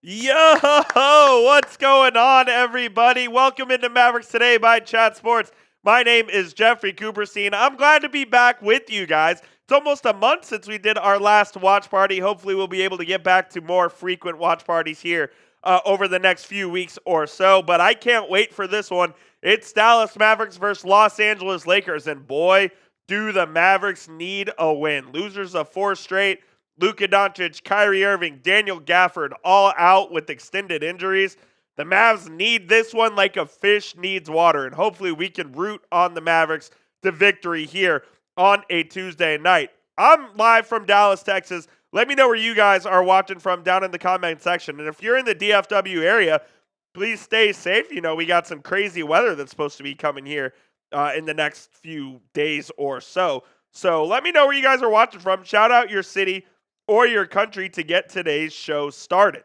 Yo, what's going on, everybody? Welcome into Mavericks Today by Chat Sports. My name is Jeffrey Cooperstein. I'm glad to be back with you guys. It's almost a month since we did our last watch party. Hopefully, we'll be able to get back to more frequent watch parties here over the next few weeks or so. But I can't wait for this one. It's Dallas Mavericks versus Los Angeles Lakers. And boy, do the Mavericks need a win. Losers of 4 straight. Luka Doncic, Kyrie Irving, Daniel Gafford all out with extended injuries. The Mavs need this one like a fish needs water, and hopefully we can root on the Mavericks to victory here on a Tuesday night. I'm live from Dallas, Texas. Let me know where you guys are watching from down in the comment section. And if you're in the DFW area, please stay safe. You know, we got some crazy weather that's supposed to be coming here in the next few days or so. So let me know where you guys are watching from. Shout out your city or your country to get today's show started.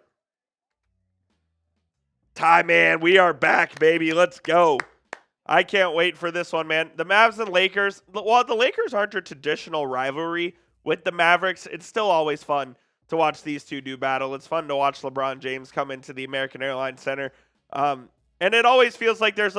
Man, we are back, baby. Let's go. I can't wait for this one, man. The Mavs and Lakers, while the Lakers aren't a traditional rivalry with the Mavericks, it's still always fun to watch these two do battle. It's fun to watch LeBron James come into the American Airlines Center. And it always feels like there's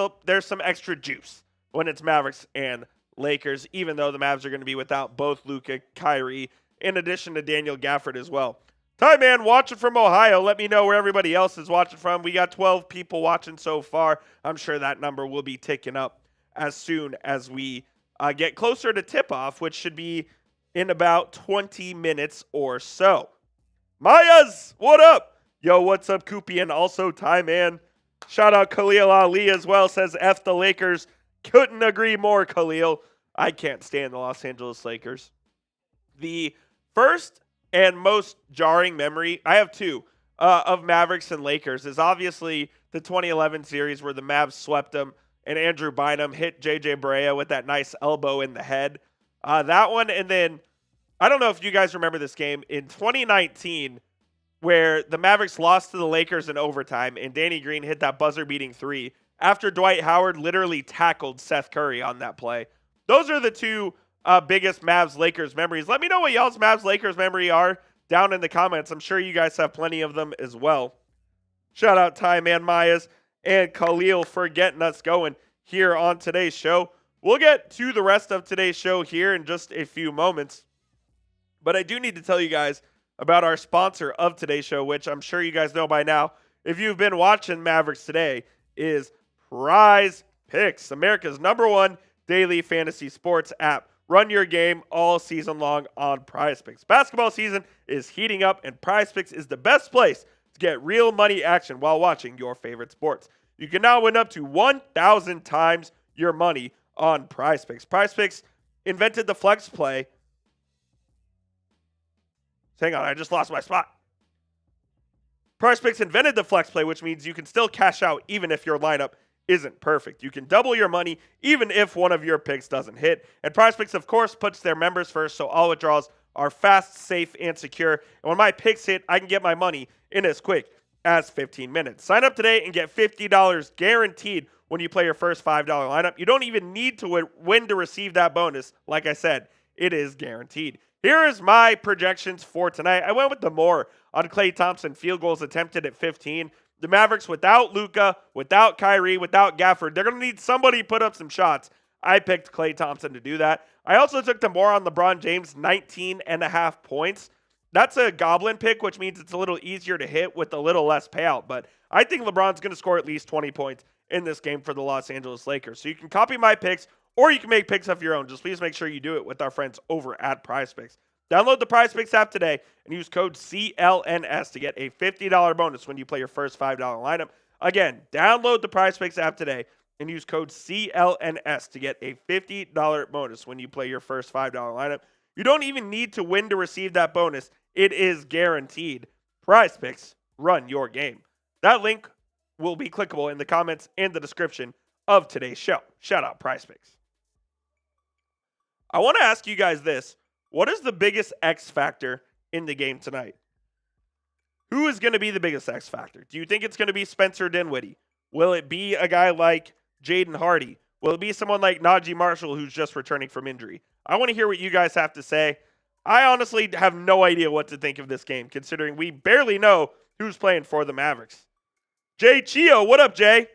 some extra juice when it's Mavericks and Lakers, even though the Mavs are going to be without both Luka, Kyrie, in addition to Daniel Gafford as well. Man, watching from Ohio. Let me know where everybody else is watching from. We got 12 people watching so far. I'm sure that number will be ticking up as soon as we get closer to tip-off, which should be in about 20 minutes or so. Mayas, what up? Yo, what's up, Koopy? And also, Man. Shout out Khalil Ali as well. Says F the Lakers. Couldn't agree more, Khalil. I can't stand the Los Angeles Lakers. The first and most jarring memory, I have two, of Mavericks and Lakers is obviously the 2011 series where the Mavs swept them and Andrew Bynum hit J.J. Barea with that nice elbow in the head. That one, and then I don't know if you guys remember this game in 2019 where the Mavericks lost to the Lakers in overtime and Danny Green hit that buzzer-beating 3 after Dwight Howard literally tackled Seth Curry on that play. Those are the two biggest Mavs-Lakers memories. Let me know what y'all's Mavs-Lakers memory are down in the comments. I'm sure you guys have plenty of them as well. Shout out Man Myers and Khalil for getting us going here on today's show. We'll get to the rest of today's show here in just a few moments. But I do need to tell you guys about our sponsor of today's show, which I'm sure you guys know by now, if you've been watching Mavericks Today, is Prize Picks, America's #1 daily fantasy sports app. Run your game all season long on Prize Picks. Basketball season is heating up, and Prize Picks is the best place to get real money action while watching your favorite sports. You can now win up to 1,000 times your money on Prize Picks. Prize Picks invented the flex play. Hang on, I just lost my spot. Prize Picks invented the flex play, which means you can still cash out even if your lineup isn't perfect. You can double your money even if one of your picks doesn't hit. And Prize Picks, of course, puts their members first, so all withdrawals are fast, safe, and secure. And when my picks hit, I can get my money in as quick as 15 minutes. Sign up today and get $50 guaranteed when you play your first $5 lineup. You don't even need to win to receive that bonus. Like I said, it is guaranteed. Here is my projections for tonight. I went with the more on Klay Thompson field goals attempted at 15. The Mavericks, without Luka, without Kyrie, without Gafford, they're going to need somebody to put up some shots. I picked Klay Thompson to do that. I also took the more on LeBron James, 19.5 points. That's a goblin pick, which means it's a little easier to hit with a little less payout. But I think LeBron's going to score at least 20 points in this game for the Los Angeles Lakers. So you can copy my picks, or you can make picks of your own. Just please make sure you do it with our friends over at Prize Picks. Download the Prize Picks app today and use code CLNS to get a $50 bonus when you play your first $5 lineup. Again, download the Prize Picks app today and use code CLNS to get a $50 bonus when you play your first $5 lineup. You don't even need to win to receive that bonus. It is guaranteed. Prize Picks, run your game. That link will be clickable in the comments and the description of today's show. Shout out Prize Picks. I want to ask you guys this. What is the biggest X factor in the game tonight? Who is going to be the biggest X factor? Do you think it's going to be Spencer Dinwiddie? Will it be a guy like Jaden Hardy? Will it be someone like Najee Marshall who's just returning from injury? I want to hear what you guys have to say. I honestly have no idea what to think of this game, considering we barely know who's playing for the Mavericks. Jay Chio, what up, Jay?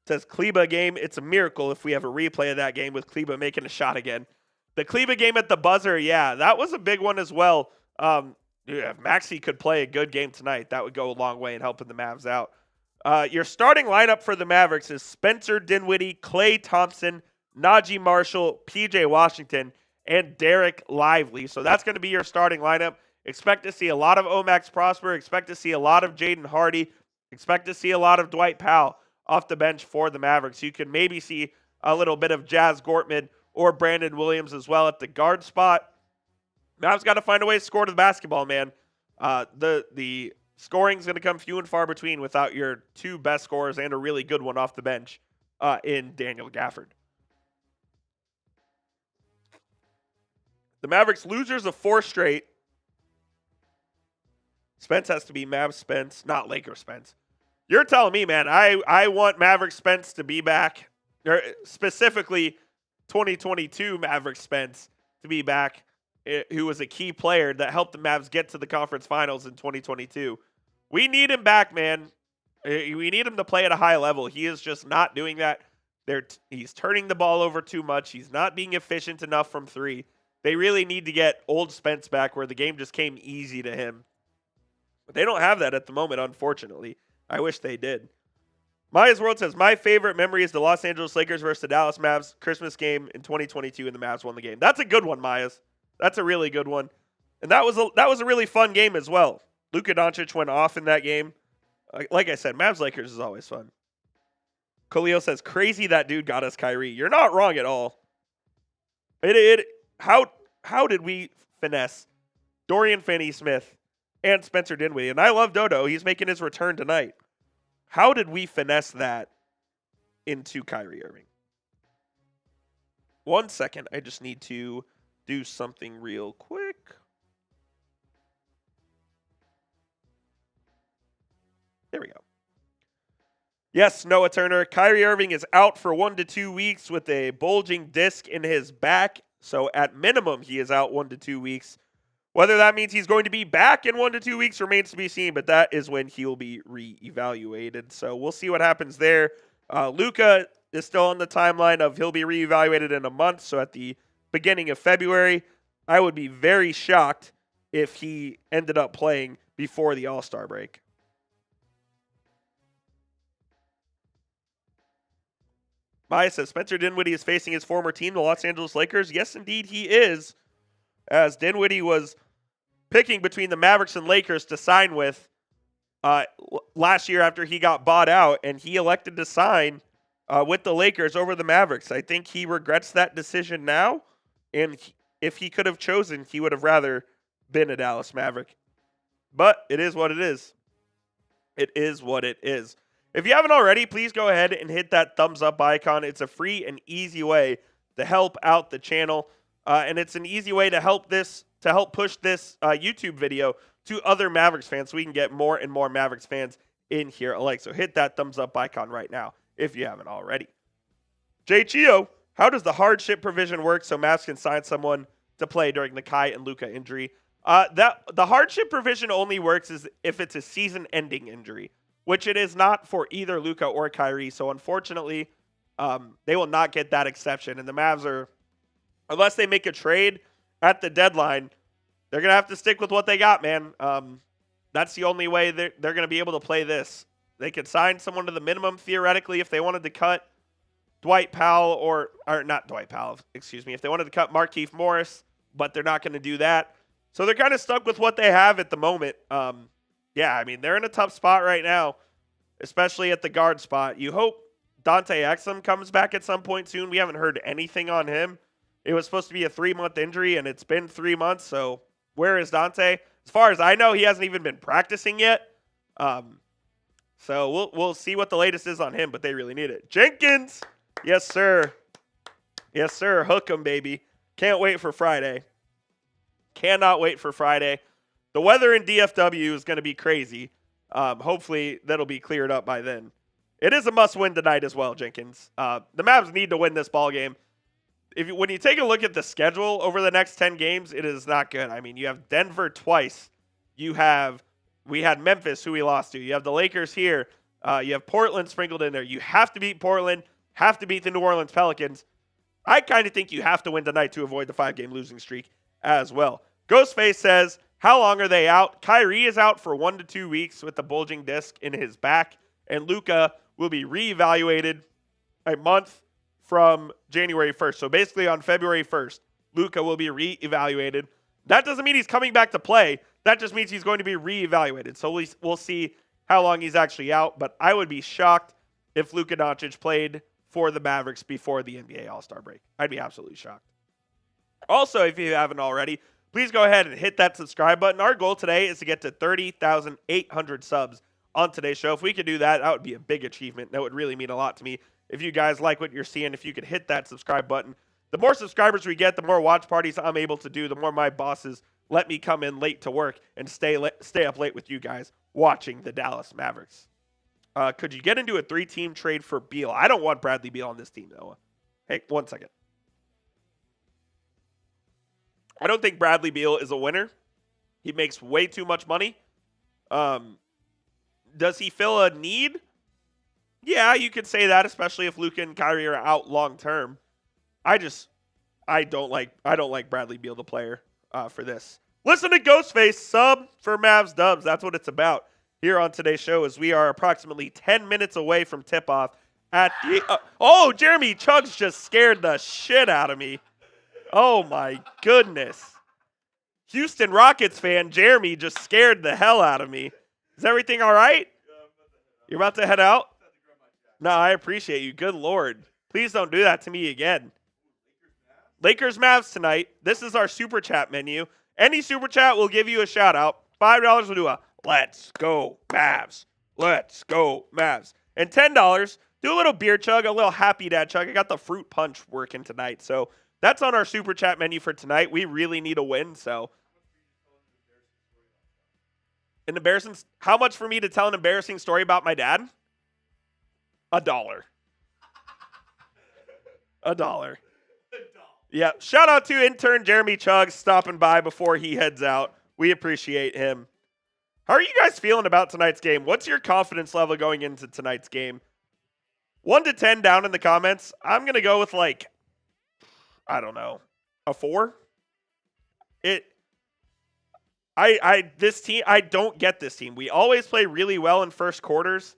Says Kleba game. It's a miracle if we have a replay of that game with Kleba making a shot again. The Kleba game at the buzzer, yeah, that was a big one as well. If Maxey could play a good game tonight, that would go a long way in helping the Mavs out. Your starting lineup for the Mavericks is Spencer Dinwiddie, Klay Thompson, Najee Marshall, PJ Washington, and Dereck Lively. So that's going to be your starting lineup. Expect to see a lot of Omax Prosper. Expect to see a lot of Jaden Hardy. Expect to see a lot of Dwight Powell off the bench for the Mavericks. You can maybe see a little bit of Jazz Gortman or Brandon Williams as well at the guard spot. Mavs got to find a way to score to the basketball, man. The scoring's going to come few and far between without your two best scorers and a really good one off the bench in Daniel Gafford. The Mavericks losers of 4 straight. Spence has to be Mavs Spence, not Lakers Spence. You're telling me, man, I want Mavericks Spence to be back, or specifically 2022 Mavericks Spence to be back, who was a key player that helped the Mavs get to the conference finals in 2022. We need him back, man. We need him to play at a high level. He is just not doing that. He's turning the ball over too much. He's not being efficient enough from 3. They really need to get old Spence back where the game just came easy to him. But they don't have that at the moment, unfortunately. I wish they did. Maya's World says, my favorite memory is the Los Angeles Lakers versus the Dallas Mavs Christmas game in 2022, and the Mavs won the game. That's a good one, Maya's. That's a really good one. And that was a really fun game as well. Luka Doncic went off in that game. Like I said, Mavs Lakers is always fun. Khalil says, crazy that dude got us Kyrie. You're not wrong at all. How did we finesse Dorian Finney-Smith and Spencer Dinwiddie? And I love Dodo. He's making his return tonight. How did we finesse that into Kyrie Irving? 1 second. I just need to do something real quick. There we go. Yes, Noah Turner. Kyrie Irving is out for 1 to 2 weeks with a bulging disc in his back. So at minimum, he is out 1 to 2 weeks. Whether that means he's going to be back in 1 to 2 weeks remains to be seen, but that is when he'll be reevaluated. So we'll see what happens there. Luka is still on the timeline of he'll be reevaluated in a month. So at the beginning of February, I would be very shocked if he ended up playing before the All-Star break. Maya says, Spencer Dinwiddie is facing his former team, the Los Angeles Lakers. Yes, indeed, he is. As Dinwiddie was picking between the Mavericks and Lakers to sign with last year after he got bought out, and he elected to sign with the Lakers over the Mavericks. I think he regrets that decision now, and if he could have chosen, he would have rather been a Dallas Maverick. But it is what it is. It is what it is. If you haven't already, please go ahead and hit that thumbs up icon. It's a free and easy way to help out the channel. And it's an easy way to help push this YouTube video to other Mavericks fans so we can get more and more Mavericks fans in here alike. So hit that thumbs up icon right now if you haven't already. Jay Chio, how does the hardship provision work so Mavs can sign someone to play during the Kai and Luka injury? The hardship provision only works if it's a season-ending injury, which it is not for either Luka or Kyrie. So unfortunately, they will not get that exception. And the Mavs are, unless they make a trade at the deadline, they're going to have to stick with what they got, man. That's the only way they're going to be able to play this. They could sign someone to the minimum, theoretically, if they wanted to cut Dwight Powell or not Dwight Powell, excuse me, if they wanted to cut Markieff Morris, but they're not going to do that. So they're kind of stuck with what they have at the moment. Yeah, I mean, they're in a tough spot right now, especially at the guard spot. You hope Dante Exum comes back at some point soon. We haven't heard anything on him. It was supposed to be a 3-month injury, and it's been 3 months, so where is Dante? As far as I know, he hasn't even been practicing yet. So we'll see what the latest is on him, but they really need it. Jenkins! Yes, sir. Yes, sir. Hook 'em, baby. Can't wait for Friday. Cannot wait for Friday. The weather in DFW is going to be crazy. Hopefully, that'll be cleared up by then. It is a must-win tonight as well, Jenkins. The Mavs need to win this ball game. when you take a look at the schedule over the next 10 games, it is not good. I mean, you have Denver twice. We had Memphis, who we lost to. You have the Lakers here. You have Portland sprinkled in there. You have to beat Portland, have to beat the New Orleans Pelicans. I kind of think you have to win tonight to avoid the 5-game losing streak as well. Ghostface says, how long are they out? Kyrie is out for 1 to 2 weeks with the bulging disc in his back, and Luka will be reevaluated a month from January 1st. So basically on February 1st, Luka will be reevaluated. That doesn't mean he's coming back to play. That just means he's going to be reevaluated. So we'll see how long he's actually out, but I would be shocked if Luka Doncic played for the Mavericks before the NBA All-Star break. I'd be absolutely shocked. Also, if you haven't already, please go ahead and hit that subscribe button. Our goal today is to get to 30,800 subs on today's show. If we could do that, that would be a big achievement. That would really mean a lot to me. If you guys like what you're seeing, if you could hit that subscribe button. The more subscribers we get, the more watch parties I'm able to do, the more my bosses let me come in late to work and stay up late with you guys watching the Dallas Mavericks. Could you get into a 3-team trade for Beal? I don't want Bradley Beal on this team, Noah. Hey, 1 second. I don't think Bradley Beal is a winner. He makes way too much money. Does he fill a need? Yeah, you could say that, especially if Luka and Kyrie are out long term. I don't like Bradley Beal, the player, for this. Listen to Ghostface, sub for Mavs dubs. That's what it's about here on today's show, as we are approximately 10 minutes away from tip-off at the... Jeremy Chugs just scared the shit out of me. Oh, my goodness. Houston Rockets fan Jeremy just scared the hell out of me. Is everything all right? You're about to head out? No, I appreciate you. Good Lord. Please don't do that to me again. Lakers Mavs tonight. This is our super chat menu. Any super chat will give you a shout out. $5 will do a let's go Mavs. Let's go Mavs. And $10, do a little beer chug, a little happy dad chug. I got the fruit punch working tonight. So that's on our super chat menu for tonight. We really need a win. So how much for me to tell an embarrassing story about my dad? $1. $1. Yeah. Shout out to intern Jeremy Chuggs stopping by before he heads out. We appreciate him. How are you guys feeling about tonight's game? What's your confidence level going into tonight's game? 1 to 10 down in the comments. I'm going to go with I don't know, a 4. This team, I don't get this team. We always play really well in first quarters.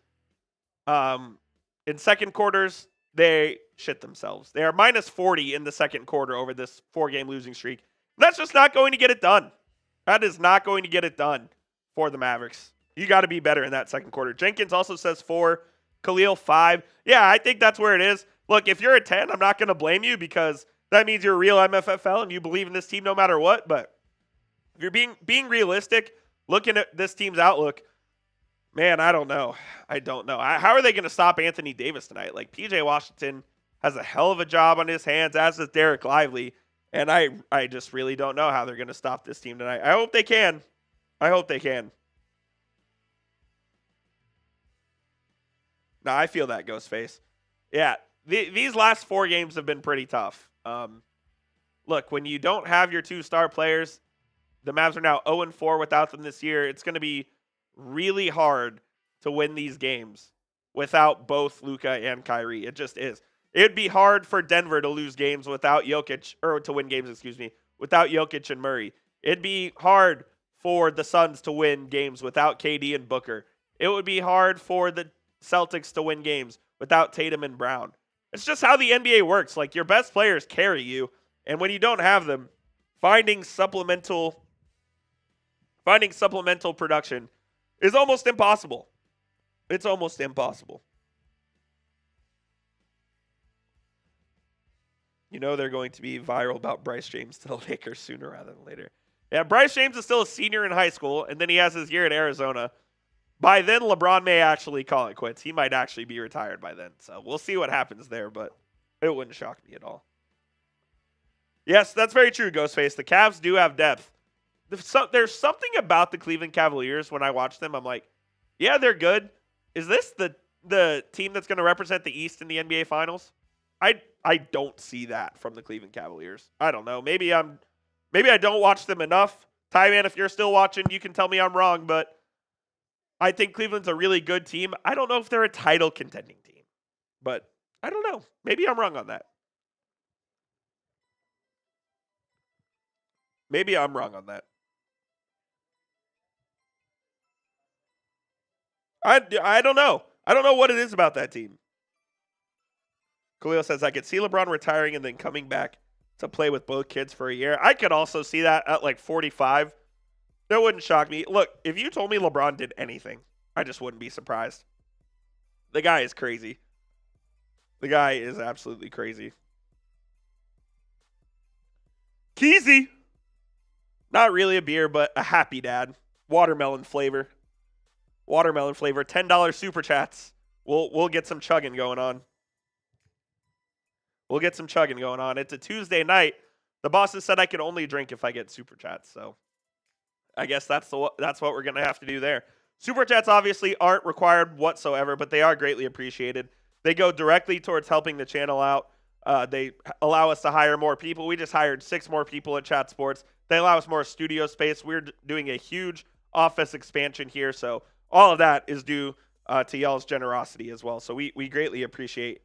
In second quarters, they shit themselves. They are minus 40 in the second quarter over this 4-game losing streak. That's just not going to get it done. That is not going to get it done for the Mavericks. You got to be better in that second quarter. Jenkins also says 4. Khalil 5. Yeah, I think that's where it is. Look, if you're a 10, I'm not going to blame you because that means you're a real MFFL and you believe in this team no matter what. But if you're being realistic, looking at this team's outlook, man, I don't know. How are they going to stop Anthony Davis tonight? P.J. Washington has a hell of a job on his hands, as does Dereck Lively. And I just really don't know how they're going to stop this team tonight. I hope they can. No, I feel that, Ghostface. Yeah, these last 4 games have been pretty tough. Look, when you don't have your 2 star players, the Mavs are now 0-4 without them this year. It's going to be really hard to win these games without both Luka and Kyrie. It just is. It'd be hard for Denver to lose games without Jokic, or to win games, without Jokic and Murray. It'd be hard for the Suns to win games without KD and Booker. It would be hard for the Celtics to win games without Tatum and Brown. It's just how the NBA works. Your best players carry you, and when you don't have them, finding supplemental production is almost impossible. It's almost impossible. You know they're going to be viral about Bryce James to the Lakers sooner rather than later. Yeah, Bryce James is still a senior in high school, and then he has his year at Arizona. By then, LeBron may actually call it quits. He might actually be retired by then. So we'll see what happens there, but it wouldn't shock me at all. Yes, that's very true, Ghostface. The Cavs do have depth. There's something about the Cleveland Cavaliers when I watch them. I'm like, yeah, they're good. Is this the team that's going to represent the East in the NBA Finals? I don't see that from the Cleveland Cavaliers. I don't know. Maybe I don't watch them enough. Ty-Man, if you're still watching, you can tell me I'm wrong, but I think Cleveland's a really good team. I don't know if they're a title contending team, but I don't know. Maybe I'm wrong on that. Maybe I'm wrong on that. I don't know. I don't know what it is about that team. Khalil says, I could see LeBron retiring and then coming back to play with both kids for a year. I could also see that at like 45. That wouldn't shock me. Look, if you told me LeBron did anything, I just wouldn't be surprised. The guy is crazy. The guy is absolutely crazy. Keezy. Not really a beer, but a happy dad. Watermelon flavor. Watermelon flavor. $10 super chats. We'll get some chugging going on. We'll get some chugging going on. It's a Tuesday night. The bosses said I could only drink if I get super chats, so I guess that's what we're going to have to do there. Super chats obviously aren't required whatsoever, but they are greatly appreciated. They go directly towards helping the channel out. They allow us to hire more people. We just hired 6 more people at Chat Sports. They allow us more studio space. We're doing a huge office expansion here, so all of that is due to y'all's generosity as well. So we greatly appreciate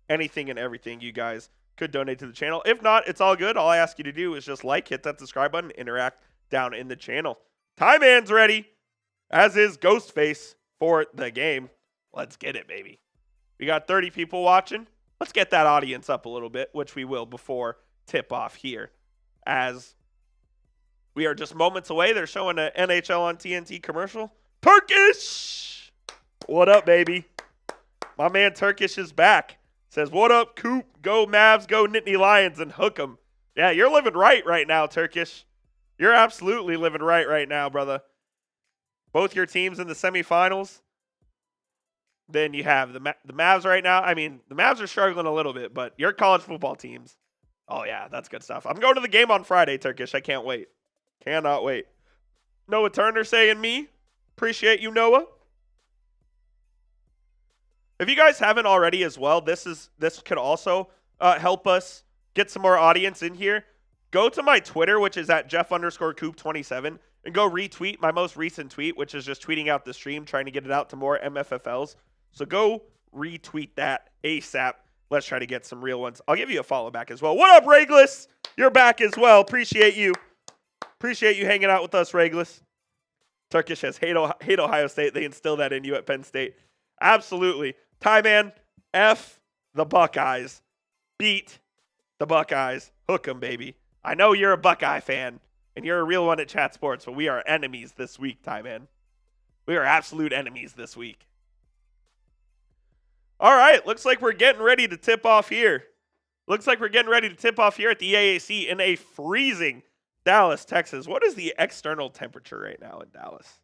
anything and everything you guys could donate to the channel. If not, it's all good. All I ask you to do is just hit that subscribe button, interact down in the channel. Ty-Man's ready, as is Ghostface for the game. Let's get it, baby. We got 30 people watching. Let's get that audience up a little bit, which we will before tip-off here, as we are just moments away. They're showing an NHL on TNT commercial. Turkish! What up, baby? My man Turkish is back. Says, what up, Coop? Go Mavs, go Nittany Lions, and hook 'em. Yeah, you're living right now, Turkish. You're absolutely living right now, brother. Both your teams in the semifinals. Then you have the Mavs right now. I mean, the Mavs are struggling a little bit, but your college football teams. Oh, yeah, that's good stuff. I'm going to the game on Friday, Turkish. I can't wait. Cannot wait. Noah Turner saying me. Appreciate you, Noah. If you guys haven't already as well, this could also help us get some more audience in here. Go to my Twitter, which is at Jeff_Coop27, and go retweet my most recent tweet, which is just tweeting out the stream, trying to get it out to more MFFLs. So go retweet that ASAP. Let's try to get some real ones. I'll give you a follow back as well. What up, Reglis? You're back as well. Appreciate you. Appreciate you hanging out with us, Reglis. Turkish says, hate Ohio State. They instill that in you at Penn State. Absolutely. Ty-Man, F the Buckeyes. Beat the Buckeyes. Hook 'em, baby. I know you're a Buckeye fan, and you're a real one at Chat Sports, but we are enemies this week, Ty-Man. We are absolute enemies this week. All right, looks like we're getting ready to tip off here. Looks like we're getting ready to tip off here at the AAC in a freezing Dallas, Texas. What is the external temperature right now in Dallas?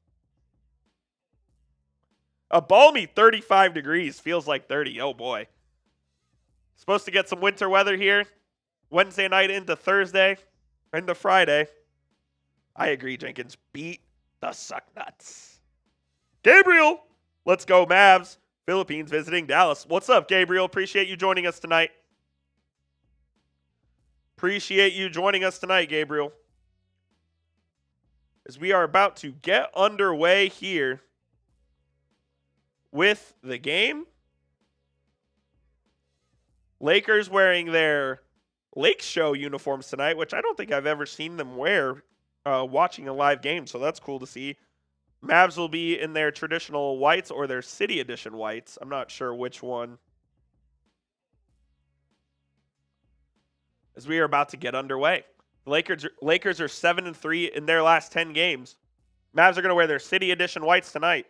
A balmy 35 degrees. Feels like 30. Oh, boy. Supposed to get some winter weather here. Wednesday night into Thursday. Into Friday. I agree, Jenkins. Beat the Sucknuts. Gabriel. Let's go, Mavs. Philippines visiting Dallas. What's up, Gabriel? Appreciate you joining us tonight. Appreciate you joining us tonight, Gabriel. As we are about to get underway here with the game. Lakers wearing their Lake Show uniforms tonight, which I don't think I've ever seen them wear watching a live game, so that's cool to see. Mavs will be in their traditional whites or their City Edition whites. I'm not sure which one. As we are about to get underway. The Lakers are 7-3 in their last 10 games. Mavs are going to wear their City Edition whites tonight.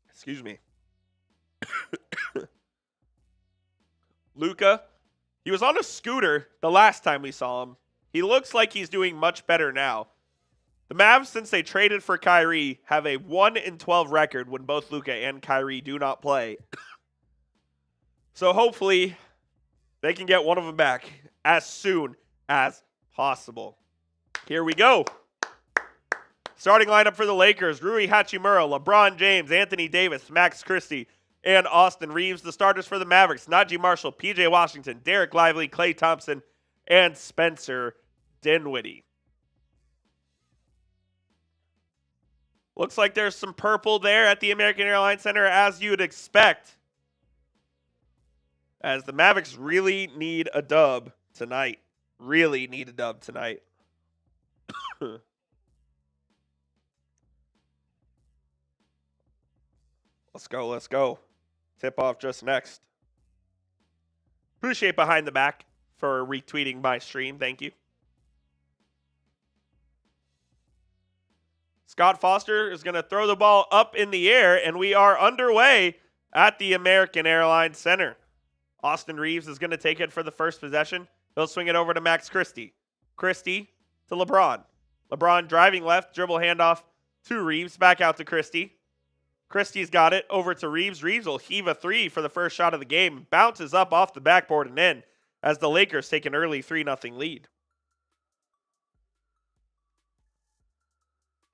Excuse me. Luka, he was on a scooter the last time we saw him. He looks like he's doing much better now. The Mavs, since they traded for Kyrie, have a 1-12 record when both Luka and Kyrie do not play. So hopefully they can get one of them back as soon as possible. Here we go. Starting lineup for the Lakers: Rui Hachimura, LeBron James, Anthony Davis, Max Christie, and Austin Reeves. The starters for the Mavericks: Najee Marshall, PJ Washington, Dereck Lively, Klay Thompson, and Spencer Dinwiddie. Looks like there's some purple there at the American Airlines Center, as you'd expect, as the Mavericks really need a dub tonight. Really need a dub tonight. Let's go, let's go. Tip off just next. Appreciate Behind the Back for retweeting my stream. Thank you. Scott Foster is going to throw the ball up in the air, and we are underway at the American Airlines Center. Austin Reeves is going to take it for the first possession. He'll swing it over to Max Christie. Christie to LeBron. LeBron driving left, dribble handoff to Reeves. Back out to Christie. Christie's got it over to Reeves. Reeves will heave a three for the first shot of the game. Bounces up off the backboard and in as the Lakers take an early 3-0 lead.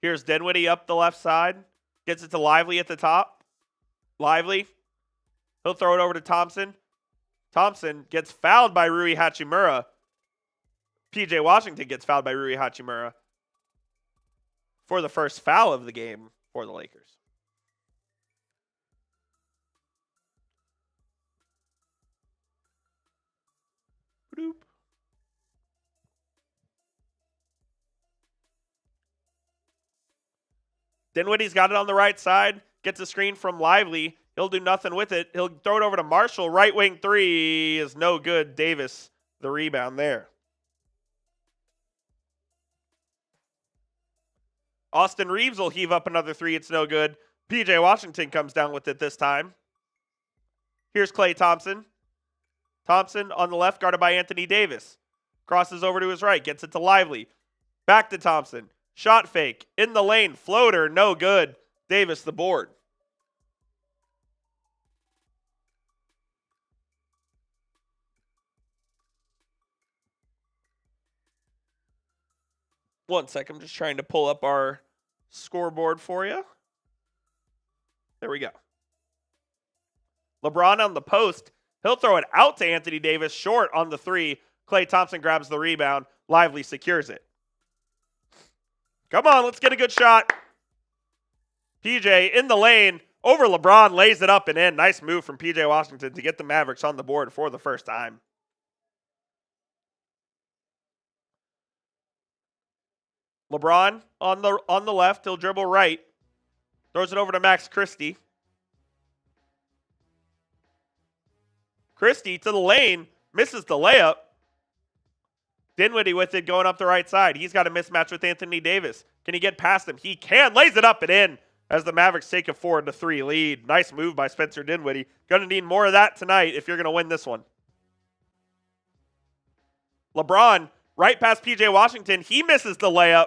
Here's Dinwiddie up the left side. Gets it to Lively at the top. Lively. He'll throw it over to Thompson. Thompson gets fouled by Rui Hachimura. PJ Washington gets fouled by Rui Hachimura for the first foul of the game for the Lakers. Boop. Dinwiddie's got it on the right side. Gets a screen from Lively. He'll do nothing with it. He'll throw it over to Marshall. Right wing three is no good. Davis, the rebound there. Austin Reeves will heave up another three. It's no good. PJ Washington comes down with it this time. Here's Klay Thompson. Thompson on the left, guarded by Anthony Davis. Crosses over to his right. Gets it to Lively. Back to Thompson. Shot fake. In the lane. Floater. No good. Davis the board. One second. I'm just trying to pull up our scoreboard for you. There we go. LeBron on the post. He'll throw it out to Anthony Davis. Short on the three. Klay Thompson grabs the rebound. Lively secures it. Come on, let's get a good shot. PJ in the lane. Over LeBron. Lays it up and in. Nice move from PJ Washington to get the Mavericks on the board for the first time. LeBron on the left. He'll dribble right. Throws it over to Max Christie. Christie to the lane. Misses the layup. Dinwiddie with it going up the right side. He's got a mismatch with Anthony Davis. Can he get past him? He can. Lays it up and in as the Mavericks take a 4-3 lead. Nice move by Spencer Dinwiddie. Going to need more of that tonight if you're going to win this one. LeBron right past PJ Washington. He misses the layup.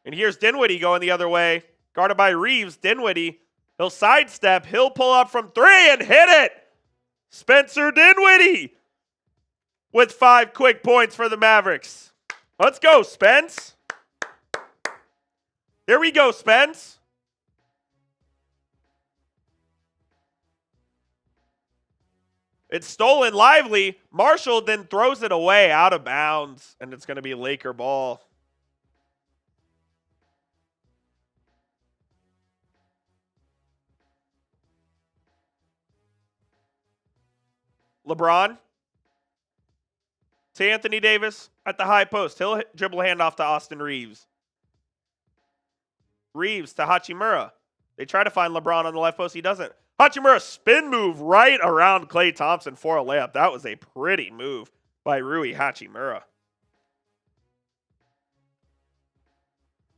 And here's Dinwiddie going the other way. Guarded by Reeves. Dinwiddie. He'll sidestep. He'll pull up from three and hit it. Spencer Dinwiddie with 5 quick points for the Mavericks. Let's go, Spence. There we go, Spence. It's stolen. Lively. Marshall then throws it away out of bounds, and it's going to be Laker ball. LeBron to Anthony Davis at the high post. He'll dribble handoff to Austin Reeves. Reeves to Hachimura. They try to find LeBron on the left post. He doesn't. Hachimura spin move right around Klay Thompson for a layup. That was a pretty move by Rui Hachimura.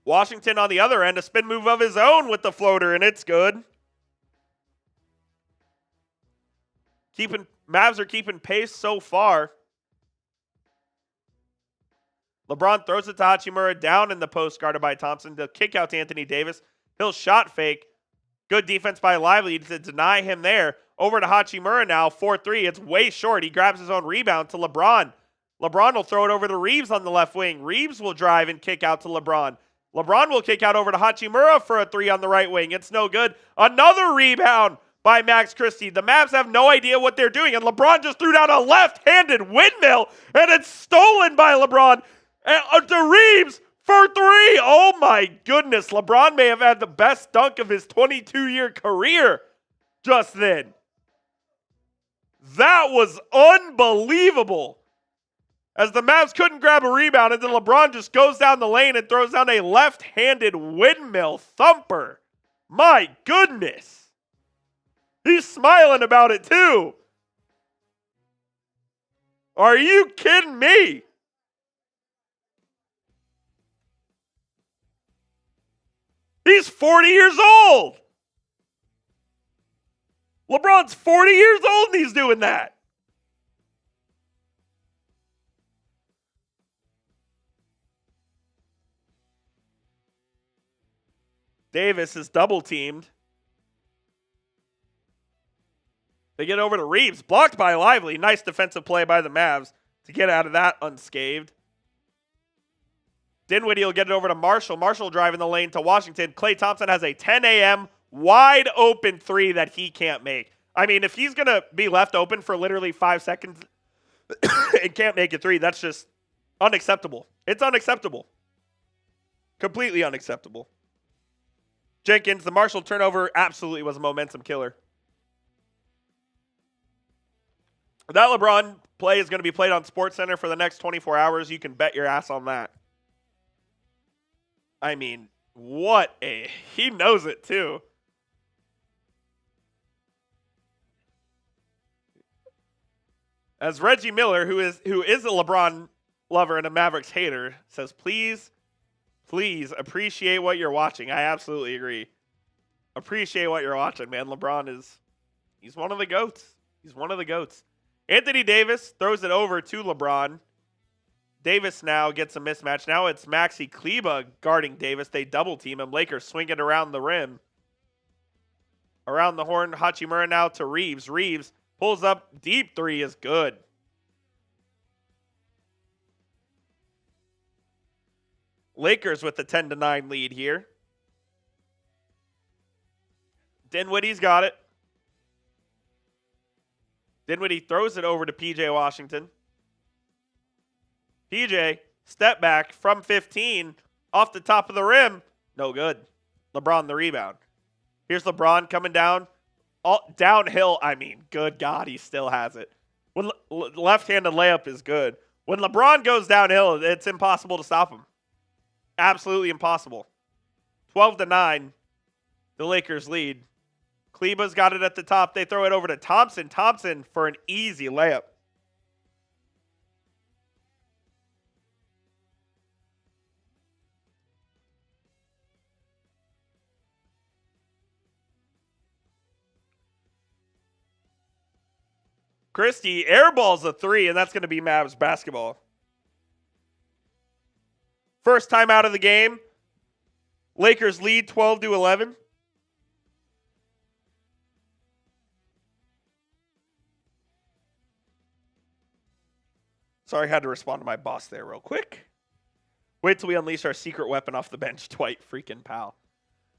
Washington on the other end, a spin move of his own with the floater, and it's good. Mavs are keeping pace so far. LeBron throws it to Hachimura down in the post, guarded by Thompson. To kick out to Anthony Davis. He'll shot fake. Good defense by Lively to deny him there. Over to Hachimura now, 4-3. It's way short. He grabs his own rebound to LeBron. LeBron will throw it over to Reeves on the left wing. Reeves will drive and kick out to LeBron. LeBron will kick out over to Hachimura for a three on the right wing. It's no good. Another rebound by Max Christie. The Mavs have no idea what they're doing, and LeBron just threw down a left-handed windmill, and it's stolen by LeBron. To Reeves for three. Oh my goodness. LeBron may have had the best dunk of his 22-year career just then. That was unbelievable. As the Mavs couldn't grab a rebound, and then LeBron just goes down the lane and throws down a left-handed windmill thumper. My goodness. He's smiling about it too. Are you kidding me? He's 40 years old. LeBron's 40 years old and he's doing that. Davis is double teamed. They get over to Reeves, blocked by Lively. Nice defensive play by the Mavs to get out of that unscathed. Dinwiddie will get it over to Marshall. Marshall driving the lane to Washington. Klay Thompson has a 10 a.m. wide open three that he can't make. I mean, if he's going to be left open for literally 5 seconds and can't make a three, that's just unacceptable. It's unacceptable. Completely unacceptable. Jenkins, the Marshall turnover absolutely was a momentum killer. That LeBron play is going to be played on SportsCenter for the next 24 hours. You can bet your ass on that. I mean, he knows it too. As Reggie Miller, who is a LeBron lover and a Mavericks hater, says, please appreciate what you're watching. I absolutely agree. Appreciate what you're watching, man. LeBron he's one of the GOATs. He's one of the GOATs. Anthony Davis throws it over to LeBron. Davis now gets a mismatch. Now it's Maxi Kleber guarding Davis. They double team him. Lakers swing it around the rim. Around the horn, Hachimura now to Reeves. Reeves pulls up. Deep three is good. Lakers with the 10-9 lead here. Dinwiddie's got it. Dinwiddie throws it over to P.J. Washington. P.J. step back from 15 off the top of the rim. No good. LeBron the rebound. Here's LeBron coming down. Downhill. I mean, good God, he still has it. When left-handed layup is good. When LeBron goes downhill, it's impossible to stop him. Absolutely impossible. 12-9. The Lakers lead. Kleber's got it at the top. They throw it over to Thompson. Thompson for an easy layup. Christie airballs a three, and that's going to be Mavs basketball. First time out of the game. Lakers lead 12-11. Sorry, I had to respond to my boss there real quick. Wait till we unleash our secret weapon off the bench, Dwight freaking Powell.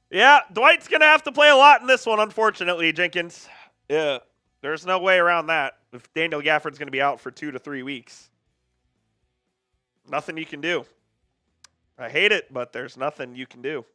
Yeah, Dwight's going to have to play a lot in this one, unfortunately, Jenkins. Yeah, there's no way around that if Daniel Gafford's going to be out for 2 to 3 weeks. Nothing you can do. I hate it, but there's nothing you can do.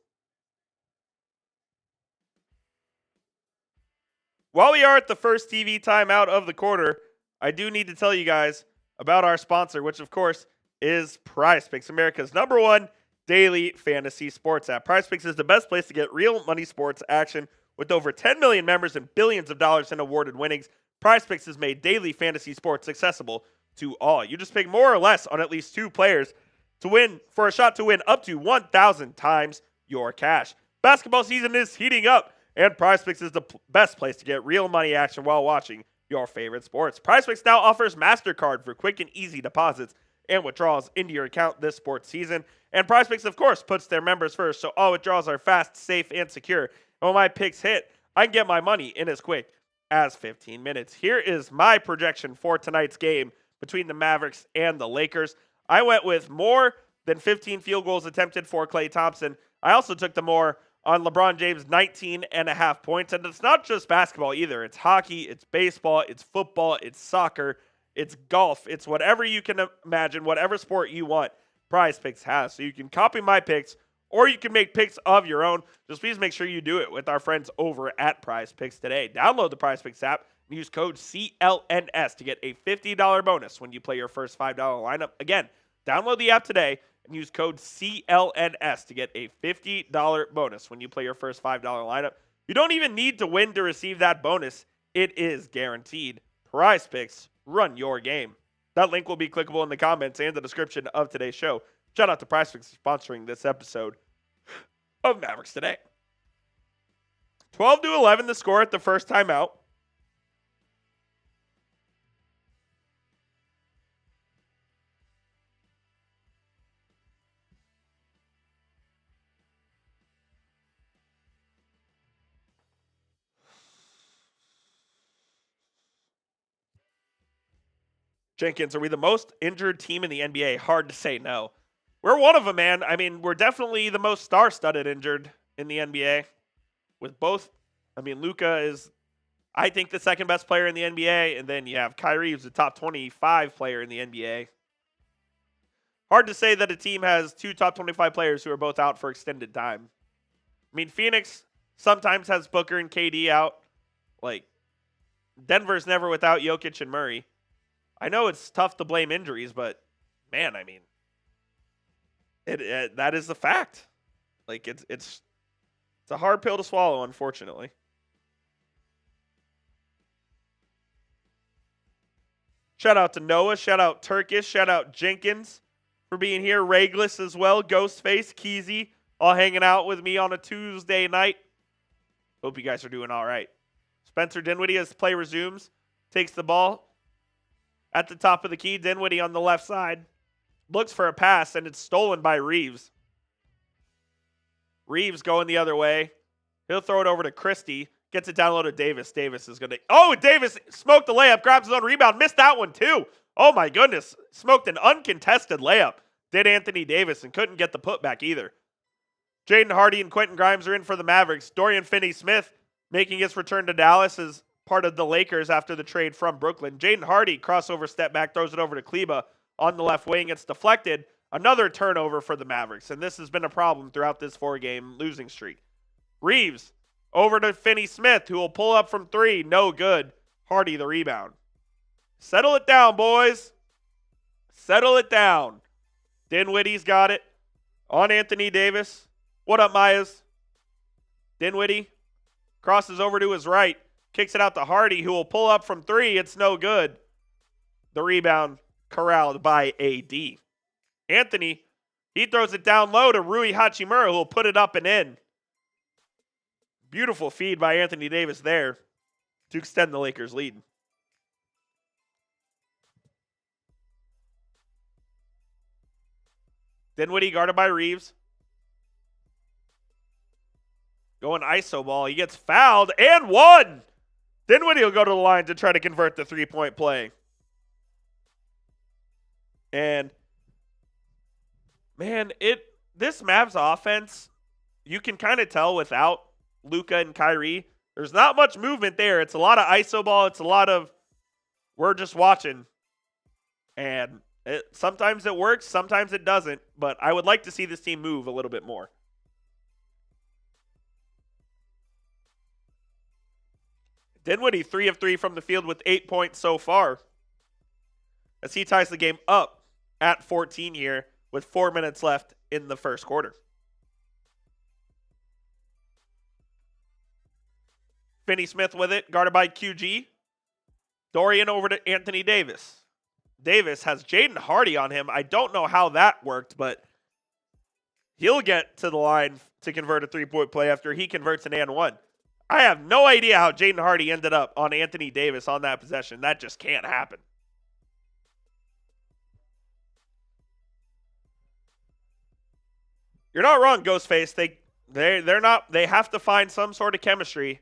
While we are at the first TV timeout of the quarter, I do need to tell you guys about our sponsor, which of course is PrizePicks, America's #1 daily fantasy sports app. PrizePicks is the best place to get real money sports action. With over 10 million members and billions of dollars in awarded winnings, PrizePicks has made daily fantasy sports accessible to all. You just pick more or less on at least 2 players to win for a shot to win up to 1,000 times your cash. Basketball season is heating up, and PrizePicks is the best place to get real money action while watching your favorite sports. PrizePicks now offers MasterCard for quick and easy deposits and withdrawals into your account this sports season. And PrizePicks, of course, puts their members first, so all withdrawals are fast, safe, and secure. And when my picks hit, I can get my money in as quick as 15 minutes. Here is my projection for tonight's game between the Mavericks and the Lakers. I went with more than 15 field goals attempted for Klay Thompson. I also took the more on LeBron James, 19.5 points. And it's not just basketball either. It's hockey, it's baseball, it's football, it's soccer, it's golf. It's whatever you can imagine, whatever sport you want, Prize Picks has. So you can copy my picks, or you can make picks of your own. Just please make sure you do it with our friends over at Prize Picks today. Download the Prize Picks app and use code CLNS to get a $50 bonus when you play your first $5 lineup. Again, download the app today and use code CLNS to get a $50 bonus when you play your first $5 lineup. You don't even need to win to receive that bonus. It is guaranteed. Prize Picks, run your game. That link will be clickable in the comments and the description of today's show. Shout out to Prize Picks for sponsoring this episode of Mavericks Today. 12-11 the score at the first time out. Jenkins, are we the most injured team in the NBA? Hard to say no. We're one of them, man. I mean, we're definitely the most star-studded injured in the NBA. With both, I mean, Luka is, I think, the second best player in the NBA, and then you have Kyrie, who's the top 25 player in the NBA. Hard to say that a team has two top 25 players who are both out for extended time. I mean, Phoenix sometimes has Booker and KD out. Like, Denver's never without Jokic and Murray. I know it's tough to blame injuries, but man, I mean, that is the fact. Like it's a hard pill to swallow, unfortunately. Shout out to Noah, shout out Turkish, shout out Jenkins for being here. Reglis as well, Ghostface, Keezy, all hanging out with me on a Tuesday night. Hope you guys are doing all right. Spencer Dinwiddie, as play resumes, takes the ball at the top of the key. Dinwiddie on the left side looks for a pass, and it's stolen by Reeves. Reeves going the other way. He'll throw it over to Christie. Gets it down low to Davis. Davis is going to... Oh, Davis smoked the layup. Grabs his own rebound. Missed that one, too. Oh, my goodness. Smoked an uncontested layup. Did Anthony Davis and couldn't get the putback either. Jaden Hardy and Quentin Grimes are in for the Mavericks. Dorian Finney-Smith making his return to Dallas as part of the Lakers after the trade from Brooklyn. Jaden Hardy, crossover step back, throws it over to Kleba on the left wing. It's deflected. Another turnover for the Mavericks, and this has been a problem throughout this four-game losing streak. Reeves over to Finney-Smith, who will pull up from three. No good. Hardy the rebound. Settle it down, boys. Settle it down. Dinwiddie's got it on Anthony Davis. What up, Myers? Dinwiddie crosses over to his right. Kicks it out to Hardy, who will pull up from three. It's no good. The rebound corralled by AD. Anthony, he throws it down low to Rui Hachimura, who will put it up and in. Beautiful feed by Anthony Davis there to extend the Lakers' lead. Dinwiddie guarded by Reeves. Going ISO ball. He gets fouled and one. Dinwiddie will go to the line to try to convert the three-point play. And, man, this Mavs offense, you can kind of tell without Luka and Kyrie, there's not much movement there. It's a lot of ISO ball. It's a lot of we're just watching. And sometimes it works, sometimes it doesn't. But I would like to see this team move a little bit more. Dinwiddie 3 of 3 from the field with 8 points so far, as he ties the game up at 14 here with 4 minutes left in the first quarter. Finney-Smith with it, guarded by QG. Dorian over to Anthony Davis. Davis has Jaden Hardy on him. I don't know how that worked, but he'll get to the line to convert a three-point play after he converts an and one. I have no idea how Jaden Hardy ended up on Anthony Davis on that possession. That just can't happen. You're not wrong, Ghostface. They have to find some sort of chemistry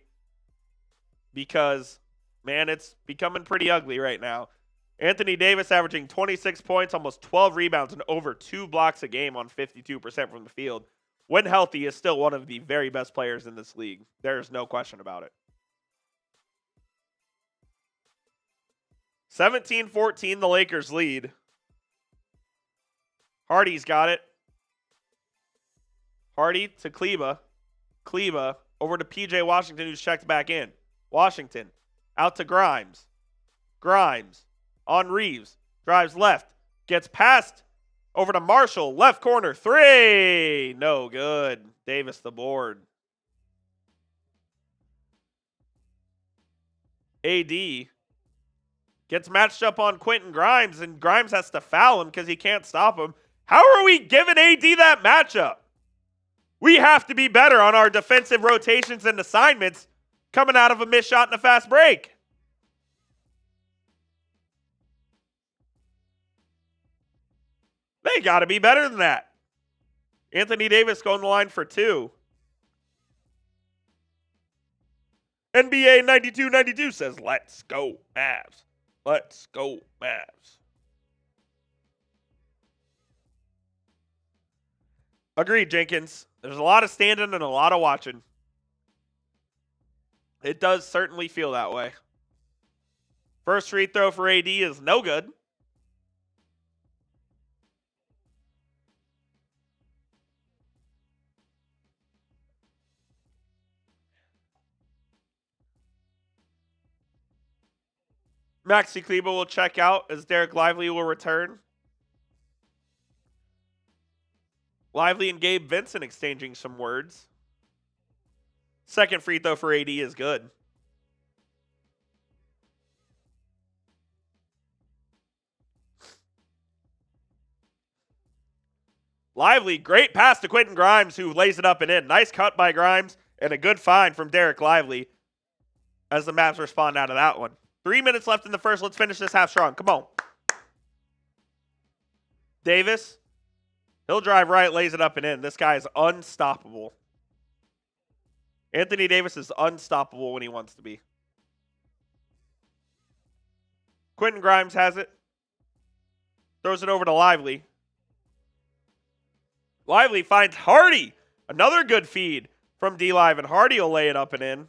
because, man, it's becoming pretty ugly right now. Anthony Davis averaging 26 points, almost 12 rebounds, and over 2 blocks a game on 52% from the field. When healthy, is still one of the very best players in this league. There's no question about it. 17-14, the Lakers lead. Hardy's got it. Hardy to Kleba. Kleba over to PJ Washington, who's checked back in. Washington out to Grimes. Grimes on Reeves. Drives left. Gets past. Over to Marshall. Left corner. 3. No good. Davis the board. AD gets matched up on Quentin Grimes, and Grimes has to foul him because he can't stop him. How are we giving AD that matchup? We have to be better on our defensive rotations and assignments coming out of a missed shot and a fast break. They got to be better than that. Anthony Davis going the line for 2. NBA 9292 says, let's go Mavs. Let's go Mavs. Agreed, Jenkins. There's a lot of standing and a lot of watching. It does certainly feel that way. First free throw for AD is no good. Maxi Kleba will check out as Dereck Lively will return. Lively and Gabe Vincent exchanging some words. Second free throw for AD is good. Lively, great pass to Quentin Grimes, who lays it up and in. Nice cut by Grimes and a good find from Dereck Lively as the Mavs respond out of that one. 3 minutes left in the first. Let's finish this half strong. Come on. Davis. He'll drive right, lays it up and in. This guy is unstoppable. Anthony Davis is unstoppable when he wants to be. Quentin Grimes has it. Throws it over to Lively. Lively finds Hardy. Another good feed from D-Live, and Hardy will lay it up and in.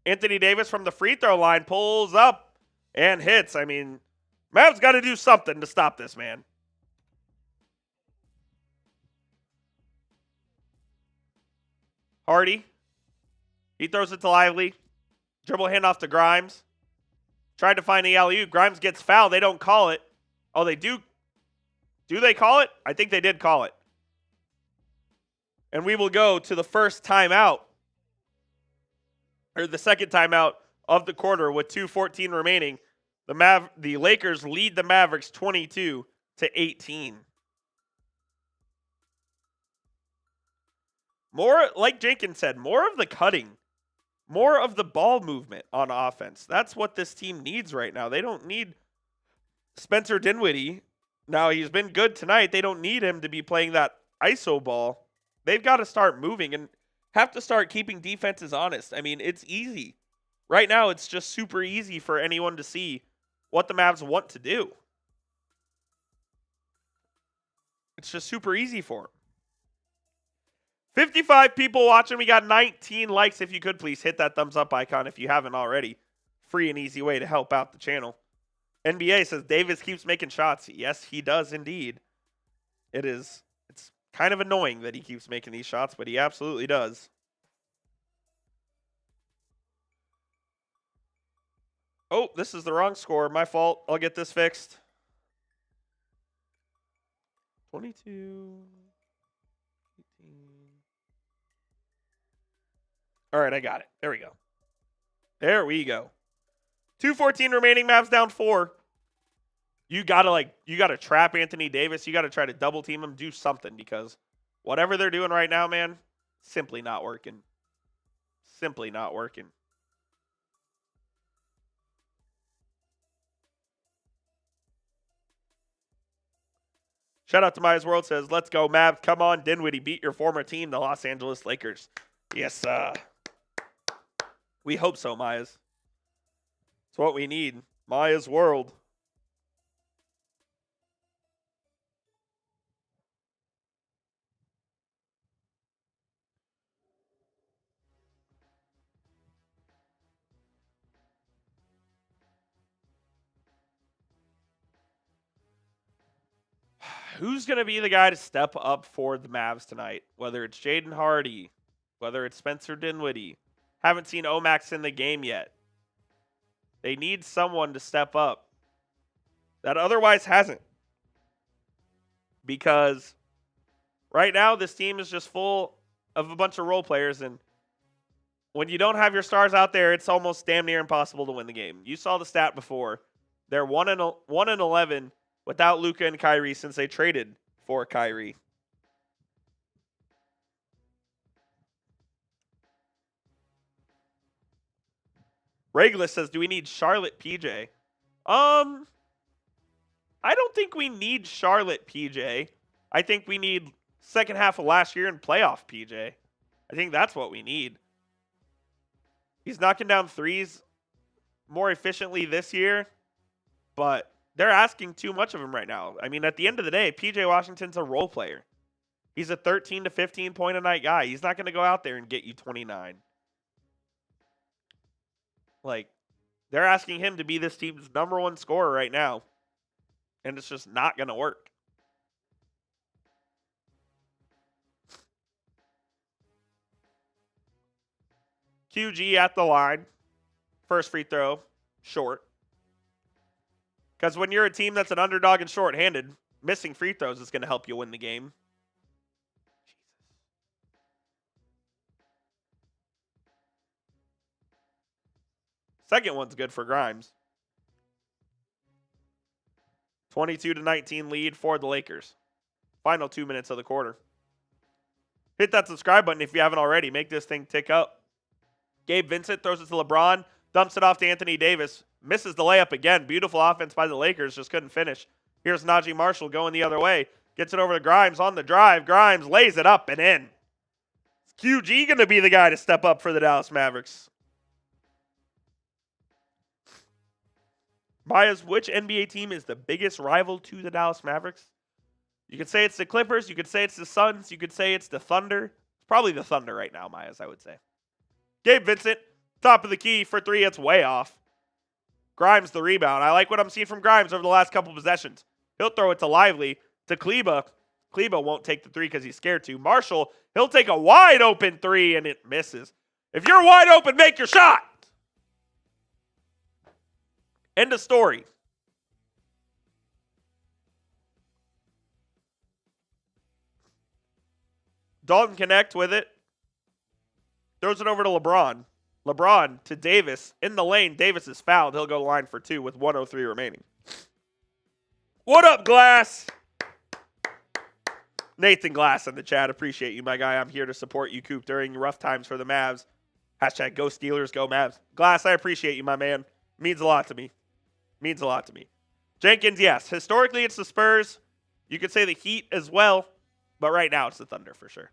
Anthony Davis from the free throw line pulls up and hits. I mean, Mavs got to do something to stop this, man. Hardy. He throws it to Lively. Dribble handoff to Grimes. Tried to find the alley-oop. Grimes gets fouled. They don't call it. Oh, they do. Do they call it? I think they did call it. And we will go to the first timeout, or the second timeout of the quarter with 2:14 remaining. The Lakers lead the Mavericks 22-18. More, like Jenkins said, more of the cutting, more of the ball movement on offense. That's what this team needs right now. They don't need Spencer Dinwiddie. Now, he's been good tonight. They don't need him to be playing that ISO ball. They've got to start moving and have to start keeping defenses honest. I mean, it's easy. Right now, it's just super easy for anyone to see what the Mavs want to do. It's just super easy for them. 55 people watching. We got 19 likes. If you could, please hit that thumbs up icon if you haven't already. Free and easy way to help out the channel. NBA says Davis keeps making shots. Yes, he does indeed. It's kind of annoying that he keeps making these shots, but he absolutely does. Oh, this is the wrong score. My fault. I'll get this fixed. 22. 18. All right, I got it. There we go. There we go. 2:14 remaining. Mavs down 4. You gotta trap Anthony Davis. You gotta try to double team him. Do something, because whatever they're doing right now, man, simply not working. Simply not working. Shout out to Myers World says, let's go, Mavs. Come on, Dinwiddie. Beat your former team, the Los Angeles Lakers. Yes, We hope so, Myers. It's what we need. Maya's world. Who's going to be the guy to step up for the Mavs tonight? Whether it's Jaden Hardy, whether it's Spencer Dinwiddie. Haven't seen Omax in the game yet. They need someone to step up that otherwise hasn't. Because right now, this team is just full of a bunch of role players. And when you don't have your stars out there, it's almost damn near impossible to win the game. You saw the stat before. They're 1-11 without Luka and Kyrie since they traded for Kyrie. Regulus says, do we need Charlotte PJ? I don't think we need Charlotte PJ. I think we need second half of last year and playoff PJ. I think that's what we need. He's knocking down threes more efficiently this year, but they're asking too much of him right now. I mean, at the end of the day, PJ Washington's a role player. He's a 13 to 15 point a night guy. He's not going to go out there and get you 29. Like, they're asking him to be this team's number one scorer right now, and it's just not going to work. QG at the line. First free throw, short. Because when you're a team that's an underdog and shorthanded, missing free throws is going to help you win the game. Second one's good for Grimes. 22-19 lead for the Lakers. Final 2 minutes of the quarter. Hit that subscribe button if you haven't already. Make this thing tick up. Gabe Vincent throws it to LeBron. Dumps it off to Anthony Davis. Misses the layup again. Beautiful offense by the Lakers. Just couldn't finish. Here's Najee Marshall going the other way. Gets it over to Grimes on the drive. Grimes lays it up and in. Is QG going to be the guy to step up for the Dallas Mavericks? Myers, which NBA team is the biggest rival to the Dallas Mavericks? You could say it's the Clippers. You could say it's the Suns. You could say it's the Thunder. It's probably the Thunder right now, Myers, I would say. Gabe Vincent, top of the key for three. It's way off. Grimes the rebound. I like what I'm seeing from Grimes over the last couple possessions. He'll throw it to Lively, to Kleba. Kleba won't take the three because he's scared to. Marshall, he'll take a wide open three, and it misses. If you're wide open, make your shot. End of story. Dalton Connect with it. Throws it over to LeBron. LeBron to Davis. In the lane, Davis is fouled. He'll go line for two with 1:03 remaining. What up, Glass? Nathan Glass in the chat. Appreciate you, my guy. I'm here to support you, Coop, during rough times for the Mavs. Hashtag go Steelers, go Mavs. Glass, I appreciate you, my man. Means a lot to me. Means a lot to me. Jenkins, yes. Historically, it's the Spurs. You could say the Heat as well. But right now, it's the Thunder for sure.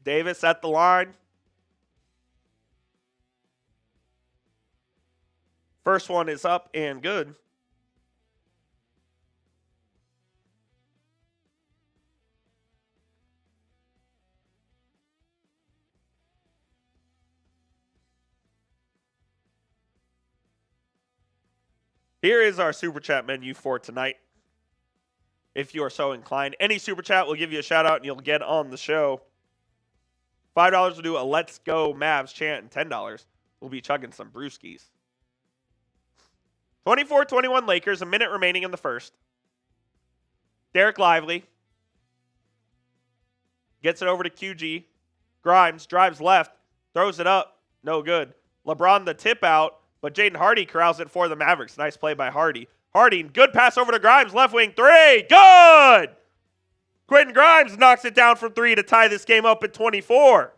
Davis at the line. First one is up and good. Here is our Super Chat menu for tonight. If you are so inclined. Any Super Chat will give you a shout out and you'll get on the show. $5 will do a Let's Go Mavs chant, and $10 will be chugging some brewskis. 24-21 Lakers, a minute remaining in the first. Dereck Lively gets it over to QG. Grimes drives left, throws it up, no good. LeBron the tip out, but Jaden Hardy corrals it for the Mavericks. Nice play by Hardy. Hardy, good pass over to Grimes, left wing three, good! Quentin Grimes knocks it down from three to tie this game up at 24.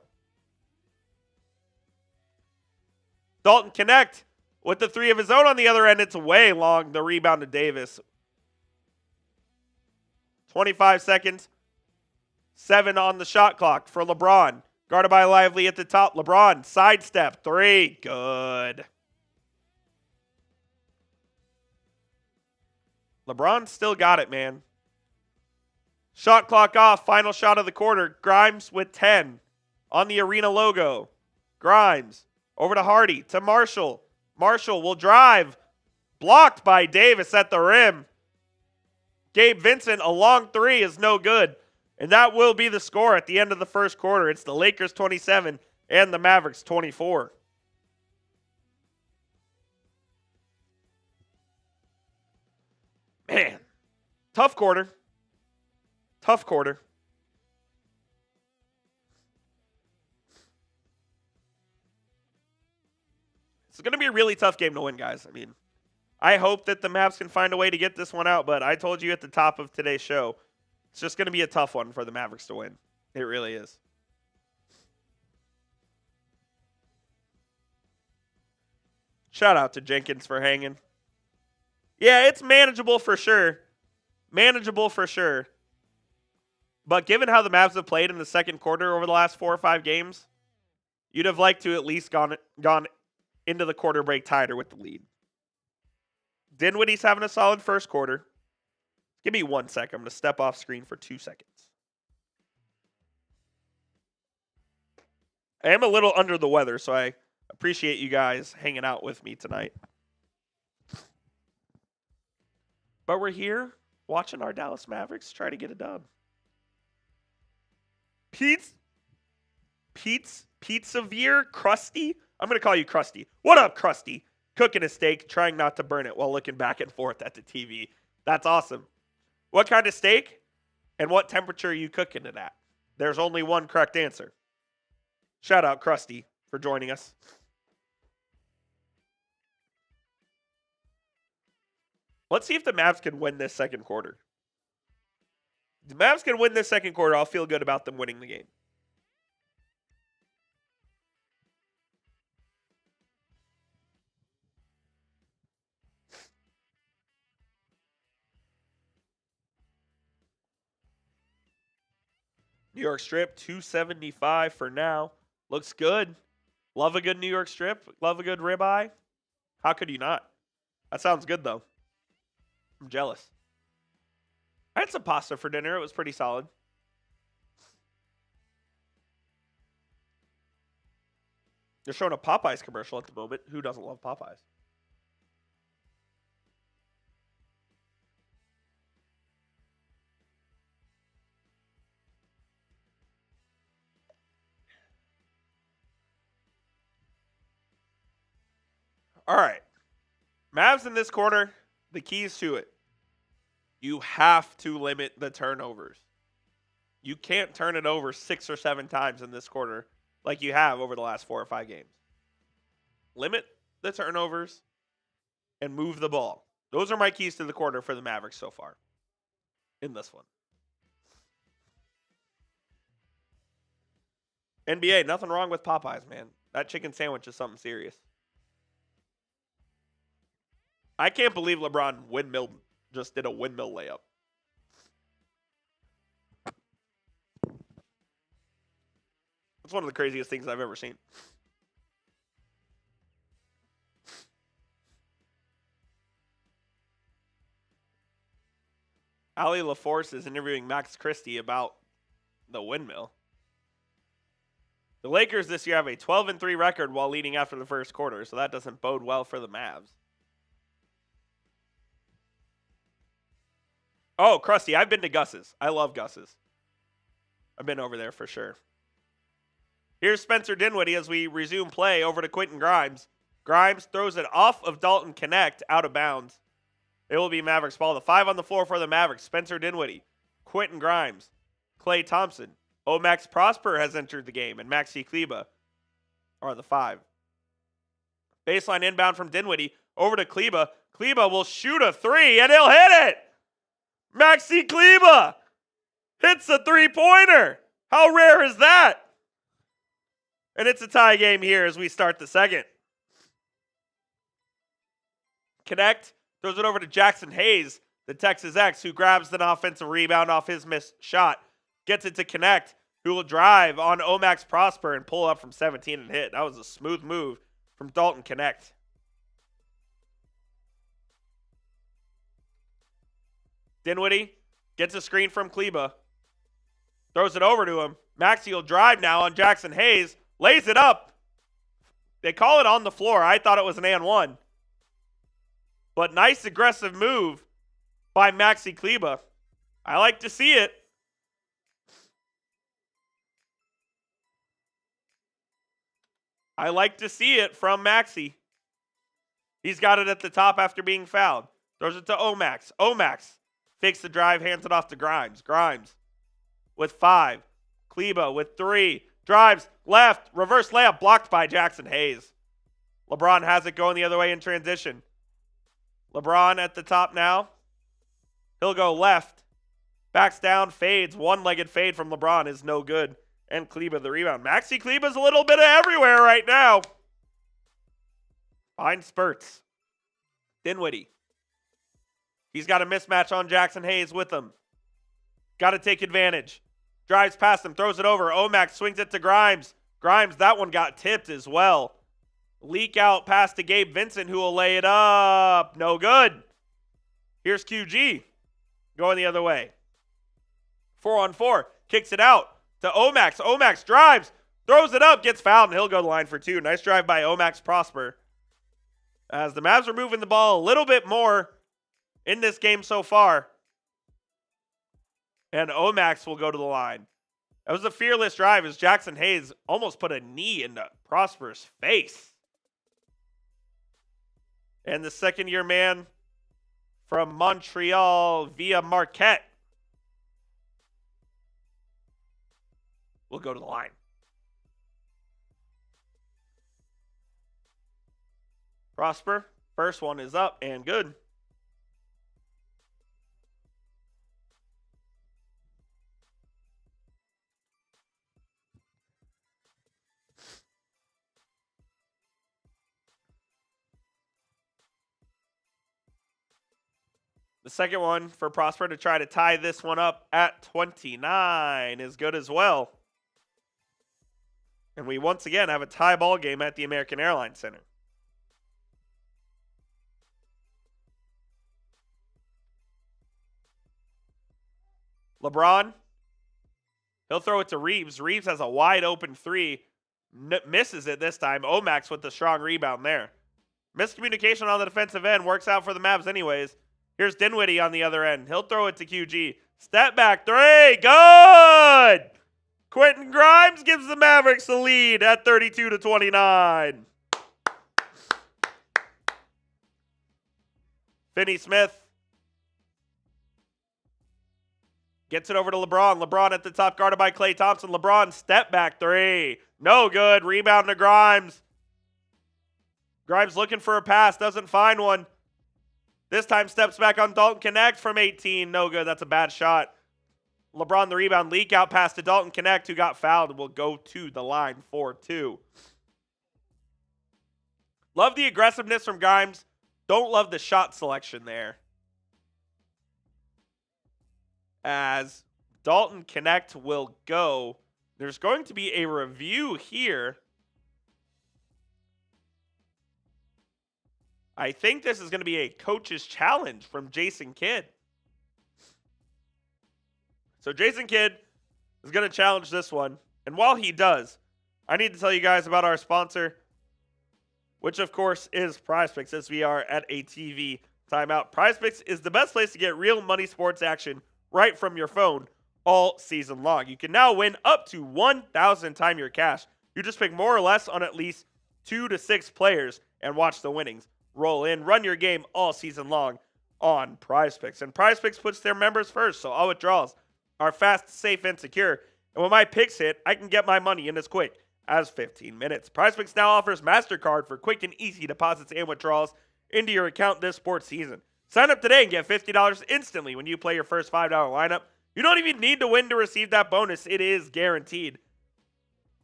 Dalton Connect with the three of his own on the other end. It's way long. The rebound to Davis. 25 seconds. 7 on the shot clock for LeBron. Guarded by Lively at the top. LeBron, sidestep, 3. Good. LeBron still got it, man. Shot clock off. Final shot of the quarter. Grimes with 10 on the arena logo. Grimes over to Hardy to Marshall. Marshall will drive. Blocked by Davis at the rim. Gabe Vincent, a long 3 is no good. And that will be the score at the end of the first quarter. It's the Lakers 27 and the Mavericks 24. Man, tough quarter. Tough quarter. It's going to be a really tough game to win, guys. I mean, I hope that the Mavs can find a way to get this one out, but I told you at the top of today's show, it's just going to be a tough one for the Mavericks to win. It really is. Shout out to Jenkins for hanging. Yeah, it's manageable for sure. Manageable for sure. But given how the Mavs have played in the second quarter over the last 4 or 5 games, you'd have liked to at least gone into the quarter break tighter with the lead. Dinwiddie's having a solid first quarter. Give me 1 second. I'm going to step off screen for 2 seconds. I am a little under the weather, so I appreciate you guys hanging out with me tonight. But we're here watching our Dallas Mavericks try to get a dub. Pizza-Veer, Krusty. I'm going to call you Krusty. What up, Krusty? Cooking a steak, trying not to burn it while looking back and forth at the TV. That's awesome. What kind of steak and what temperature are you cooking it at? There's only one correct answer. Shout out, Krusty, for joining us. Let's see if the Mavs can win this second quarter. If the Mavs can win this second quarter, I'll feel good about them winning the game. New York strip, $275 for now. Looks good. Love a good New York strip. Love a good ribeye. How could you not? That sounds good, though. I'm jealous. I had some pasta for dinner. It was pretty solid. They're showing a Popeyes commercial at the moment. Who doesn't love Popeyes? All right. Mavs in this quarter, the keys to it. You have to limit the turnovers. You can't turn it over 6 or 7 times in this quarter like you have over the last 4 or 5 games. Limit the turnovers and move the ball. Those are my keys to the quarter for the Mavericks so far in this one. NBA, nothing wrong with Popeyes, man. That chicken sandwich is something serious. I can't believe LeBron just did a windmill layup. That's one of the craziest things I've ever seen. Ali LaForce is interviewing Max Christie about the windmill. The Lakers this year have a 12-3 record while leading after the first quarter, so that doesn't bode well for the Mavs. Oh, Krusty, I've been to Gus's. I love Gus's. I've been over there for sure. Here's Spencer Dinwiddie as we resume play over to Quentin Grimes. Grimes throws it off of Dalton Connect out of bounds. It will be Mavericks ball. The 5 on the floor for the Mavericks. Spencer Dinwiddie, Quentin Grimes, Klay Thompson. Max Prosper has entered the game, and Maxi Kleber are the 5. Baseline inbound from Dinwiddie over to Kleber. Kleber will shoot a 3, and he'll hit it. Maxi Kleber hits a 3-pointer. How rare is that? And it's a tie game here as we start the second. Connect throws it over to Jackson Hayes, the Texas X, who grabs an offensive rebound off his missed shot. Gets it to Connect, who will drive on Omax Prosper and pull up from 17 and hit. That was a smooth move from Dalton Connect. Dinwiddie gets a screen from Kleba. Throws it over to him. Maxey will drive now on Jackson Hayes. Lays it up. They call it on the floor. I thought it was an and one. But nice aggressive move by Maxey Kleba. I like to see it. I like to see it from Maxey. He's got it at the top after being fouled. Throws it to Omax. Omax fakes the drive, hands it off to Grimes. Grimes with 5. Kleba with 3. Drives left. Reverse layup blocked by Jackson Hayes. LeBron has it going the other way in transition. LeBron at the top now. He'll go left. Backs down, fades. One-legged fade from LeBron is no good. And Kleba the rebound. Maxey Kleba's a little bit of everywhere right now. Fine spurts. Dinwiddie. He's got a mismatch on Jackson Hayes with him. Got to take advantage. Drives past him, throws it over. Omax swings it to Grimes. Grimes, that one got tipped as well. Leak out pass to Gabe Vincent, who will lay it up. No good. Here's QG going the other way. 4-on-4. Kicks it out to Omax. Omax drives, throws it up, gets fouled, and he'll go to the line for 2. Nice drive by Omax Prosper. As the Mavs are moving the ball a little bit more in this game so far. And Omax will go to the line. That was a fearless drive as Jackson Hayes almost put a knee into Prosper's face. And the second-year man from Montreal via Marquette will go to the line. Prosper, first one is up and good. The second one for Prosper to try to tie this one up at 29 is good as well. And we once again have a tie ball game at the American Airlines Center. LeBron, he'll throw it to Reeves. Reeves has a wide open 3. Misses it this time. Omax with the strong rebound there. Miscommunication on the defensive end works out for the Mavs anyways. Here's Dinwiddie on the other end. He'll throw it to QG. Step back 3. Good! Quentin Grimes gives the Mavericks the lead at 32-29. Finney Smith gets it over to LeBron. LeBron at the top, guarded by Klay Thompson. LeBron, step back 3. No good. Rebound to Grimes. Grimes looking for a pass. Doesn't find one. This time steps back on Dalton Connect from 18. No good. That's a bad shot. LeBron the rebound. Leak out pass to Dalton Connect, who got fouled and will go to the line for 2. Love the aggressiveness from Grimes. Don't love the shot selection there. As Dalton Connect will go. There's going to be a review here. I think this is going to be a coach's challenge from Jason Kidd. So Jason Kidd is going to challenge this one. And while he does, I need to tell you guys about our sponsor, which of course is PrizePicks, as we are at a TV timeout. PrizePicks is the best place to get real money sports action right from your phone all season long. You can now win up to 1,000 times your cash. You just pick more or less on at least 2 to 6 players and watch the winnings roll in. Run your game all season long on PrizePicks. And PrizePicks puts their members first, so all withdrawals are fast, safe, and secure. And when my picks hit, I can get my money in as quick as 15 minutes. PrizePicks now offers MasterCard for quick and easy deposits and withdrawals into your account this sports season. Sign up today and get $50 instantly when you play your first $5 lineup. You don't even need to win to receive that bonus. It is guaranteed.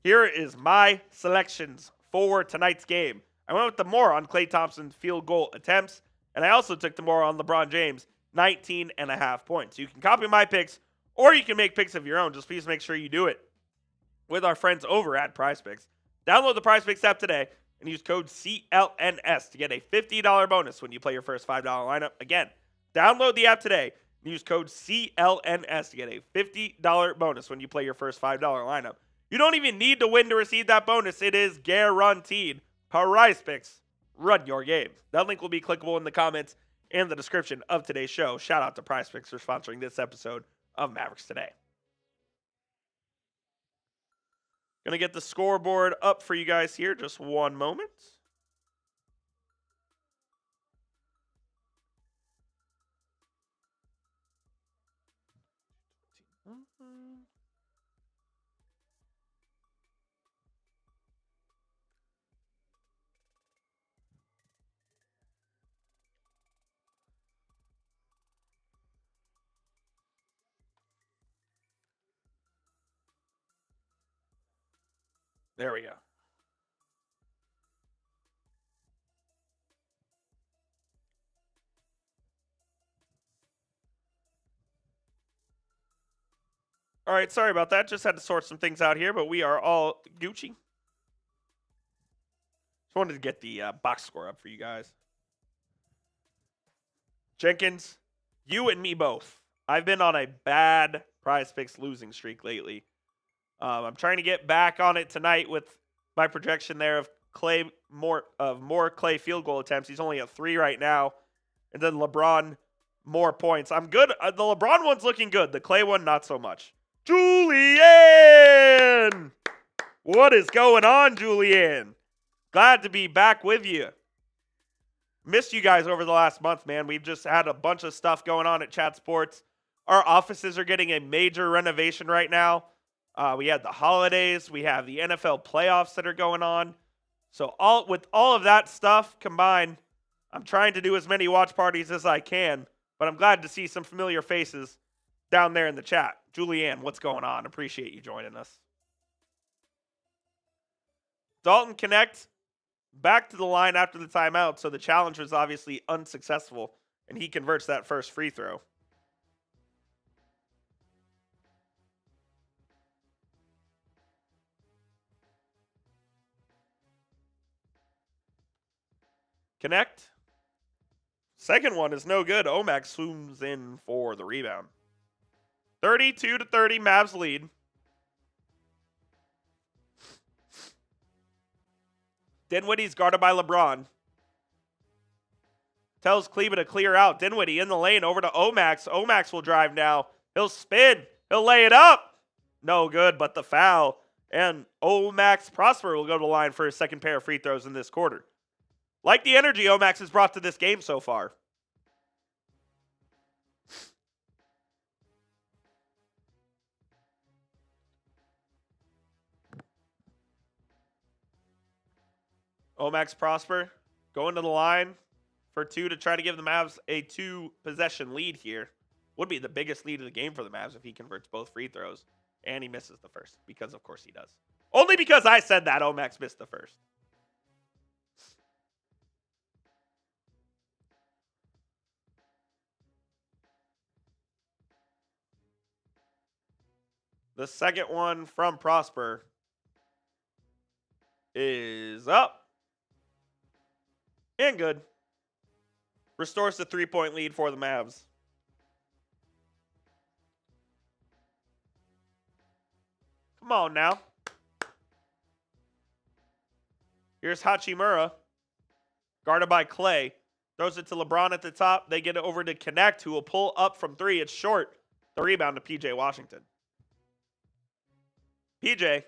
Here is my selections for tonight's game. I went with the more on Klay Thompson's field goal attempts, and I also took the more on LeBron James, 19.5 points. You can copy my picks, or you can make picks of your own. Just please make sure you do it with our friends over at PrizePicks. Download the PrizePicks app today and use code CLNS to get a $50 bonus when you play your first $5 lineup. Again, download the app today and use code CLNS to get a $50 bonus when you play your first $5 lineup. You don't even need to win to receive that bonus. It is guaranteed. PrizePicks, run your game. That link will be clickable in the comments and the description of today's show. Shout out to PrizePicks for sponsoring this episode of Mavericks Today. Going to get the scoreboard up for you guys here. Just one moment. There we go. All right, sorry about that. Just had to sort some things out here, but we are all Gucci. Just wanted to get the box score up for you guys. Jenkins, you and me both. I've been on a bad PrizePicks losing streak lately. I'm trying to get back on it tonight with my projection there of more Klay field goal attempts. He's only at 3 right now. And then LeBron, more points. I'm good. The LeBron one's looking good. The Klay one, not so much. Julian! What is going on, Julian? Glad to be back with you. Missed you guys over the last month, man. We've just had a bunch of stuff going on at Chat Sports. Our offices are getting a major renovation right now. We had the holidays. We have the NFL playoffs that are going on. So with all of that stuff combined, I'm trying to do as many watch parties as I can. But I'm glad to see some familiar faces down there in the chat. Julianne, what's going on? Appreciate you joining us. Dalton Connect back to the line after the timeout. So the challenge was obviously unsuccessful. And he converts that first free throw. Connect. Second one is no good. Omax swooms in for the rebound. 32-30, Mavs lead. Dinwiddie's guarded by LeBron. Tells Kleba to clear out. Dinwiddie in the lane over to Omax. Omax will drive now. He'll spin. He'll lay it up. No good, but the foul. And Omax Prosper will go to the line for his second pair of free throws in this quarter. Like the energy Omax has brought to this game so far. Omax Prosper going to the line for 2 to try to give the Mavs a 2-possession lead here. Would be the biggest lead of the game for the Mavs if he converts both free throws. And he misses the first, because of course he does. Only because I said that Omax missed the first. The second one from Prosper is up. And good. Restores the 3-point lead for the Mavs. Come on now. Here's Hachimura. Guarded by Klay. Throws it to LeBron at the top. They get it over to Connect, who will pull up from 3. It's short. The rebound to PJ Washington. PJ.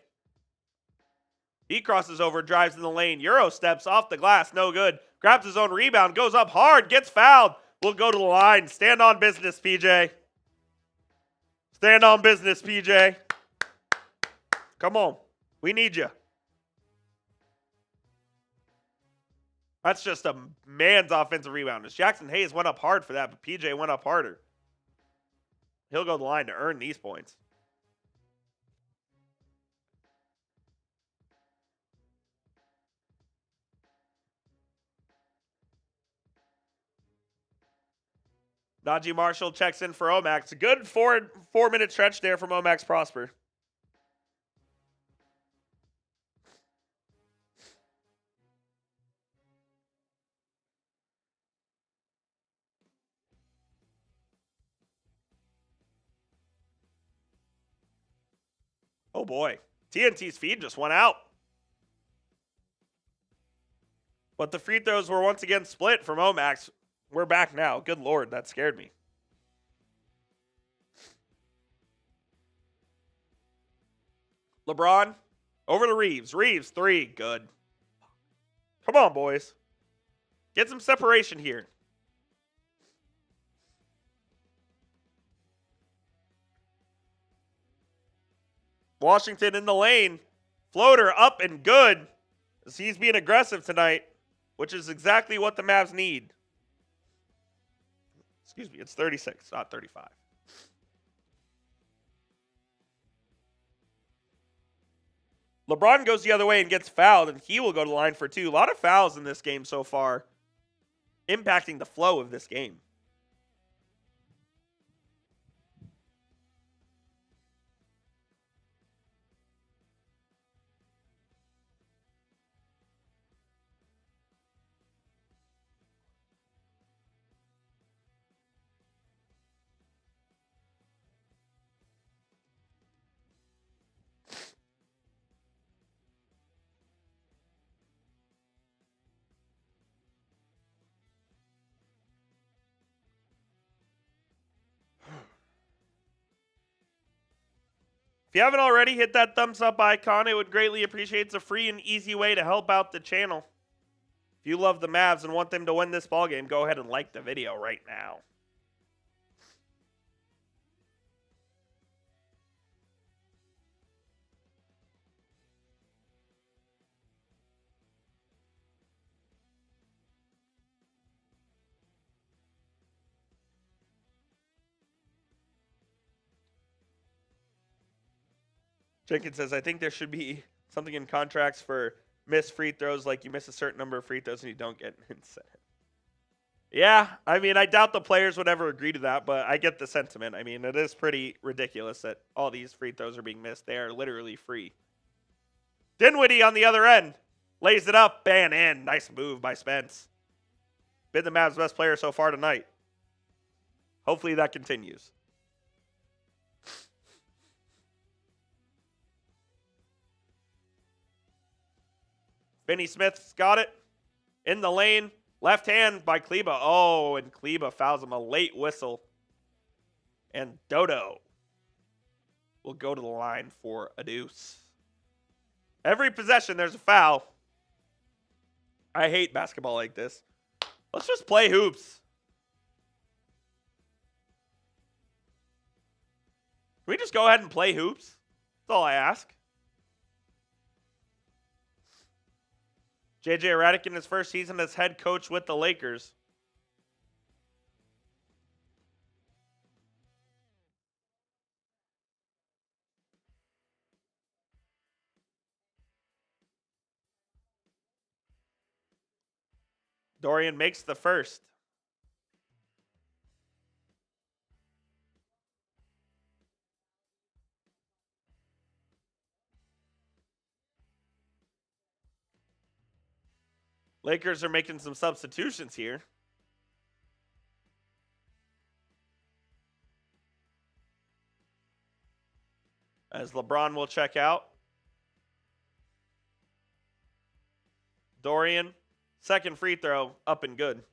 He crosses over, drives in the lane. Euro steps off the glass. No good. Grabs his own rebound. Goes up hard. Gets fouled. Will go to the line. Stand on business, PJ. Stand on business, PJ. Come on. We need you. That's just a man's offensive rebound. Jackson Hayes went up hard for that, but PJ went up harder. He'll go to the line to earn these points. Najee Marshall checks in for Omax. A good four-minute stretch there from Omax Prosper. Oh boy. TNT's feed just went out. But the free throws were once again split from Omax. We're back now. Good Lord, that scared me. LeBron over to Reeves. Reeves, 3. Good. Come on, boys. Get some separation here. Washington in the lane. Floater up and good. He's being aggressive tonight, which is exactly what the Mavs need. Excuse me, it's 36, not 35. LeBron goes the other way and gets fouled, and he will go to the line for 2. A lot of fouls in this game so far, impacting the flow of this game. If you haven't already, hit that thumbs up icon. It would greatly appreciate. It's a free and easy way to help out the channel. If you love the Mavs and want them to win this ballgame, go ahead and like the video right now. Jenkins says, I think there should be something in contracts for missed free throws, like you miss a certain number of free throws and you don't get an incentive. Yeah, I mean, I doubt the players would ever agree to that, but I get the sentiment. I mean, it is pretty ridiculous that all these free throws are being missed. They are literally free. Dinwiddie on the other end. Lays it up, ban in. Nice move by Spence. Been the Mavs' best player so far tonight. Hopefully that continues. Finney Smith's got it. In the lane. Left hand by Kleba. Oh, and Kleba fouls him. A late whistle. And Dodo will go to the line for a deuce. Every possession, there's a foul. I hate basketball like this. Let's just play hoops. Can we just go ahead and play hoops? That's all I ask. JJ Redick in his first season as head coach with the Lakers. Dorian makes the first. Lakers are making some substitutions here. As LeBron will check out. Dorian, second free throw, up and good.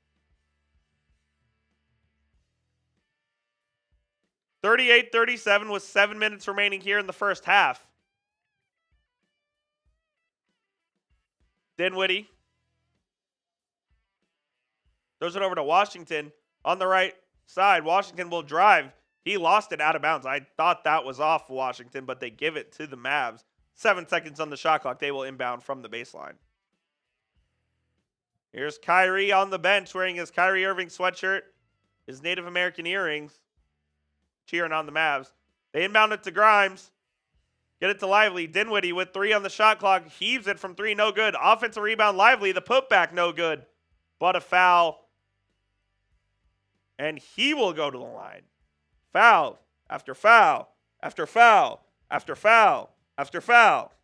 38-37 with 7 minutes remaining here in the first half. Dinwiddie throws it over to Washington on the right side. Washington will drive. He lost it out of bounds. I thought that was off Washington, but they give it to the Mavs. 7 seconds on the shot clock. They will inbound from the baseline. Here's Kyrie on the bench wearing his Kyrie Irving sweatshirt, his Native American earrings, cheering on the Mavs. They inbound it to Grimes. Get it to Lively. Dinwiddie with 3 on the shot clock. Heaves it from 3. No good. Offensive rebound, Lively. The putback, no good. But a foul. And he will go to the line. Foul after foul after foul after foul after foul.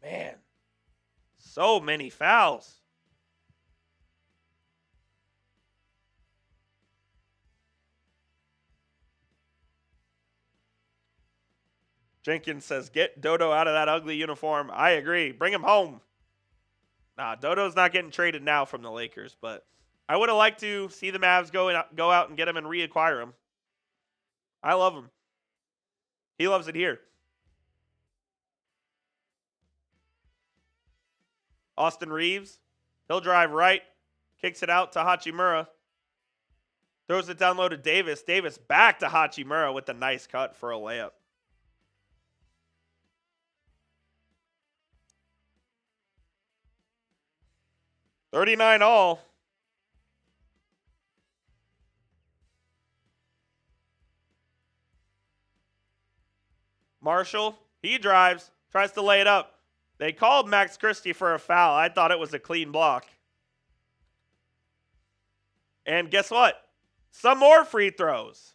Man, so many fouls. Jenkins says, get Dodo out of that ugly uniform. I agree. Bring him home. Nah, Dodo's not getting traded now from the Lakers, but I would have liked to see the Mavs go out and get him and reacquire him. I love him. He loves it here. Austin Reeves, he'll drive right, kicks it out to Hachimura. Throws it down low to Davis. Davis back to Hachimura with a nice cut for a layup. $39 all. Marshall, he drives, tries to lay it up. They called Max Christie for a foul. I thought it was a clean block. And guess what? Some more free throws.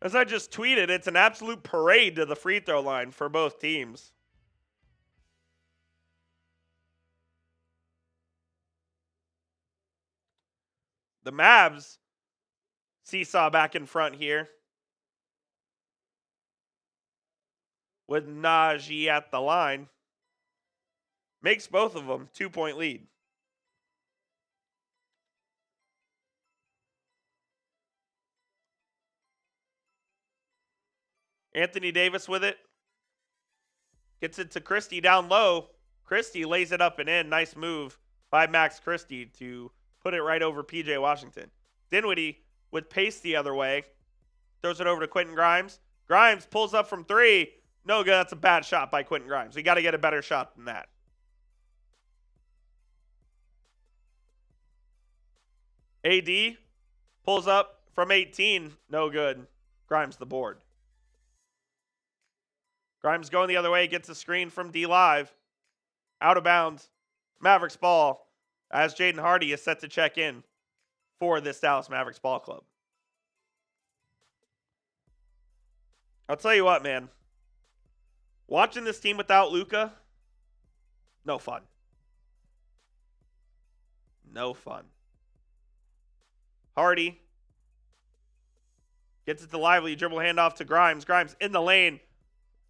As I just tweeted, it's an absolute parade to the free throw line for both teams. The Mavs seesaw back in front here with Najee at the line. Makes both of them 2-point lead. Anthony Davis with it. Gets it to Christie down low. Christie lays it up and in. Nice move by Max Christie to put it right over P.J. Washington. Dinwiddie with pace the other way. Throws it over to Quentin Grimes. Grimes pulls up from three. No good. That's a bad shot by Quentin Grimes. We got to get a better shot than that. AD pulls up from 18. No good. Grimes the board. Grimes going the other way. Gets a screen from D Live. Out of bounds. Mavericks ball as Jaden Hardy is set to check in for this Dallas Mavericks ball club. I'll tell you what, man. Watching this team without Luka, no fun. No fun. Hardy gets it to Lively. Dribble handoff to Grimes. Grimes in the lane.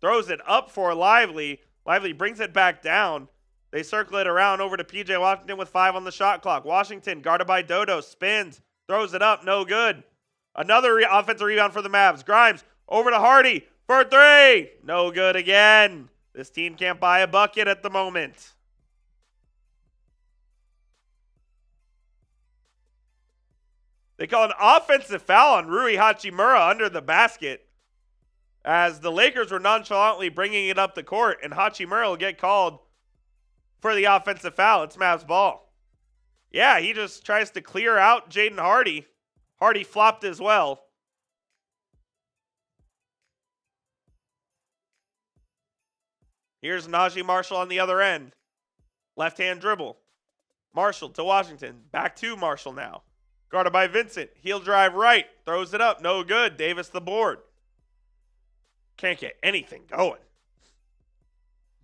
Throws it up for Lively. Lively brings it back down. They circle it around over to P.J. Washington with 5 on the shot clock. Washington, guarded by Dodo, spins, throws it up, no good. Another offensive rebound for the Mavs. Grimes over to Hardy for 3. No good again. This team can't buy a bucket at the moment. They call an offensive foul on Rui Hachimura under the basket as the Lakers were nonchalantly bringing it up the court, and Hachimura will get called for the offensive foul. It's Mavs ball. Yeah, he just tries to clear out Jaden Hardy. Hardy flopped as well. Here's Najee Marshall on the other end. Left-hand dribble. Marshall to Washington. Back to Marshall now. Guarded by Vincent. He'll drive right. Throws it up. No good. Davis the board. Can't get anything going.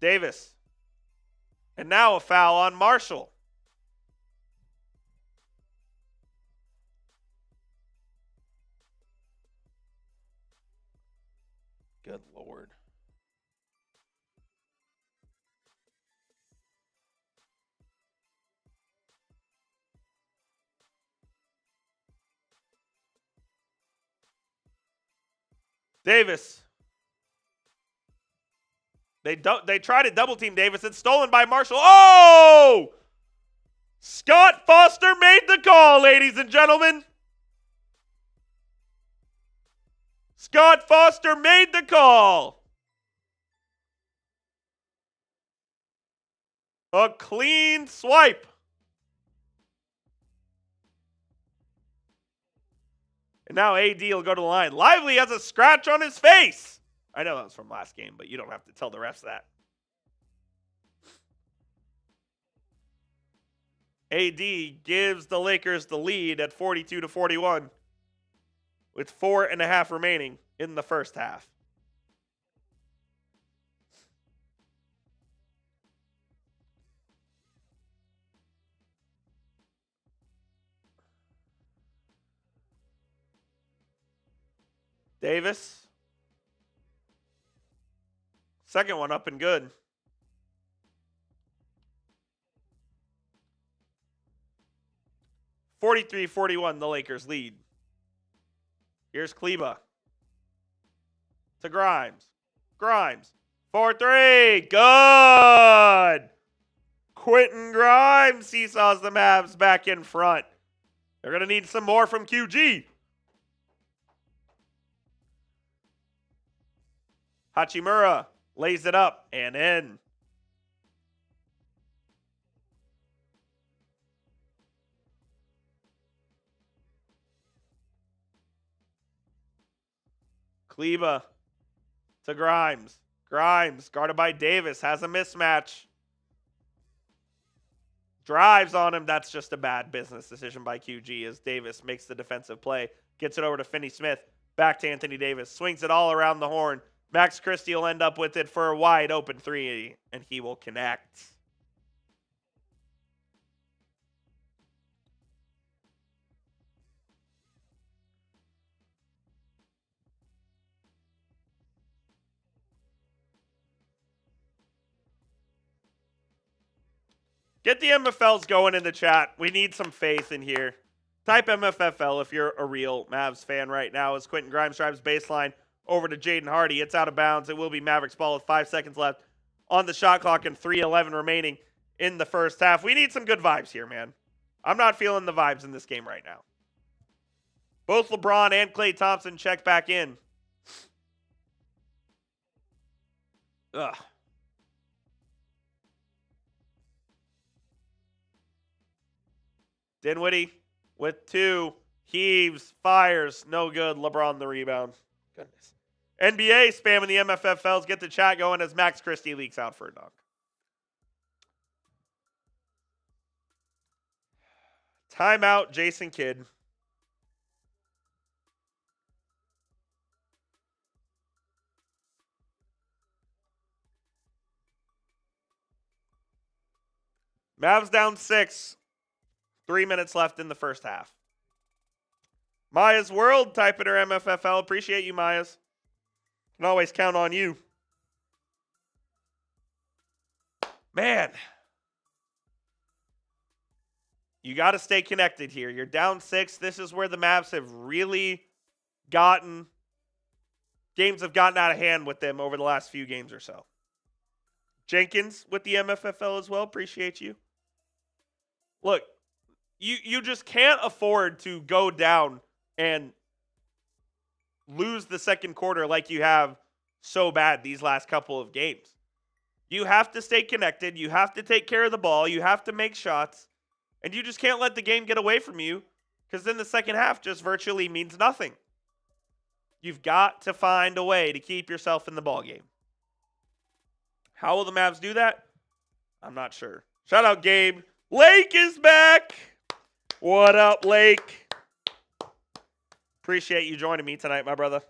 Davis. And now a foul on Marshall. Good Lord. Davis. They try to double team Davis. It's stolen by Marshall. Oh! Scott Foster made the call, ladies and gentlemen. Scott Foster made the call. A clean swipe. And now AD will go to the line. Lively has a scratch on his face. I know that was from last game, but you don't have to tell the refs that. AD gives the Lakers the lead at 42-41. with 4.5 remaining in the first half. Davis. Second one up and good. (43-41), the Lakers lead. Here's Kleba. To Grimes. Grimes. 4-3. Good. Quentin Grimes seesaws the Mavs back in front. They're going to need some more from QG. Hachimura lays it up and in. Kleba to Grimes. Grimes, guarded by Davis, has a mismatch. Drives on him. That's just a bad business decision by QG as Davis makes the defensive play. Gets it over to Finney-Smith. Back to Anthony Davis. Swings it all around the horn. Max Christie will end up with it for a wide open three, and he will connect. Get the MFLs going in the chat. We need some faith in here. Type MFFL if you're a real Mavs fan right now as Quentin Grimes drives baseline over to Jaden Hardy. It's out of bounds. It will be Mavericks ball with 5 seconds left on the shot clock and 3:11 remaining in the first half. We need some good vibes here, man. I'm not feeling the vibes in this game right now. Both LeBron and Klay Thompson check back in. Ugh. Dinwiddie with 2. Heaves, fires, no good. LeBron the rebound. Goodness. NBA spamming the MFFLs. Get the chat going as Max Christie leaks out for a dunk. Timeout, Jason Kidd. Mavs down 6. 3 minutes left in the first half. Maya's World, type in her MFFL. Appreciate you, Maya's. Can always count on you. Man. You got to stay connected here. You're down 6. This is where the Mavs have really games have gotten out of hand with them over the last few games or so. Jenkins with the MFFL as well. Appreciate you. Look, you just can't afford to go down and lose the second quarter like you have so bad these last couple of games. You have to stay connected. You have to take care of the ball. You have to make shots. And you just can't let the game get away from you because then the second half just virtually means nothing. You've got to find a way to keep yourself in the ballgame. How will the Mavs do that? I'm not sure. Shout out Gabe. Lake is back. What up, Lake? Appreciate you joining me tonight, my brother.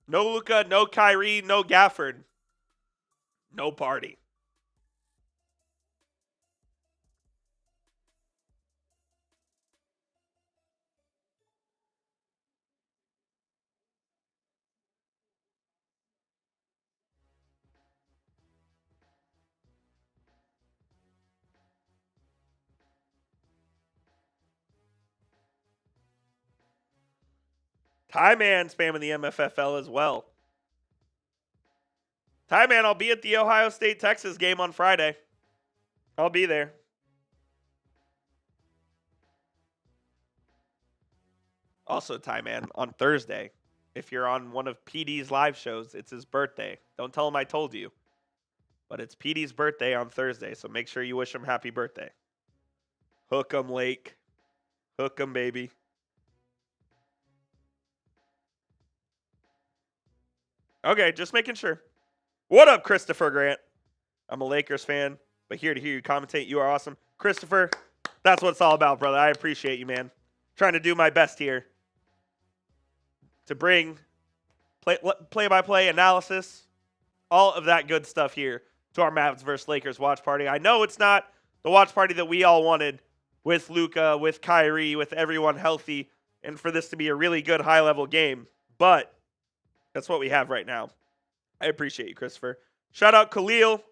No Luka, no Kyrie, no Gafford. No party. Ty Man spamming the MFFL as well. Ty Man, I'll be at the Ohio State-Texas game on Friday. I'll be there. Also, Ty Man, on Thursday, if you're on one of PD's live shows, it's his birthday. Don't tell him I told you. But it's PD's birthday on Thursday, so make sure you wish him happy birthday. Hook 'em, Lake. Hook 'em, baby. Okay, just making sure. What up, Christopher Grant? I'm a Lakers fan, but here to hear you commentate. You are awesome. Christopher, that's what it's all about, brother. I appreciate you, man. Trying to do my best here to bring play-by-play analysis, all of that good stuff here to our Mavs versus Lakers watch party. I know it's not the watch party that we all wanted with Luka, with Kyrie, with everyone healthy, and for this to be a really good high-level game, but that's what we have right now. I appreciate you, Christopher. Shout out Khalil.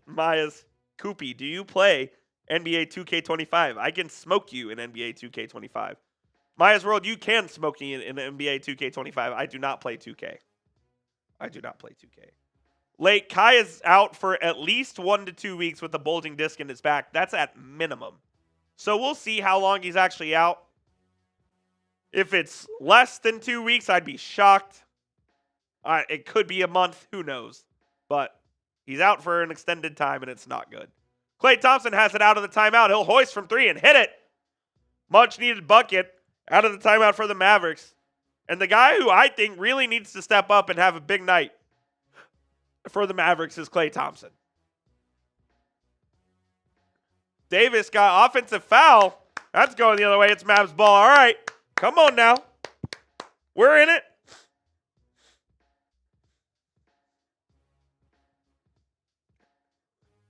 Maya's Koopy, do you play NBA 2K25? I can smoke you in NBA 2K25. Maya's World, you can smoke me in NBA 2K25. I do not play 2K. I do not play 2K. Late, Kai is out for at least 1 to 2 weeks with a bulging disc in his back. That's at minimum. So we'll see how long he's actually out. If it's less than 2 weeks, I'd be shocked. It could be a month. Who knows? But he's out for an extended time, and it's not good. Klay Thompson has it out of the timeout. He'll hoist from 3 and hit it. Much needed bucket out of the timeout for the Mavericks. And the guy who I think really needs to step up and have a big night for the Mavericks is Klay Thompson. Davis got offensive foul. That's going the other way. It's Mavs ball. All right. Come on now. We're in it.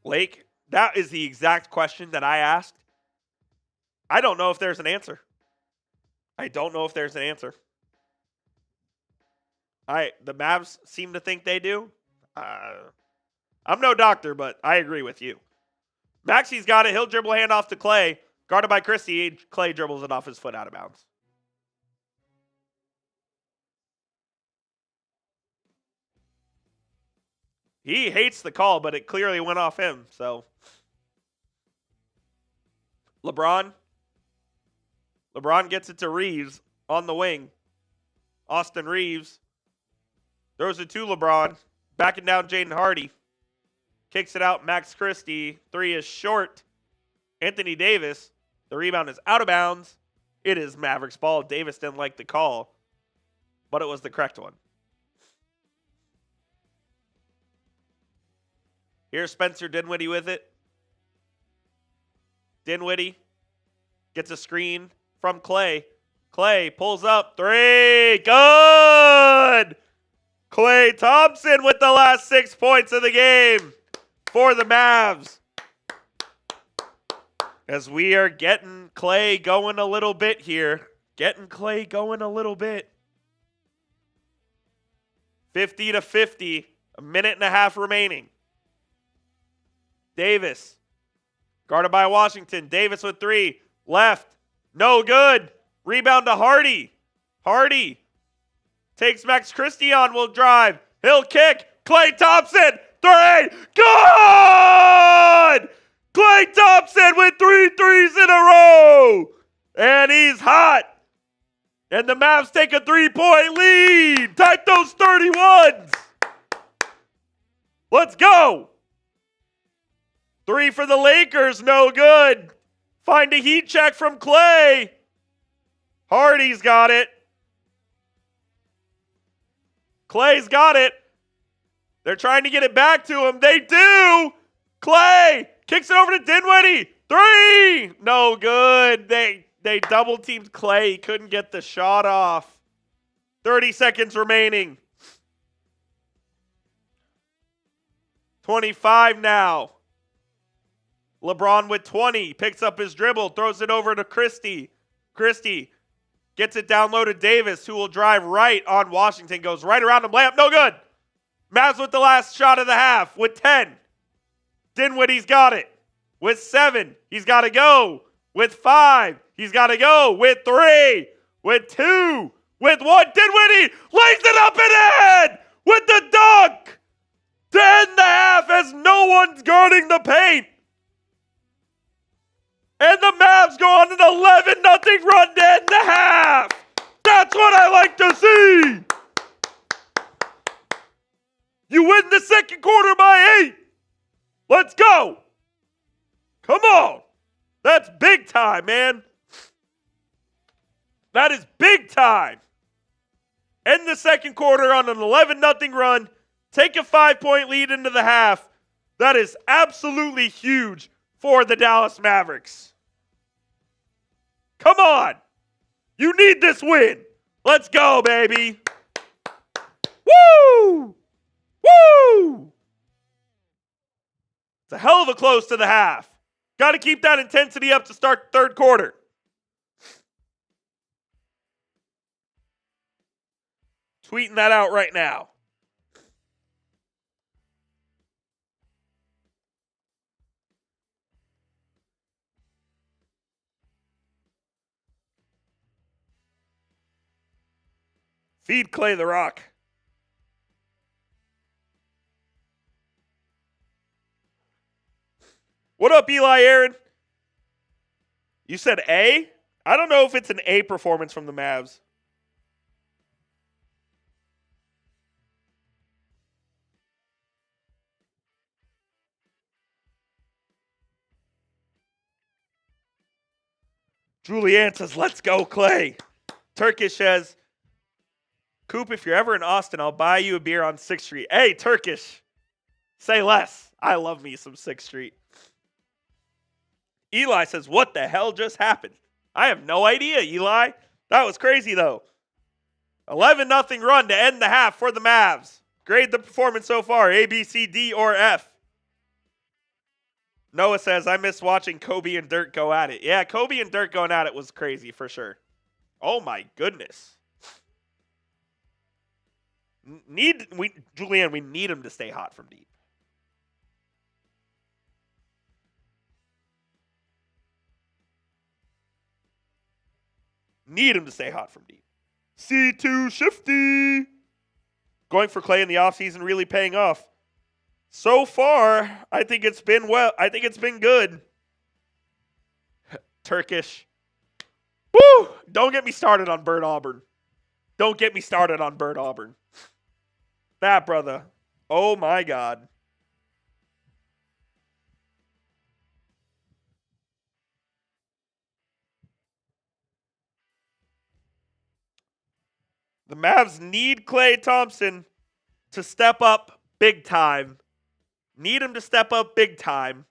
Lake, that is the exact question that I asked. I don't know if there's an answer. I don't know if there's an answer. The Mavs seem to think they do. I'm no doctor, but I agree with you. Maxi's got it. He'll dribble handoff to Klay. Guarded by Christie. Klay dribbles it off his foot out of bounds. He hates the call, but it clearly went off him. So, LeBron gets it to Reeves on the wing. Austin Reeves throws it to LeBron. Backing down Jaden Hardy. Kicks it out. Max Christie. 3 is short. Anthony Davis. The rebound is out of bounds. It is Mavericks ball. Davis didn't like the call, but it was the correct one. Here's Spencer Dinwiddie with it. Dinwiddie gets a screen from Klay. Klay pulls up. 3. Good! Klay Thompson with the last 6 points of the game for the Mavs. As we are getting Klay going a little bit here. Getting Klay going a little bit. 50-50. A minute and a half remaining. Davis. Guarded by Washington. Davis with 3. Left. No good. Rebound to Hardy. Hardy takes Max Christie on. Will drive. He'll kick. Klay Thompson. 3. Good! Klay Thompson with 3 threes in a row. And he's hot. And the Mavs take a 3-point lead. Type those 31s. Let's go. 3 for the Lakers. No good. Find a heat check from Klay. Hardy's got it. Klay's got it. They're trying to get it back to him. They do. Klay kicks it over to Dinwiddie. 3. No good. They double teamed Klay. He couldn't get the shot off. 30 seconds remaining. 25 now. LeBron with 20. Picks up his dribble. Throws it over to Christie. Christie gets it down low to Davis, who will drive right on Washington. Goes right around him. Layup. No good. Mavs with the last shot of the half with 10. Dinwiddie's got it. With 7. He's got to go. With 5. He's got to go. With 3. With 2. With 1. Dinwiddie lays it up and in with the dunk. 10 the half as no one's guarding the paint. And the Mavs go on an 11-0 run to end the half. That's what I like to see. You win the second quarter by 8. Let's go. Come on. That's big time, man. That is big time. End the second quarter on an 11-0 run. Take a 5-point lead into the half. That is absolutely huge for the Dallas Mavericks. Come on. You need this win. Let's go, baby. Woo! Woo! It's a hell of a close to the half. Got to keep that intensity up to start the third quarter. Tweeting that out right now. Feed Klay the rock. What up, Eli Aaron? You said A? I don't know if it's an A performance from the Mavs. Julianne says, let's go, Klay. Turkish says, Coop, if you're ever in Austin, I'll buy you a beer on 6th Street. Hey, Turkish, say less. I love me some 6th Street. Eli says, what the hell just happened? I have no idea, Eli. That was crazy, though. 11-0 run to end the half for the Mavs. Grade the performance so far, A, B, C, D, or F. Noah says, I miss watching Kobe and Dirk go at it. Yeah, Kobe and Dirk going at it was crazy for sure. Oh, my goodness. Julianne, we need him to stay hot from deep. Need him to stay hot from deep. C2 Shifty. Going for Klay in the offseason really paying off. So far, I think it's been good. Turkish. Woo! Don't get me started on Bird Auburn. Don't get me started on Bird Auburn. That, brother. Oh, my God. The Mavs need Klay Thompson to step up big time. Need him to step up big time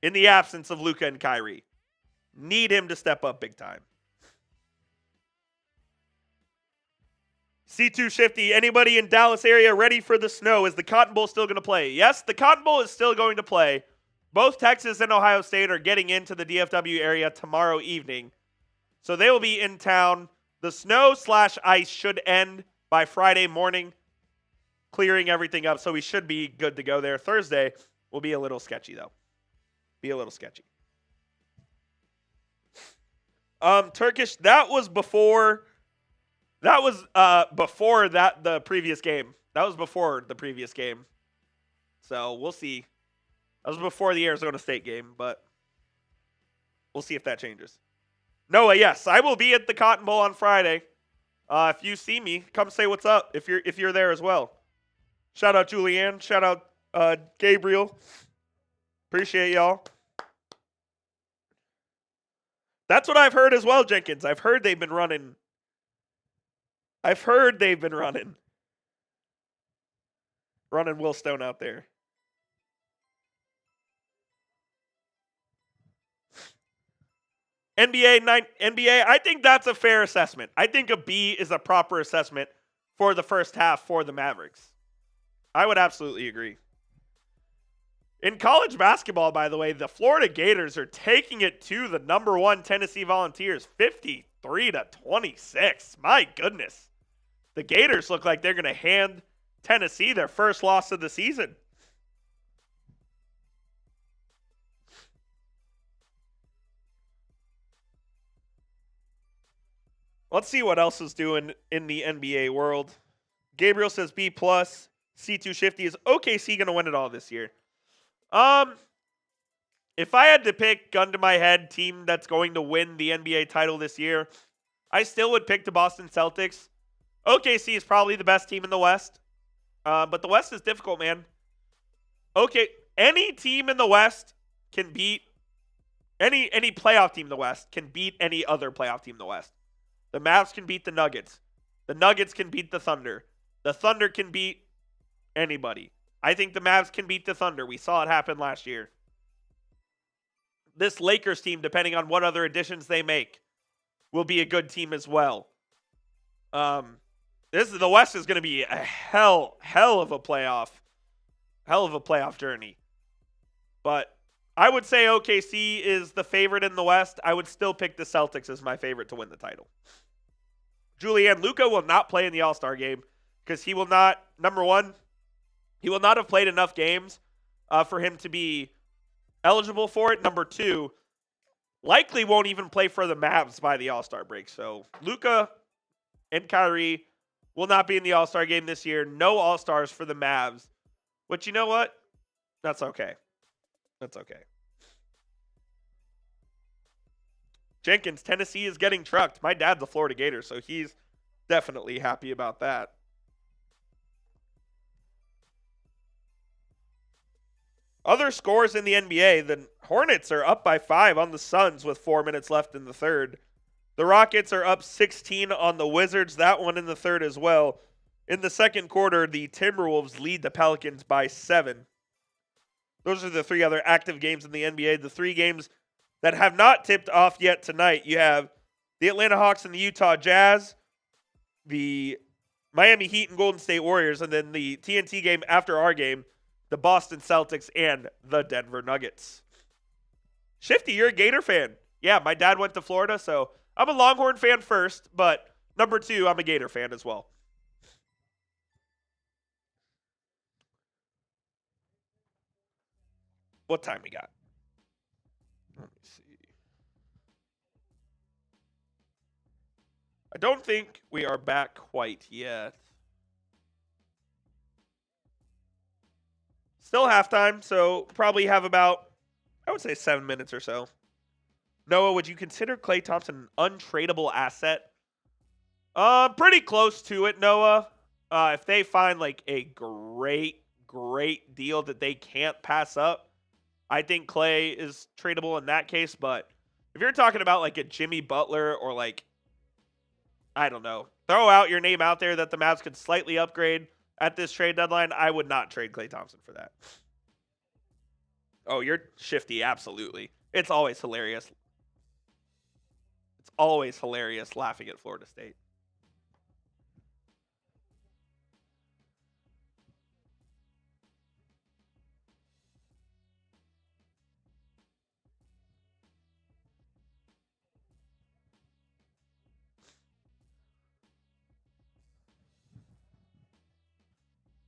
in the absence of Luka and Kyrie. Need him to step up big time. C2 Shifty, anybody in Dallas area ready for the snow? Is the Cotton Bowl still going to play? Yes, the Cotton Bowl is still going to play. Both Texas and Ohio State are getting into the DFW area tomorrow evening. So they will be in town. The snow/ice should end by Friday morning, clearing everything up. So we should be good to go there. Thursday will be a little sketchy, though. Be a little sketchy. Turkish, that was before the previous game. That was before the previous game. So we'll see. That was before the Arizona State game, but we'll see if that changes. Noah, yes, I will be at the Cotton Bowl on Friday. If you see me, come say what's up if you're there as well. Shout out Julianne. Shout out Gabriel. Appreciate y'all. That's what I've heard as well, Jenkins. I've heard they've been running. Running Will Stone out there. NBA, I think that's a fair assessment. I think a B is a proper assessment for the first half for the Mavericks. I would absolutely agree. In college basketball, by the way, the Florida Gators are taking it to the number 1 Tennessee Volunteers, 53-26. My goodness. The Gators look like they're going to hand Tennessee their first loss of the season. Let's see what else is doing in the NBA world. Gabriel says B+. C2 Shifty, is OKC going to win it all this year? If I had to pick, gun to my head, team that's going to win the NBA title this year, I still would pick the Boston Celtics. OKC is probably the best team in the West. But the West is difficult, man. Okay, any team in the West can beat any playoff team in the West can beat any other playoff team in the West. The Mavs can beat the Nuggets. The Nuggets can beat the Thunder. The Thunder can beat Anybody. I think the Mavs can beat the Thunder. We saw it happen last year. This Lakers team, depending on what other additions they make, will be a good team as well. The West is going to be a hell of a playoff journey. But I would say OKC is the favorite in the West. I would still pick the Celtics as my favorite to win the title. Julian, Luka will not play in the All-Star game because he will not, number one, he will not have played enough games for him to be eligible for it. Number two, likely won't even play for the Mavs by the All-Star break. So Luka and Kyrie will not be in the All-Star game this year. No All-Stars for the Mavs. But you know what? That's okay. That's okay. Jenkins, Tennessee is getting trucked. My dad's a Florida Gator, so he's definitely happy about that. Other scores in the NBA, the Hornets are up by 5 on the Suns with 4 minutes left in the third. The Rockets are up 16 on the Wizards, that one in the third as well. In the second quarter, the Timberwolves lead the Pelicans by 7. Those are the 3 other active games in the NBA. The 3 games that have not tipped off yet tonight, you have the Atlanta Hawks and the Utah Jazz, the Miami Heat and Golden State Warriors, and then the TNT game after our game, the Boston Celtics and the Denver Nuggets. Shifty, you're a Gator fan. Yeah, my dad went to Florida, so I'm a Longhorn fan first, but number 2, I'm a Gator fan as well. What time we got? Let me see. I don't think we are back quite yet. Still halftime, so probably have about, I would say, 7 minutes or so. Noah, would you consider Klay Thompson an untradeable asset? Pretty close to it, Noah. If they find like a great deal that they can't pass up, I think Klay is tradable in that case. But if you're talking about like a Jimmy Butler or like, I don't know, throw out your name out there that the Mavs could slightly upgrade at this trade deadline, I would not trade Klay Thompson for that. Oh, you're shifty, absolutely. It's always hilarious. It's always hilarious laughing at Florida State.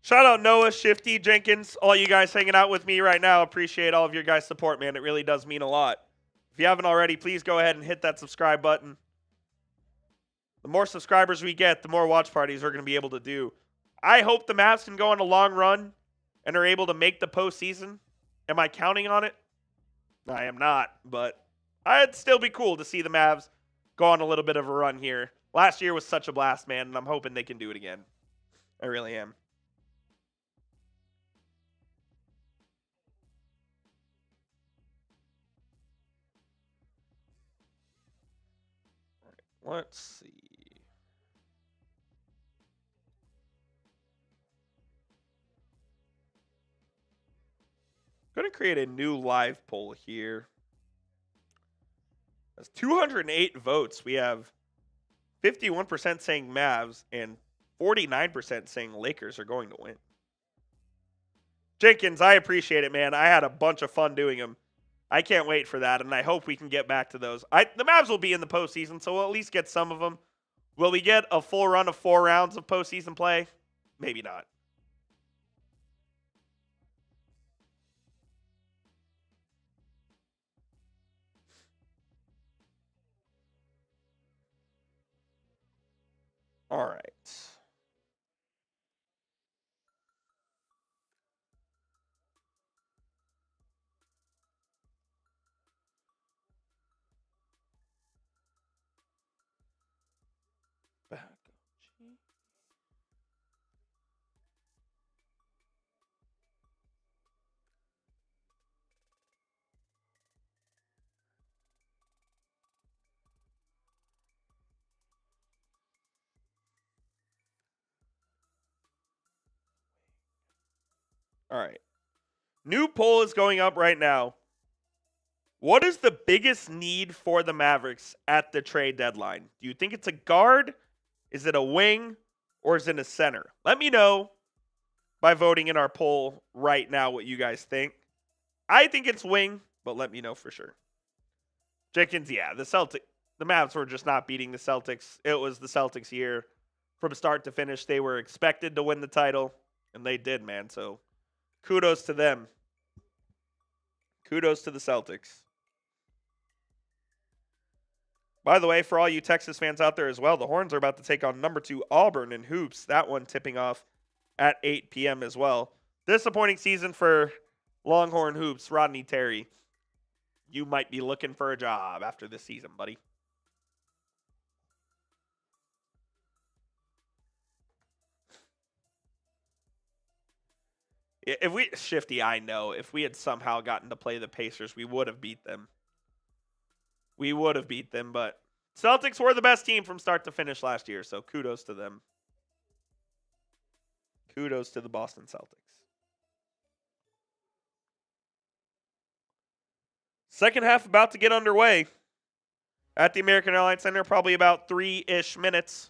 Shout out Noah, Shifty, Jenkins, all you guys hanging out with me right now. Appreciate all of your guys' support, man. It really does mean a lot. If you haven't already, please go ahead and hit that subscribe button. The more subscribers we get, the more watch parties we're going to be able to do. I hope the Mavs can go on a long run and are able to make the postseason. Am I counting on it? I am not, but it'd still be cool to see the Mavs go on a little bit of a run here. Last year was such a blast, man, and I'm hoping they can do it again. I really am. Let's see. I'm going to create a new live poll here. That's 208 votes. We have 51% saying Mavs and 49% saying Lakers are going to win. Jenkins, I appreciate it, man. I had a bunch of fun doing them. I can't wait for that, and I hope we can get back to those. The Mavs will be in the postseason, so we'll at least get some of them. Will we get a full run of 4 rounds of postseason play? Maybe not. All right. All right. New poll is going up right now. What is the biggest need for the Mavericks at the trade deadline? Do you think it's a guard? Is it a wing? Or is it a center? Let me know by voting in our poll right now what you guys think. I think it's wing, but let me know for sure. Jenkins, yeah, the Mavs were just not beating the Celtics. It was the Celtics' year from start to finish. They were expected to win the title, and they did, man. So kudos to them. Kudos to the Celtics. By the way, for all you Texas fans out there as well, the Horns are about to take on number 2 Auburn in hoops. That one tipping off at 8 p.m. as well. Disappointing season for Longhorn hoops. Rodney Terry, you might be looking for a job after this season, buddy. I know, if we had somehow gotten to play the Pacers, we would have beat them. We would have beat them, but Celtics were the best team from start to finish last year, so kudos to them. Kudos to the Boston Celtics. Second half about to get underway at the American Airlines Center, probably about 3-ish minutes,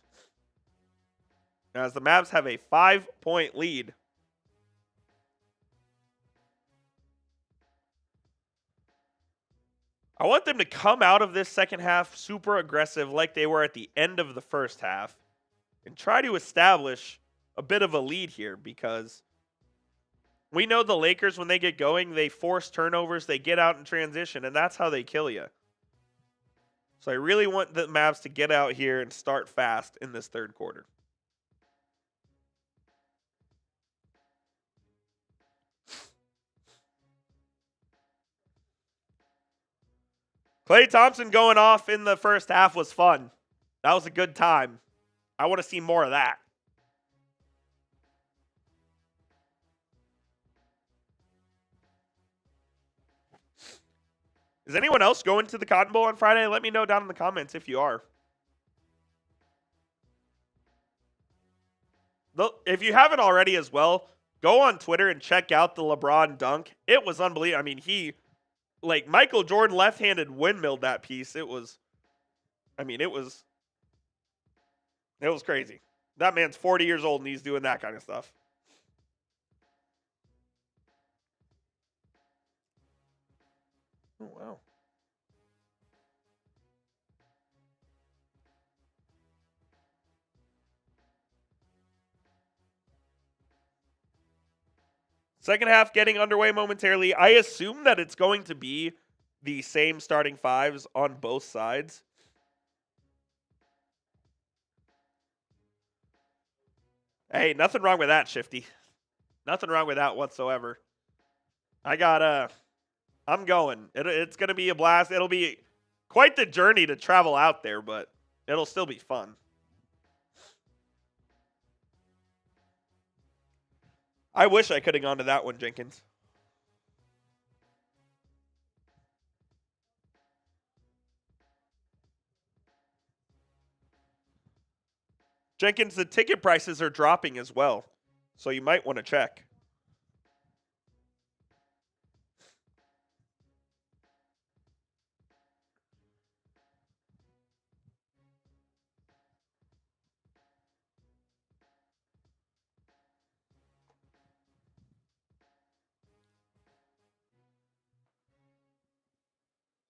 as the Mavs have a 5-point lead. I want them to come out of this second half super aggressive like they were at the end of the first half and try to establish a bit of a lead here, because we know the Lakers, when they get going, they force turnovers, they get out in transition, and that's how they kill you. So I really want the Mavs to get out here and start fast in this third quarter. Klay Thompson going off in the first half was fun. That was a good time. I want to see more of that. Is anyone else going to the Cotton Bowl on Friday? Let me know down in the comments if you are. If you haven't already as well, go on Twitter and check out the LeBron dunk. It was unbelievable. I mean, Michael Jordan left-handed windmilled that piece. It was crazy. That man's 40 years old and he's doing that kind of stuff. Oh, wow. Second half getting underway momentarily. I assume that it's going to be the same starting fives on both sides. Hey, nothing wrong with that, Shifty. Nothing wrong with that whatsoever. I'm going. It's going to be a blast. It'll be quite the journey to travel out there, but it'll still be fun. I wish I could have gone to that one, Jenkins. Jenkins, the ticket prices are dropping as well, so you might want to check.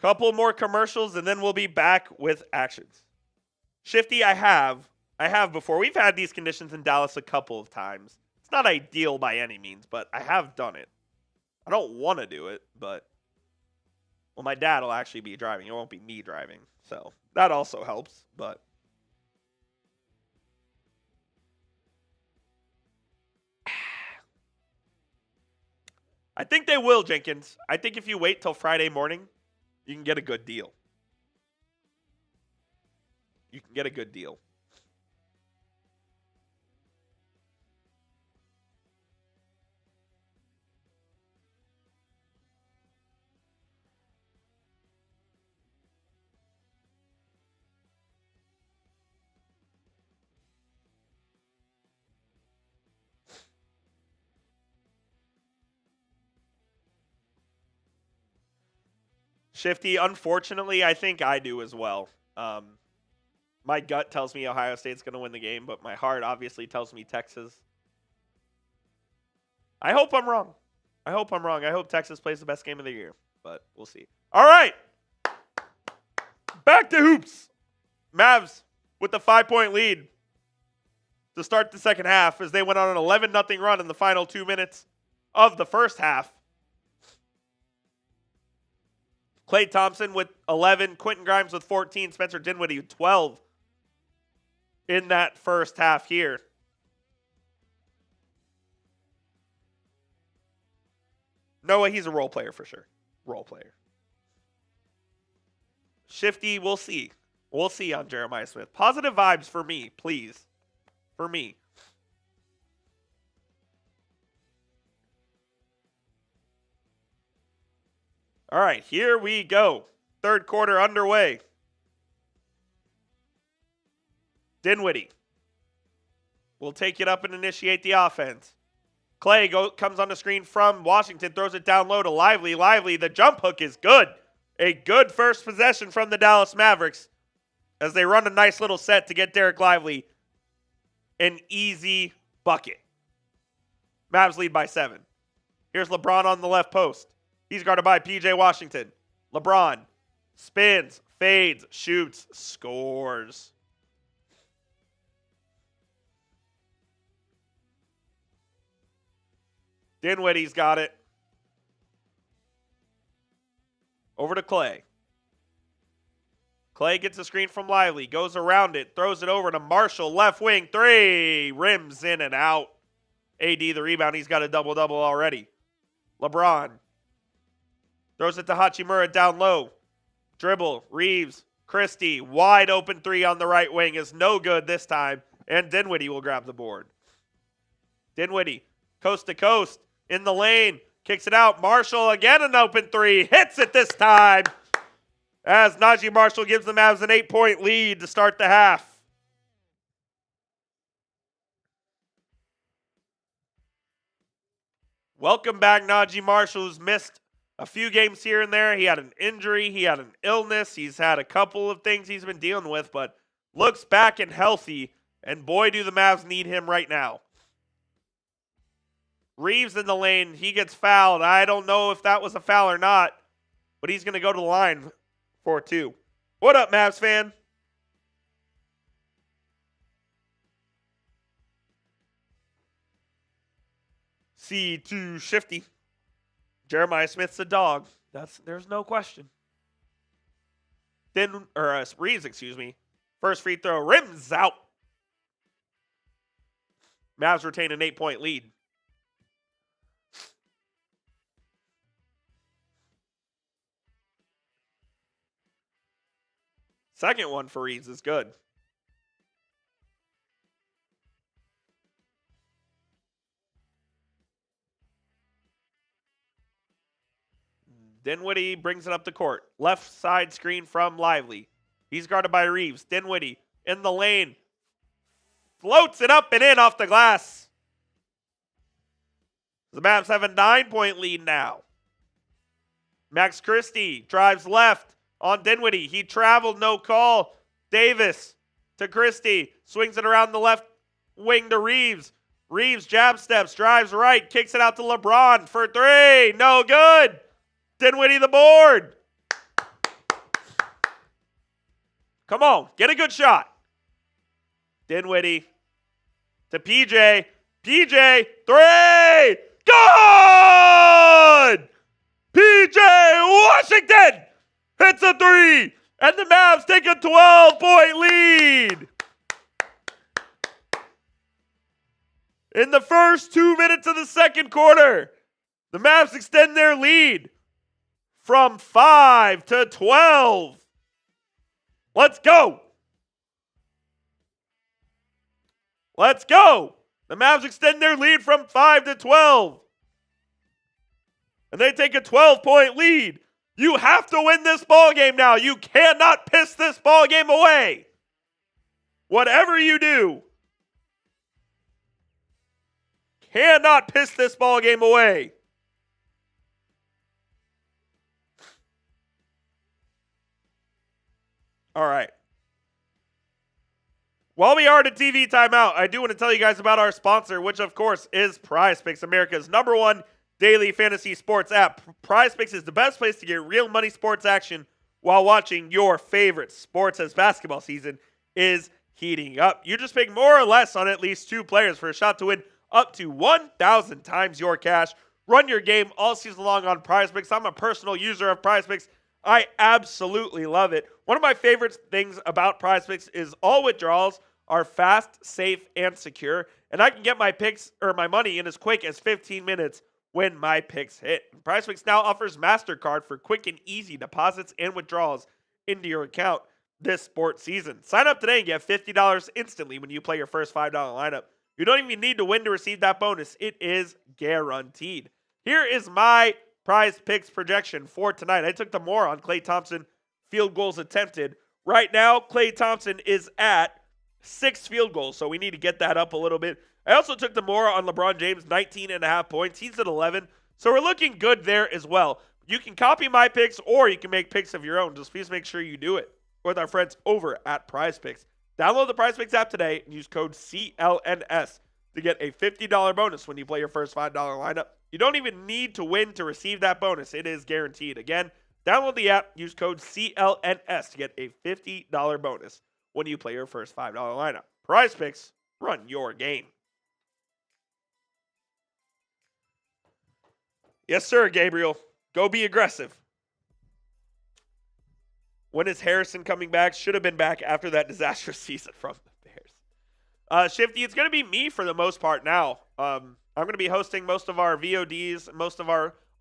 Couple more commercials, and then we'll be back with actions. Shifty, I have before. We've had these conditions in Dallas a couple of times. It's not ideal by any means, but I have done it. I don't want to do it, but my dad will actually be driving. It won't be me driving, so that also helps, but I think they will, Jenkins. I think if you wait till Friday morning, you can get a good deal. You can get a good deal. Shifty, unfortunately, I think I do as well. My gut tells me Ohio State's going to win the game, but my heart obviously tells me Texas. I hope I'm wrong. I hope Texas plays the best game of the year, but we'll see. All right. Back to hoops. Mavs with the 5-point lead to start the second half as they went on an 11-0 run in the final 2 minutes of the first half. Klay Thompson with 11, Quentin Grimes with 14, Spencer Dinwiddie with 12 in that first half here. Noah, he's a role player for sure. Role player. Shifty, we'll see. We'll see on Jeremiah Smith. Positive vibes for me, please. For me. All right, here we go. Third quarter underway. Dinwiddie will take it up and initiate the offense. Klay comes on the screen from Washington, throws it down low to Lively. Lively, the jump hook is good. A good first possession from the Dallas Mavericks as they run a nice little set to get Dereck Lively an easy bucket. Mavs lead by 7. Here's LeBron on the left post. He's guarded by P.J. Washington. LeBron spins, fades, shoots, scores. Dinwiddie's got it. Over to Klay. Klay gets a screen from Lively, goes around it, throws it over to Marshall, left wing, 3, rims in and out. AD the rebound, he's got a double-double already. LeBron throws it to Hachimura down low. Dribble, Reeves, Christie, wide open 3 on the right wing is no good this time, and Dinwiddie will grab the board. Dinwiddie, coast to coast, in the lane, kicks it out. Marshall again an open 3, hits it this time as Najee Marshall gives the Mavs an 8-point lead to start the half. Welcome back, Najee Marshall, who's missed a few games here and there. He had an injury. He had an illness. He's had a couple of things he's been dealing with, but looks back and healthy, and boy, do the Mavs need him right now. Reeves in the lane. He gets fouled. I don't know if that was a foul or not, but he's going to go to the line for 2. What up, Mavs fan? C2 Shifty. Jeremiah Smith's a dog. There's no question. Reeves, First free throw, rims out. Mavs retain an 8-point lead. Second one for Reeves is good. Dinwiddie brings it up the court. Left side screen from Lively. He's guarded by Reeves. Dinwiddie in the lane. Floats it up and in off the glass. The Mavs have a 9-point lead now. Max Christie drives left on Dinwiddie. He traveled, no call. Davis to Christie. Swings it around the left wing to Reeves. Reeves jab steps, drives right, kicks it out to LeBron for 3. No good. Dinwiddie the board. Come on, get a good shot. Dinwiddie to PJ. PJ, 3. Good! PJ Washington hits a 3. And the Mavs take a 12-point lead. In the first 2 minutes of the second quarter, the Mavs extend their lead from 5 to 12. Let's go. Let's go. The Mavs extend their lead from 5 to 12. And they take a 12-point lead. You have to win this ball game now. You cannot piss this ball game away. Whatever you do, cannot piss this ball game away. All right. While we are at a TV timeout, I do want to tell you guys about our sponsor, which of course is PrizePicks, America's #1 daily fantasy sports app. PrizePicks is the best place to get real money sports action while watching your favorite sports, as basketball season is heating up. You just pick more or less on at least 2 players for a shot to win up to 1,000 times your cash. Run your game all season long on PrizePicks. I'm a personal user of PrizePicks. I absolutely love it. One of my favorite things about PrizePicks is all withdrawals are fast, safe, and secure, and I can get my picks or my money in as quick as 15 minutes when my picks hit. PrizePicks now offers MasterCard for quick and easy deposits and withdrawals into your account this sports season. Sign up today and get $50 instantly when you play your first $5 lineup. You don't even need to win to receive that bonus. It is guaranteed. Here is my PrizePicks projection for tonight. I took the more on Klay Thompson field goals attempted. Right now, Klay Thompson is at 6 field goals, so we need to get that up a little bit. I also took the more on LeBron James, 19.5 points. He's at 11, so we're looking good there as well. You can copy my picks, or you can make picks of your own. Just please make sure you do it with our friends over at PrizePicks. Download the PrizePicks app today and use code CLNS to get a $50 bonus when you play your first $5 lineup. You don't even need to win to receive that bonus. It is guaranteed. Again, download the app, use code CLNS to get a $50 bonus when you play your first $5 lineup. PrizePicks, run your game. Yes, sir, Gabriel. Go be aggressive. When is Harrison coming back? Should have been back after that disastrous season from the Bears. Shifty, it's going to be me for the most part now. I'm going to be hosting most of our VODs,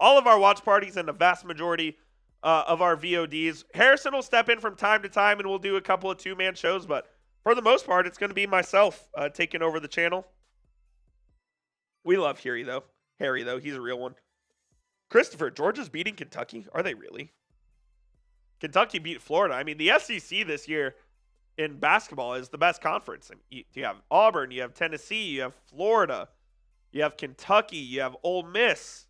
all of our watch parties, and the vast majority of our VODs. Harrison will step in from time to time, and we'll do a couple of 2-man shows, but for the most part, it's going to be myself taking over the channel. We love Harry, though. He's a real one. Christopher, Georgia's beating Kentucky? Are they really? Kentucky beat Florida. I mean, the SEC this year in basketball is the best conference. You have Auburn, you have Tennessee, you have Florida, you have Kentucky, you have Ole Miss.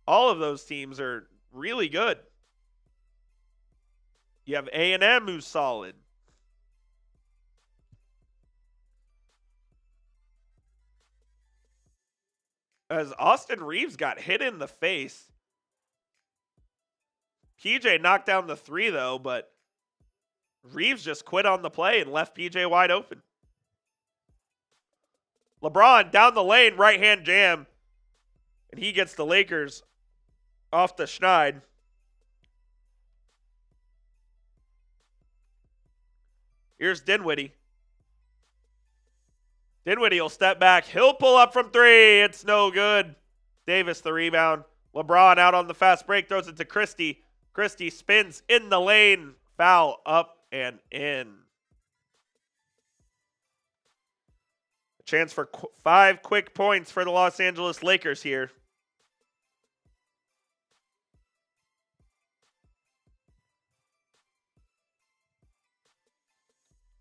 All of those teams are really good. You have A&M, who's solid. As Austin Reeves got hit in the face. PJ knocked down the 3, though, but Reeves just quit on the play and left PJ wide open. LeBron down the lane, right-hand jam, and he gets the Lakers off the schneid. Here's Dinwiddie. Dinwiddie will step back. He'll pull up from 3. It's no good. Davis the rebound. LeBron out on the fast break. Throws it to Christie. Christie spins in the lane. Foul up and in. A chance for 5 quick points for the Los Angeles Lakers here.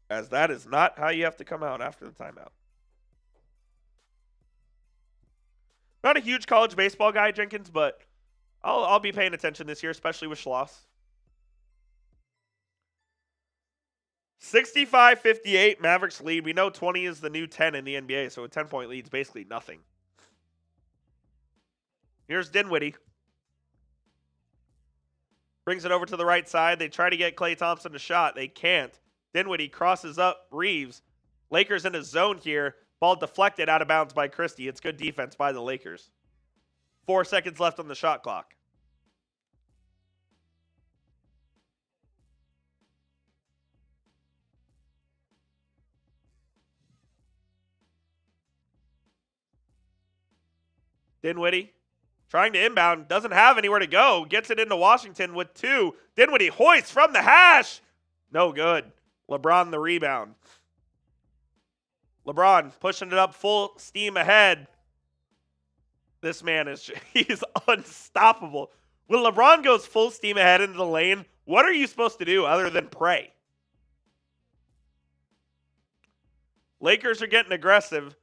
As that is not how you have to come out after the timeout. Not a huge college baseball guy, Jenkins, but I'll be paying attention this year, especially with Schloss. 65-58, Mavericks lead. We know 20 is the new 10 in the NBA, so a 10-point lead is basically nothing. Here's Dinwiddie. Brings it over to the right side. They try to get Klay Thompson a shot. They can't. Dinwiddie crosses up Reeves. Lakers in a zone here. Ball deflected out of bounds by Christie. It's good defense by the Lakers. 4 seconds left on the shot clock. Dinwiddie trying to inbound. Doesn't have anywhere to go. Gets it into Washington with 2. Dinwiddie hoists from the hash. No good. LeBron the rebound. LeBron pushing it up full steam ahead. This man he's unstoppable. When LeBron goes full steam ahead into the lane, what are you supposed to do other than pray? Lakers are getting aggressive.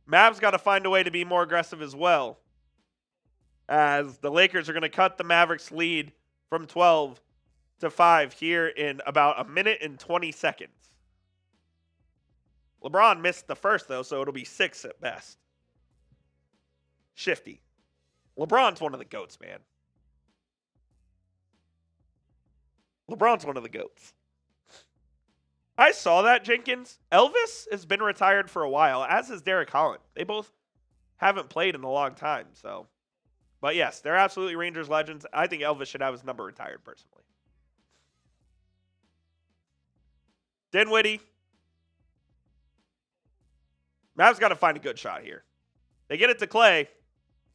Mavs got to find a way to be more aggressive as well, as the Lakers are going to cut the Mavericks lead from 12 to 5 here in about a minute and 20 seconds. LeBron missed the first, though, so it'll be 6 at best. Shifty. LeBron's one of the GOATs, man. LeBron's one of the GOATs. I saw that, Jenkins. Elvis has been retired for a while, as is Derek Holland. They both haven't played in a long time, so. But yes, they're absolutely Rangers legends. I think Elvis should have his number retired, personally. Dinwiddie. Mavs got to find a good shot here. They get it to Klay.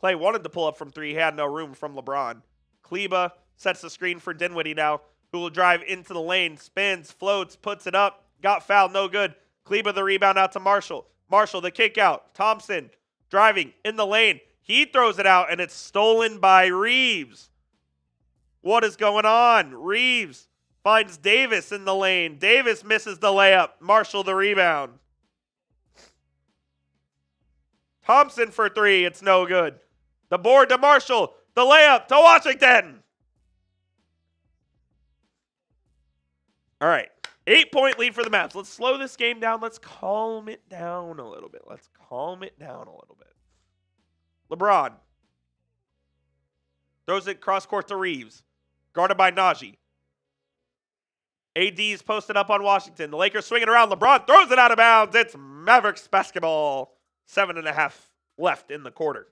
Klay wanted to pull up from 3. He had no room from LeBron. Kleba sets the screen for Dinwiddie now, who will drive into the lane, spins, floats, puts it up, got fouled, no good. Kleba the rebound out to Marshall. Marshall the kick out. Thompson driving in the lane. He throws it out, and it's stolen by Reeves. What is going on? Reeves finds Davis in the lane. Davis misses the layup. Marshall the rebound. Thompson for 3. It's no good. The board to Marshall. The layup to Washington. All right. 8-point lead for the Mavs. Let's slow this game down. Let's calm it down a little bit. LeBron throws it cross court to Reeves. Guarded by Najee. AD's posted up on Washington. The Lakers swinging around. LeBron throws it out of bounds. It's Mavericks basketball. 7.5 left in the quarter.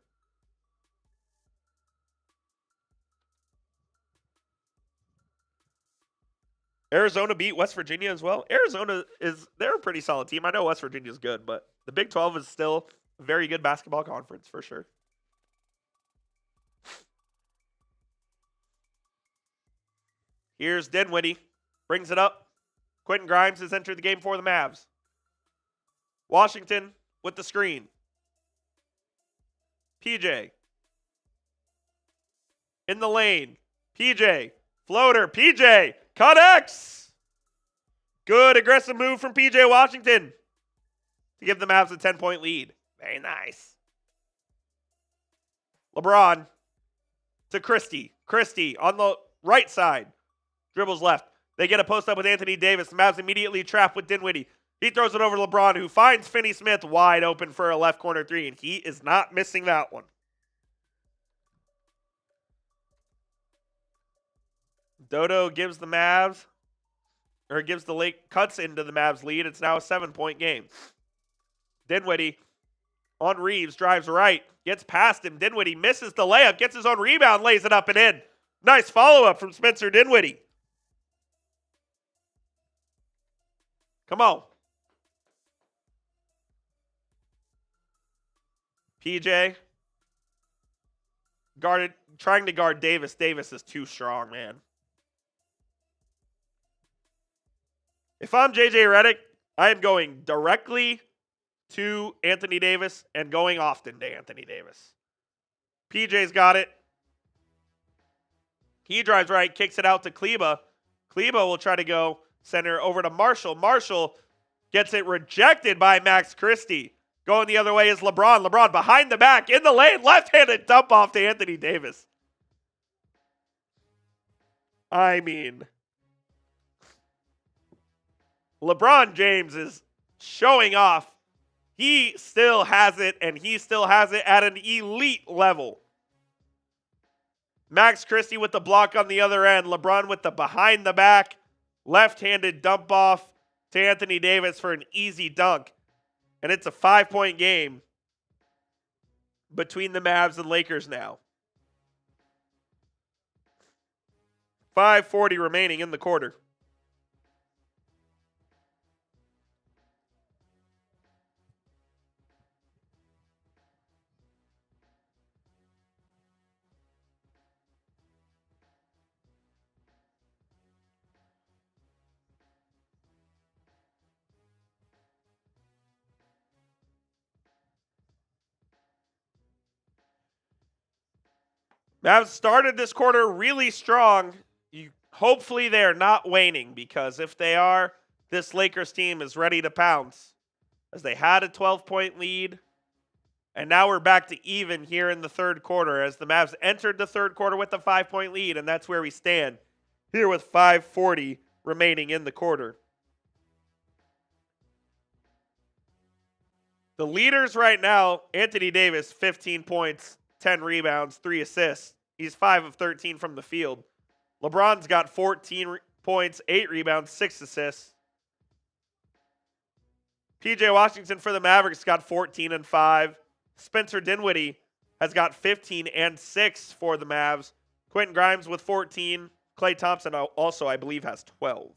Arizona beat West Virginia as well. They're a pretty solid team. I know West Virginia's good, but the Big 12 is still a very good basketball conference for sure. Here's Dinwiddie. Brings it up. Quentin Grimes has entered the game for the Mavs. Washington with the screen. PJ. In the lane. PJ. Floater. PJ. Connects. Good aggressive move from PJ Washington to give the Mavs a 10-point lead. Very nice. LeBron to Christie. Christie on the right side. Dribbles left. They get a post up with Anthony Davis. The Mavs immediately trapped with Dinwiddie. He throws it over to LeBron, who finds Finney Smith wide open for a left corner 3, and he is not missing that one. Dodo gives the Mavs, or gives the Lake, cuts into the Mavs lead. It's now a 7-point game. Dinwiddie on Reeves, drives right, gets past him. Dinwiddie misses the layup, gets his own rebound, lays it up and in. Nice follow-up from Spencer Dinwiddie. Come on. PJ trying to guard Davis. Davis is too strong, man. If I'm JJ Redick, I am going directly to Anthony Davis and going often to Anthony Davis. PJ's got it. He drives right, kicks it out to Kleba. Kleba will try to go center over to Marshall. Marshall gets it rejected by Max Christie. Going the other way is LeBron. LeBron behind the back, in the lane, left-handed dump off to Anthony Davis. I mean, LeBron James is showing off. He still has it, and he still has it at an elite level. Max Christie with the block on the other end. LeBron with the behind the back, left-handed dump off to Anthony Davis for an easy dunk. And it's a 5-point game between the Mavs and Lakers now. 5:40 remaining in the quarter. Mavs started this quarter really strong. Hopefully they're not waning, because if they are, this Lakers team is ready to pounce, as they had a 12-point lead, and now we're back to even here in the third quarter, as the Mavs entered the third quarter with a 5-point lead, and that's where we stand. here with 5:40 remaining in the quarter. The leaders right now, Anthony Davis, 15 points, 10 rebounds, 3 assists. He's 5 of 13 from the field. LeBron's got 14 points, 8 rebounds, 6 assists. PJ Washington for the Mavericks got 14 and 5. Spencer Dinwiddie has got 15 and 6 for the Mavs. Quentin Grimes with 14. Klay Thompson also, I believe, has 12.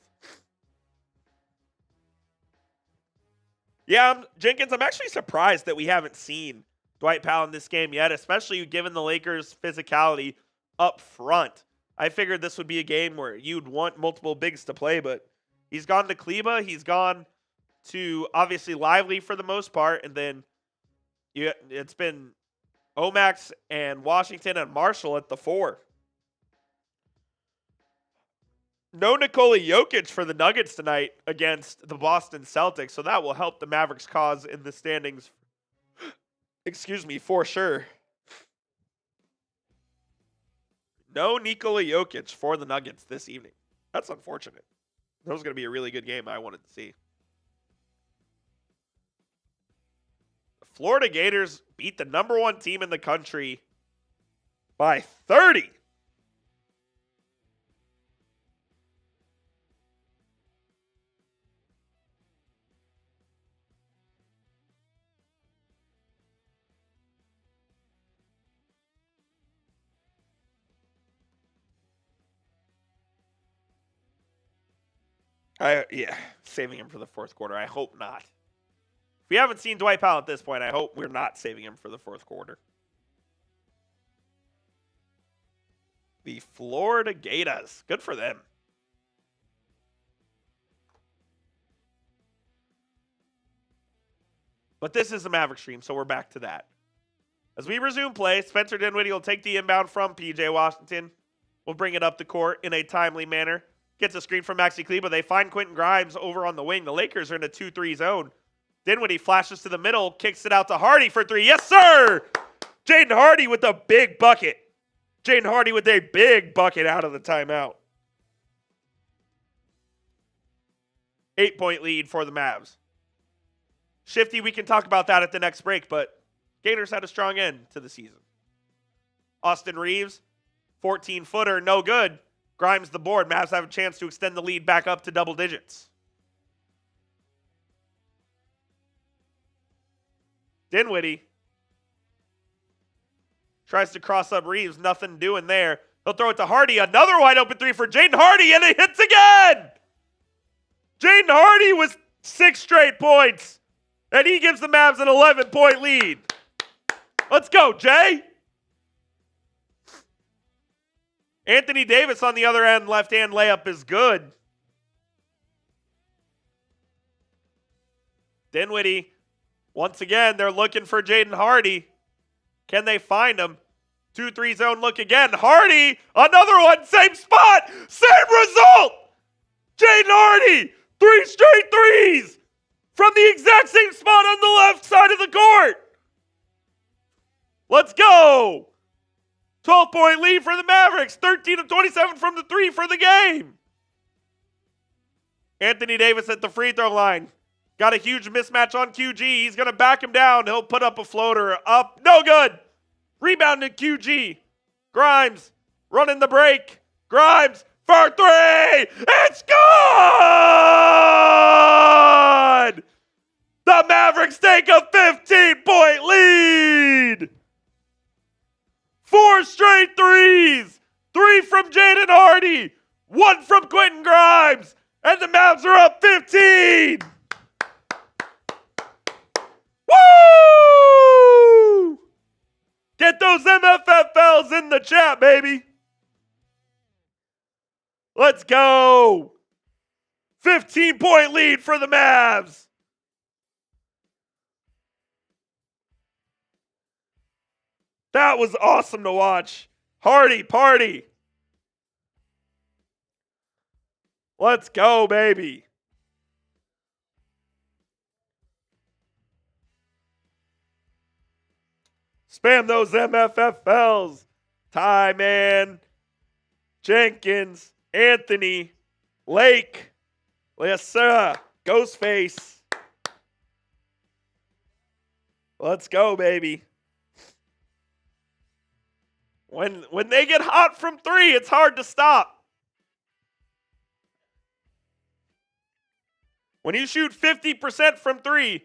Yeah, Jenkins, I'm actually surprised that we haven't seen Dwight Powell in this game yet, especially given the Lakers' physicality up front. I figured this would be a game where you'd want multiple bigs to play, but he's gone to Kleba. He's gone to, obviously, Lively for the most part, and then it's been Omax and Washington and Marshall at the 4. No Nikola Jokic for the Nuggets tonight against the Boston Celtics, so that will help the Mavericks' cause in the standings, for sure. No Nikola Jokic for the Nuggets this evening. That's unfortunate. That was going to be a really good game I wanted to see. The Florida Gators beat the number 1 team in the country by 30. Saving him for the fourth quarter. I hope not. If we haven't seen Dwight Powell at this point, I hope we're not saving him for the fourth quarter. The Florida Gators. Good for them. But this is the Maverick stream, so we're back to that. As we resume play, Spencer Dinwiddie will take the inbound from PJ Washington. We'll bring it up the court in a timely manner. Gets a screen from Maxi Kleba. They find Quentin Grimes over on the wing. The Lakers are in a 2-3 zone. Dinwiddie flashes to the middle, kicks it out to Hardy for 3. Yes, sir! Jaden Hardy with a big bucket. Jaden Hardy with a big bucket out of the timeout. 8-point lead for the Mavs. Shifty, we can talk about that at the next break, but Gators had a strong end to the season. Austin Reeves, 14-footer, no good. Grimes the board. Mavs have a chance to extend the lead back up to double digits. Dinwiddie tries to cross up Reeves. Nothing doing there. He'll throw it to Hardy. Another wide open 3 for Jaden Hardy, and it hits again! Jaden Hardy with 6 straight points, and he gives the Mavs an 11-point lead. Let's go, Jay! Anthony Davis on the other end, left-hand layup is good. Dinwiddie, once again, they're looking for Jaden Hardy. Can they find him? 2-3 zone look again. Hardy, another one, same spot, same result. Jaden Hardy, 3 straight threes from the exact same spot on the left side of the court. Let's go. 12-point lead for the Mavericks. 13 of 27 from the 3 for the game. Anthony Davis at the free throw line. Got a huge mismatch on QG. He's going to back him down. He'll put up a floater. Up. No good. Rebound to QG. Grimes running the break. Grimes for 3. It's good! The Mavericks take a 15-point lead. 4 straight threes. 3 from Jaden Hardy. 1 from Quentin Grimes. And the Mavs are up 15. Woo! Get those MFFLs in the chat, baby. Let's go. 15-point lead for the Mavs. That was awesome to watch. Hardy party. Let's go, baby. Spam those MFFLs. Ty, man. Jenkins. Anthony Lake. Yes, sir. Ghostface. Let's go, baby. When they get hot from three, it's hard to stop. When you shoot 50% from three,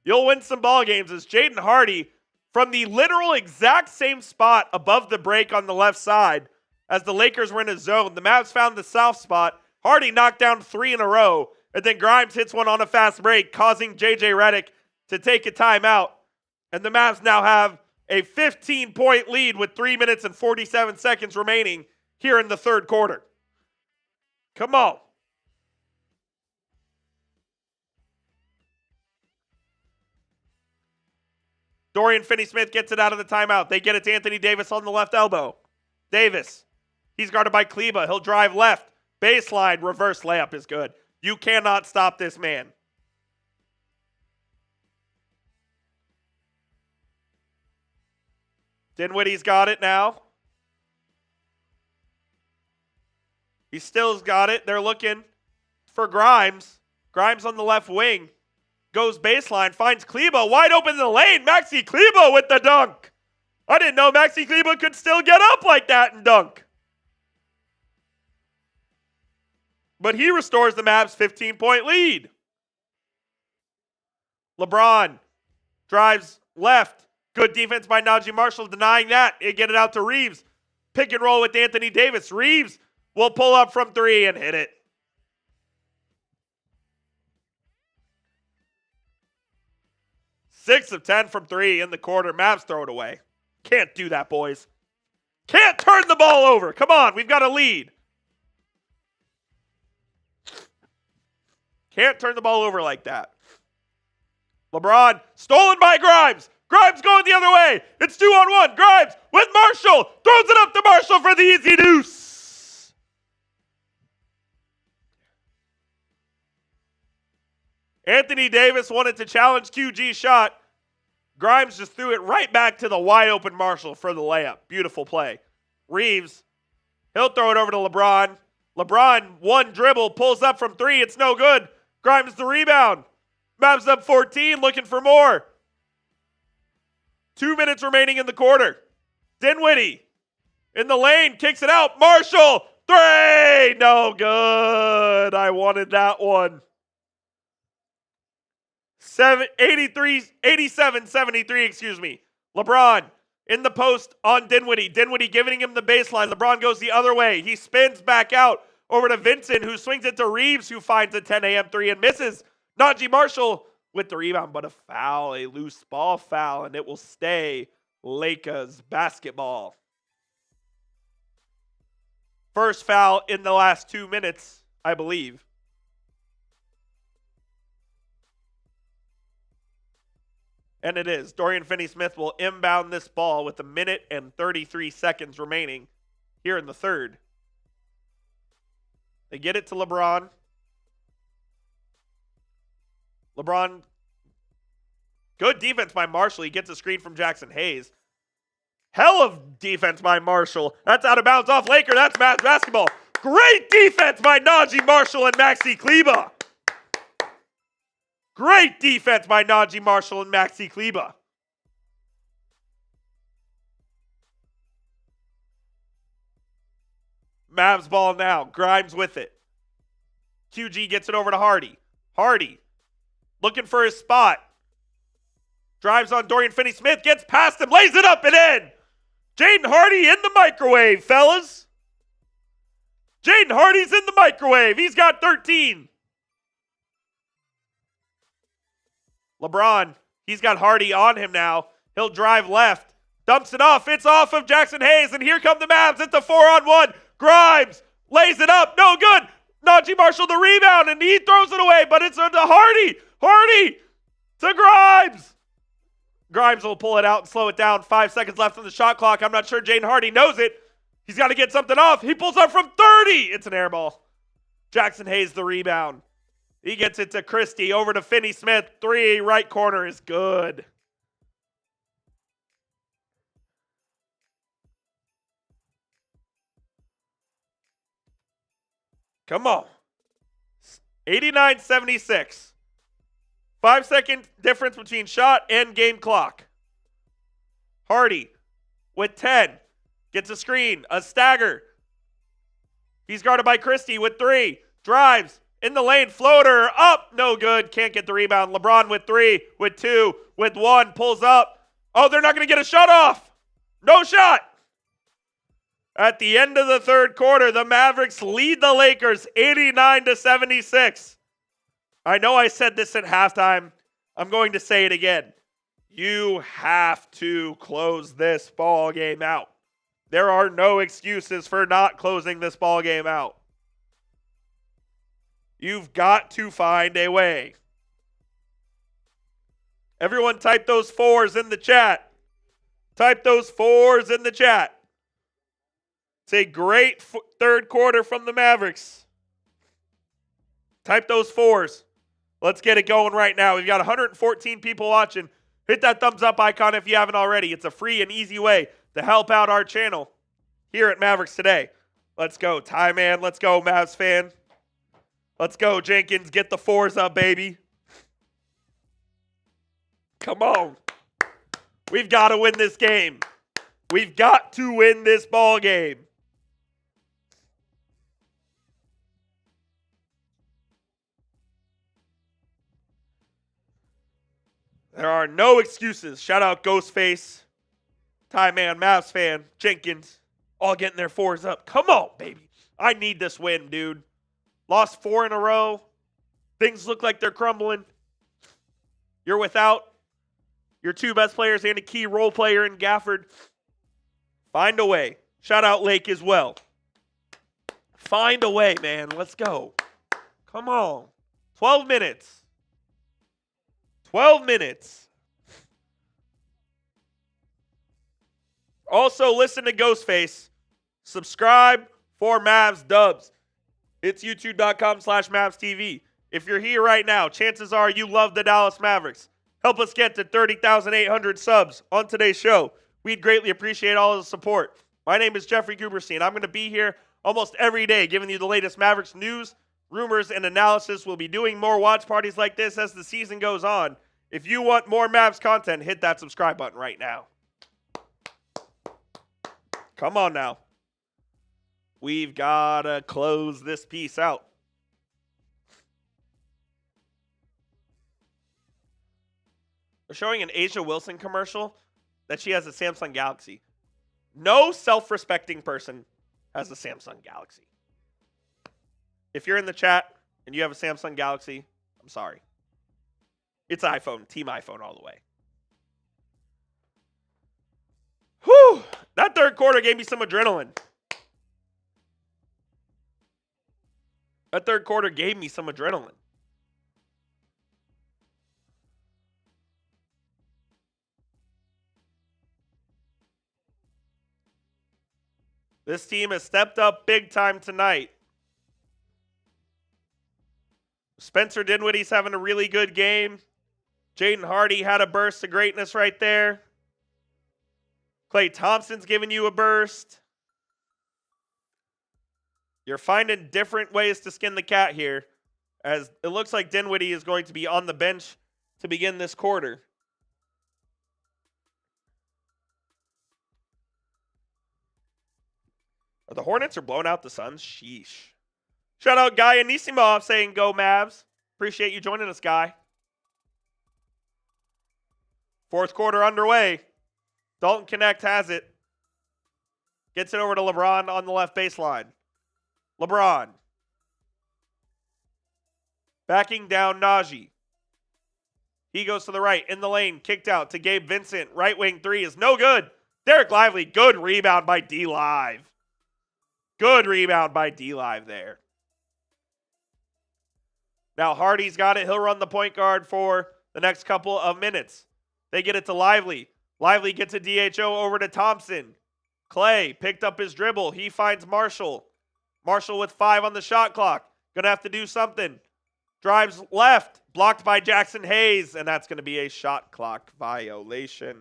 you'll win some ball games. As Jaden Hardy, from the literal exact same spot above the break on the left side, as the Lakers were in a zone, the Mavs found the soft spot. Hardy knocked down 3 in a row, and then Grimes hits one on a fast break, causing JJ Redick to take a timeout. And the Mavs now have a 15-point lead with 3 minutes and 47 seconds remaining here in the third quarter. Come on. Dorian Finney-Smith gets it out of the timeout. They get it to Anthony Davis on the left elbow. Davis. He's guarded by Kleba. He'll drive left. Baseline. Reverse layup is good. You cannot stop this man. Dinwiddie's got it now. He still's got it. They're looking for Grimes. Grimes on the left wing. Goes baseline, finds Kleba wide open in the lane. Maxi Kleba with the dunk. I didn't know Maxi Kleba could still get up like that and dunk. But he restores the Mavs' 15-point lead. LeBron drives left. Good defense by Najee Marshall, denying that. They get it out to Reeves. Pick and roll with Anthony Davis. Reeves will pull up from three and hit it. 6 of 10 from three in the quarter. Mavs throw it away. Can't do that, boys. Can't turn the ball over. Come on, we've got a lead. Can't turn the ball over like that. LeBron, stolen by Grimes. Grimes going the other way. It's 2-on-1. Grimes with Marshall. Throws it up to Marshall for the easy deuce. Anthony Davis wanted to challenge QG's shot. Grimes just threw it right back to the wide open Marshall for the layup. Beautiful play. Reeves, he'll throw it over to LeBron. LeBron, one dribble, pulls up from three. It's no good. Grimes the rebound. Mavs up 14, looking for more. 2 minutes remaining in the quarter. Dinwiddie in the lane, kicks it out. Marshall, three! No good. I wanted that one. 87-73, excuse me. LeBron in the post on Dinwiddie. Dinwiddie giving him the baseline. LeBron goes the other way. He spins back out over to Vincent, who swings it to Reeves, who finds a 10 a.m. three and misses. Najee Marshall with the rebound, but a foul, a loose ball foul, and it will stay Lakers basketball. First foul in the last 2 minutes, I believe. And it is. Dorian Finney-Smith will inbound this ball with 1 minute and 33 seconds remaining here in the third. They get it to LeBron. LeBron, good defense by Marshall. He gets a screen from Jackson Hayes. Hell of defense by Marshall. That's out of bounds off Laker. That's Mavs basketball. Great defense by Najee Marshall and Maxi Kleba. Great defense by Najee Marshall and Maxi Kleba. Mavs ball now. Grimes with it. QG gets it over to Hardy. Hardy looking for his spot. Drives on Dorian Finney-Smith. Gets past him. Lays it up and in. Jaden Hardy in the microwave, fellas. Jaden Hardy's in the microwave. He's got 13. LeBron, he's got Hardy on him now. He'll drive left. Dumps it off. It's off of Jackson Hayes. And here come the Mavs. It's a 4-on-1. Grimes lays it up. No good. Najee Marshall the rebound. And he throws it away. But it's to Hardy. Hardy to Grimes. Grimes will pull it out and slow it down. 5 seconds left on the shot clock. I'm not sure Jaden Hardy knows it. He's got to get something off. He pulls up from 30. It's an air ball. Jackson Hayes the rebound. He gets it to Christie. Over to Finney-Smith. Three, right corner is good. Come on. 89-76. 5-second difference between shot and game clock. Hardy with 10. Gets a screen. A stagger. He's guarded by Christie with 3. Drives. In the lane. Floater. Up. No good. Can't get the rebound. LeBron with 3. With 2. With 1. Pulls up. Oh, they're not going to get a shot off. No shot. At the end of the third quarter, the Mavericks lead the Lakers 89-76. I know I said this at halftime. I'm going to say it again. You have to close this ball game out. There are no excuses for not closing this ball game out. You've got to find a way. Everyone type those 4s in the chat. Type those 4s in the chat. It's a great third quarter from the Mavericks. Type those 4s. Let's get it going right now. We've got 114 people watching. Hit that thumbs up icon if you haven't already. It's a free and easy way to help out our channel here at Mavericks Today. Let's go, Ty Man. Let's go, Mavs fan. Let's go, Jenkins. Get the 4s up, baby. Come on. We've got to win this game. We've got to win this ball game. There are no excuses. Shout out Ghostface, Ty Man, Mavs fan, Jenkins, all getting their 4s up. Come on, baby. I need this win, dude. Lost 4 in a row. Things look like they're crumbling. You're without your 2 best players and a key role player in Gafford. Find a way. Shout out Lake as well. Find a way, man. Let's go. Come on. 12 minutes. 12 minutes. Also, listen to Ghostface. Subscribe for Mavs dubs. It's youtube.com/MavsTV. If you're here right now, chances are you love the Dallas Mavericks. Help us get to 30,800 subs on today's show. We'd greatly appreciate all of the support. My name is Jeffrey Guberstein. I'm going to be here almost every day giving you the latest Mavericks news, rumors, and analysis. We'll be doing more watch parties like this as the season goes on. If you want more Mavs content, hit that subscribe button right now. Come on now. We've got to close this piece out. They're showing an Asia Wilson commercial that she has a Samsung Galaxy. No self-respecting person has a Samsung Galaxy. If you're in the chat and you have a Samsung Galaxy, I'm sorry. It's iPhone, Team iPhone all the way. Whew! That third quarter gave me some adrenaline. That third quarter gave me some adrenaline. This team has stepped up big time tonight. Spencer Dinwiddie's having a really good game. Jaden Hardy had a burst of greatness right there. Klay Thompson's giving you a burst. You're finding different ways to skin the cat here, as it looks like Dinwiddie is going to be on the bench to begin this quarter. Are the Hornets are blowing out the Suns? Sheesh. Shout out Guy Anisimov saying go Mavs. Appreciate you joining us, Guy. Fourth quarter underway. Dalton Connect has it. Gets it over to LeBron on the left baseline. LeBron. Backing down Najee. He goes to the right, in the lane, kicked out to Gabe Vincent. Right wing 3 is no good. Dereck Lively, good rebound by D-Live. Good rebound by D-Live there. Now Hardy's got it. He'll run the point guard for the next couple of minutes. They get it to Lively. Lively gets a DHO over to Thompson. Klay picked up his dribble. He finds Marshall. Marshall with 5 on the shot clock. Gonna have to do something. Drives left. Blocked by Jackson Hayes. And that's gonna be a shot clock violation.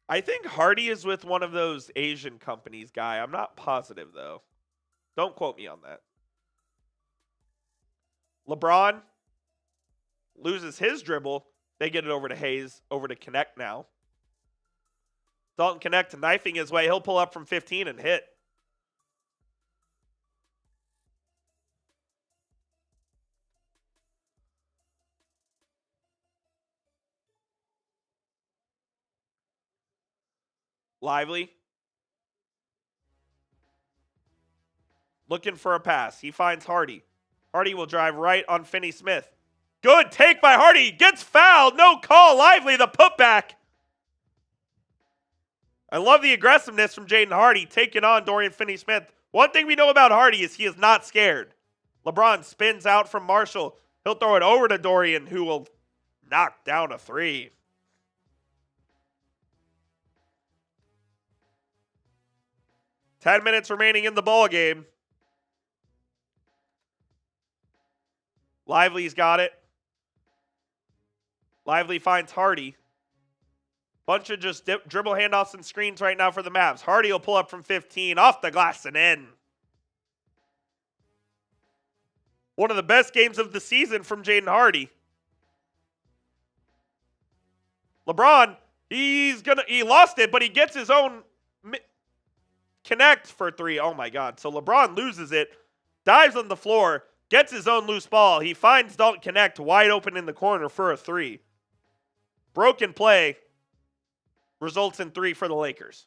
I think Hardy is with one of those Asian companies, guy. I'm not positive, though. Don't quote me on that. LeBron loses his dribble. They get it over to Hayes, over to Connect now. Dalton Connect knifing his way. He'll pull up from 15 and hit. Lively. Looking for a pass. He finds Hardy. Hardy will drive right on Finney-Smith. Good take by Hardy. Gets fouled. No call. Lively, the putback. I love the aggressiveness from Jaden Hardy taking on Dorian Finney-Smith. One thing we know about Hardy is he is not scared. LeBron spins out from Marshall. He'll throw it over to Dorian, who will knock down a three. Ten minutes remaining in the ball game. Lively's got it. Lively finds Hardy. Bunch of just dribble handoffs and screens right now for the Mavs. Hardy will pull up from 15, off the glass and in. One of the best games of the season from Jaden Hardy. LeBron, he lost it, but he gets his own connect for three. Oh my God. So LeBron loses it, dives on the floor, gets his own loose ball. He finds Dalton Connect wide open in the corner for a three. Broken play results in three for the Lakers.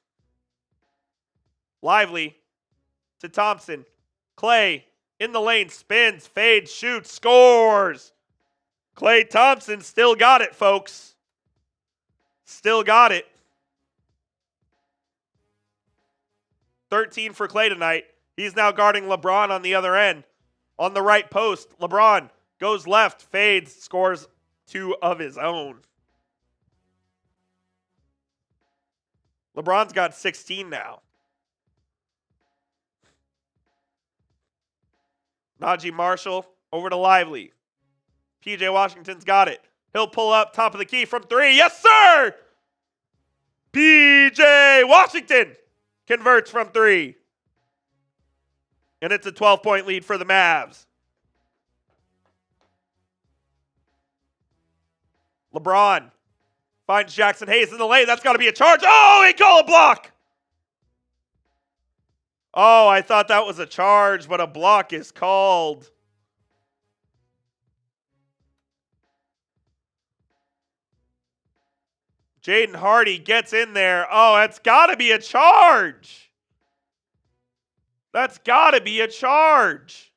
Lively to Thompson. Klay in the lane, spins, fades, shoots, scores. Klay Thompson still got it, folks. Still got it. 13 for Klay tonight. He's now guarding LeBron on the other end. On the right post, LeBron goes left, fades, scores two of his own. LeBron's got 16 now. Najee Marshall over to Lively. PJ Washington's got it. He'll pull up top of the key from three. Yes, sir! PJ Washington converts from three. And it's a 12-point lead for the Mavs. LeBron finds Jackson Hayes in the lane. That's got to be a charge. Oh, he called a block. Oh, I thought that was a charge, but a block is called. Jaden Hardy gets in there. Oh, that's got to be a charge. That's got to be a charge.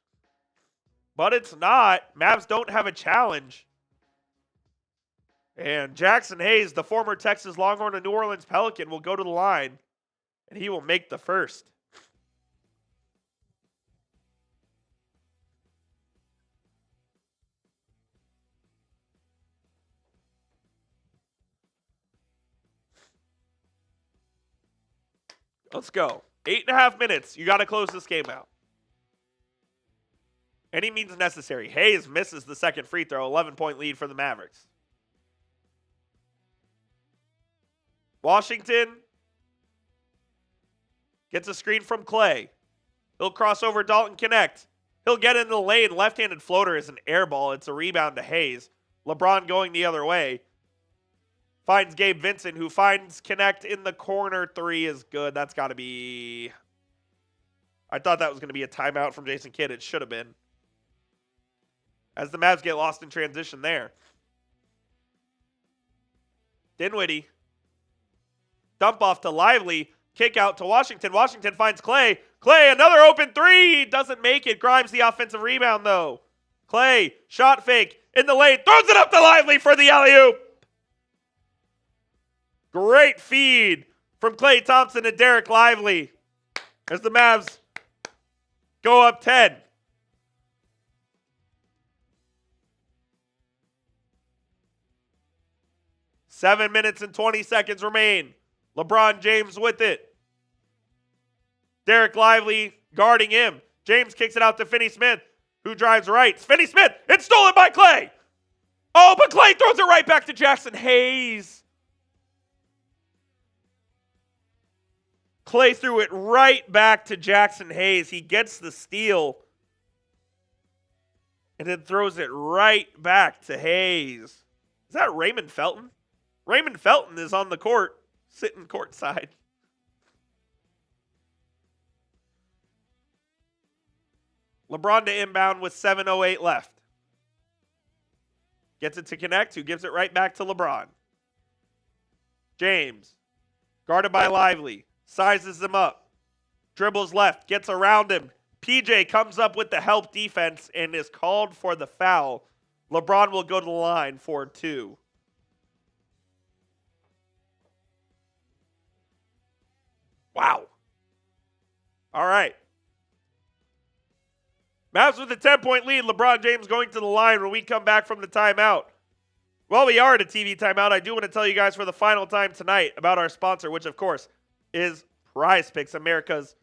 But it's not. Mavs don't have a challenge. And Jackson Hayes, the former Texas Longhorn and New Orleans Pelican, will go to the line, and he will make the first. Let's go. 8.5 minutes. You got to close this game out. Any means necessary. Hayes misses the second free throw. 11-point lead for the Mavericks. Washington gets a screen from Klay. He'll cross over Dalton Connect. He'll get into the lane. Left-handed floater is an air ball. It's a rebound to Hayes. LeBron going the other way. Finds Gabe Vincent, who finds Connect in the corner. Three is good. That's got to be... I thought that was going to be a timeout from Jason Kidd. It should have been. As the Mavs get lost in transition there. Dinwiddie. Dump off to Lively. Kick out to Washington. Washington finds Klay. Klay, another open three. Doesn't make it. Grimes the offensive rebound, though. Klay, shot fake in the lane. Throws it up to Lively for the alley-oop. Great feed from Klay Thompson to Dereck Lively as the Mavs go up 10. Seven minutes and 20 seconds remain. LeBron James with it. Dereck Lively guarding him. James kicks it out to Finney-Smith, who drives right. Finney-Smith, it's stolen by Klay. Oh, but Klay throws it right back to Jackson Hayes. Klay threw it right back to Jackson Hayes. He gets the steal and then throws it right back to Hayes. Is that Raymond Felton? Raymond Felton is on the court, sitting courtside. LeBron to inbound with 7:08 left. Gets it to connect. Who gives it right back to LeBron? James. Guarded by Lively. Sizes him up. Dribbles left. Gets around him. PJ comes up with the help defense and is called for the foul. LeBron will go to the line for 2. Wow. All right. Mavs with a 10-point lead. LeBron James going to the line when we come back from the timeout. Well, we are at a TV timeout. I do want to tell you guys for the final time tonight about our sponsor, which, of course, is Prize Picks, America's,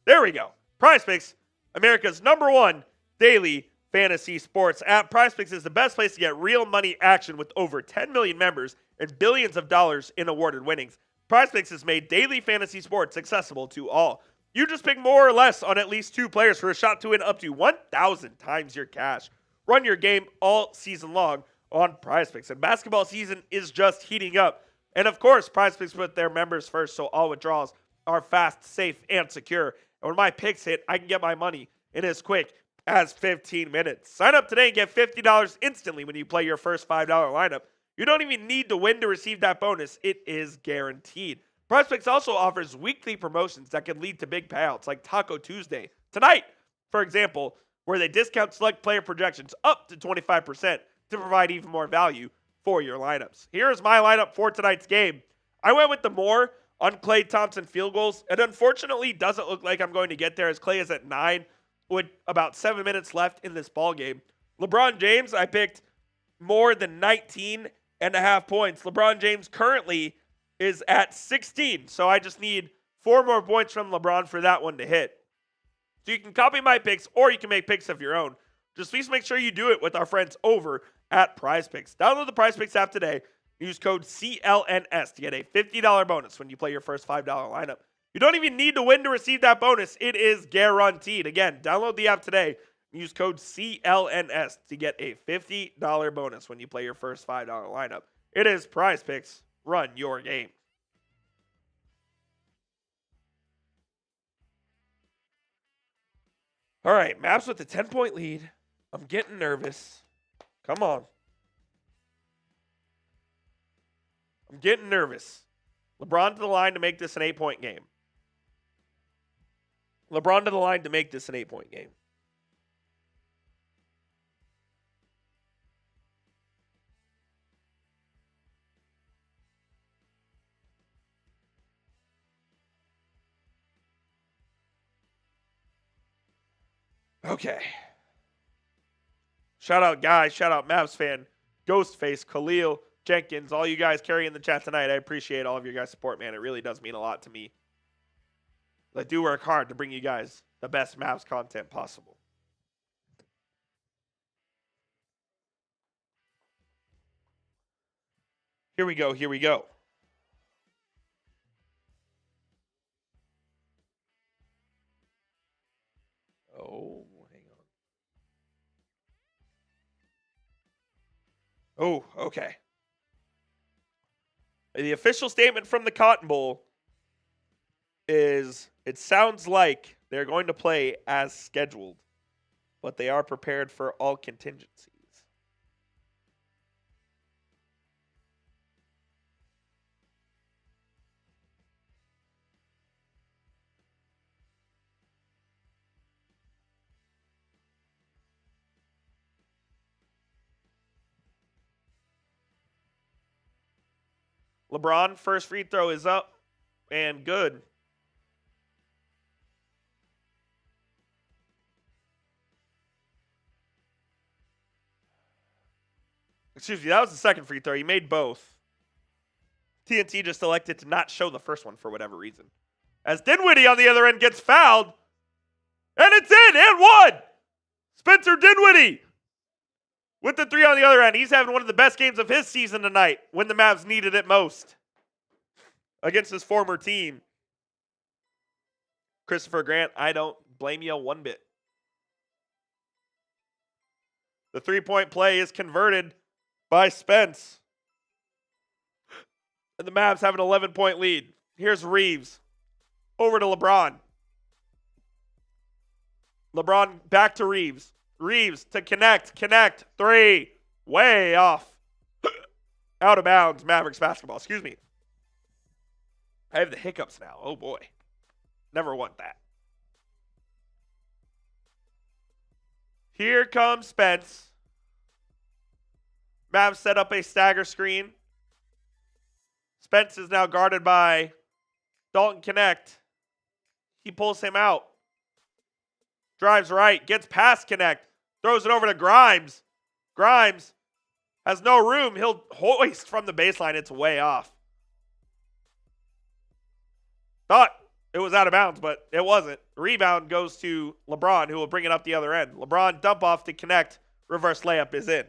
There we go. Prize Picks, America's #1 daily fantasy sports app. Prize Picks is the best place to get real money action with over 10 million members and billions of dollars in awarded winnings. Prize Picks has made daily fantasy sports accessible to all. You just pick more or less on at least 2 players for a shot to win up to 1,000 times your cash. Run your game all season long on Prize Picks. And basketball season is just heating up. And of course, Prize Picks put their members first, so all withdrawals are fast, safe, and secure. And when my picks hit, I can get my money in as quick as 15 minutes. Sign up today and get $50 instantly when you play your first $5 lineup. You don't even need to win to receive that bonus. It is guaranteed. Prize Picks also offers weekly promotions that can lead to big payouts like Taco Tuesday. Tonight, for example, where they discount select player projections up to 25% to provide even more value for your lineups. Here's my lineup for tonight's game. I went with the more on Klay Thompson field goals. It unfortunately doesn't look like I'm going to get there as Klay is at 9 with about 7 minutes left in this ball game. LeBron James, I picked more than 19.5 points. LeBron James currently is at 16, so I just need 4 more points from LeBron for that one to hit. So you can copy my picks or you can make picks of your own. Just please make sure you do it with our friends over at Prize Picks. Download the Prize Picks app today. Use code CLNS to get a $50 bonus when you play your first $5 lineup. You don't even need to win to receive that bonus. It is guaranteed. Again, download the app today. Use code CLNS to get a $50 bonus when you play your first $5 lineup. It is Prize Picks. Run your game. All right, Mavs with a 10-point lead. I'm getting nervous. Come on. I'm getting nervous. LeBron to the line to make this an 8-point game. LeBron to the line to make this an 8-point game. Okay. Shout out guys. Shout out Mavs fan. Ghostface, Khalil, Jenkins, all you guys carrying the chat tonight. I appreciate all of your guys' support, man. It really does mean a lot to me. I do work hard to bring you guys the best Mavs content possible. Here we go. Here we go. Oh, hang on. Oh, okay. The official statement from the Cotton Bowl is it sounds like they're going to play as scheduled, but they are prepared for all contingencies. LeBron, first free throw is up and good. Excuse me, that was the second free throw. He made both. TNT just elected to not show the first one for whatever reason. As Dinwiddie on the other end gets fouled. And it's in and one. Spencer Dinwiddie with the 3 on the other end. He's having one of the best games of his season tonight when the Mavs needed it most. against his former team. Christopher Grant, I don't blame you one bit. The three-point play is converted by Spence. And the Mavs have an 11-point lead. Here's Reeves. Over to LeBron. LeBron back to Reeves. Reeves to connect. Three. Way off. Out of bounds. Mavericks basketball. Excuse me. I have the hiccups now. Oh, boy. Never want that. Here comes Spence. Mavs set up a stagger screen. Spence is now guarded by Dalton Connect. He pulls him out. Drives right. Gets past Connect. Throws it over to Grimes. Grimes has no room. He'll hoist from the baseline. It's way off. Thought it was out of bounds, but it wasn't. Rebound goes to LeBron, who will bring it up the other end. LeBron dump off to Connect. Reverse layup is in.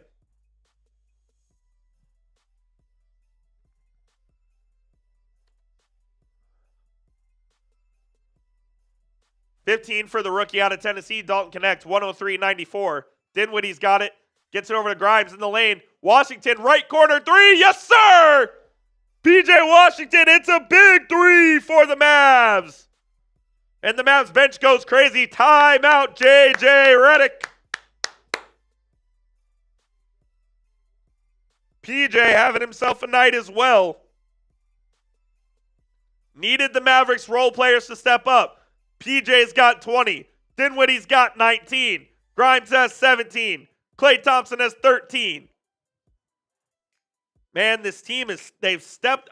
$15 for the rookie out of Tennessee, Dalton Connect, 103-94. Dinwiddie's got it. Gets it over to Grimes in the lane. Washington, right corner three. Yes, sir! PJ Washington, it's a big three for the Mavs. And the Mavs bench goes crazy. Timeout, JJ Redick. PJ having himself a night as well. Needed the Mavericks role players to step up. PJ's got 20. Dinwiddie's got 19. Grimes has 17. Klay Thompson has 13. Man, this team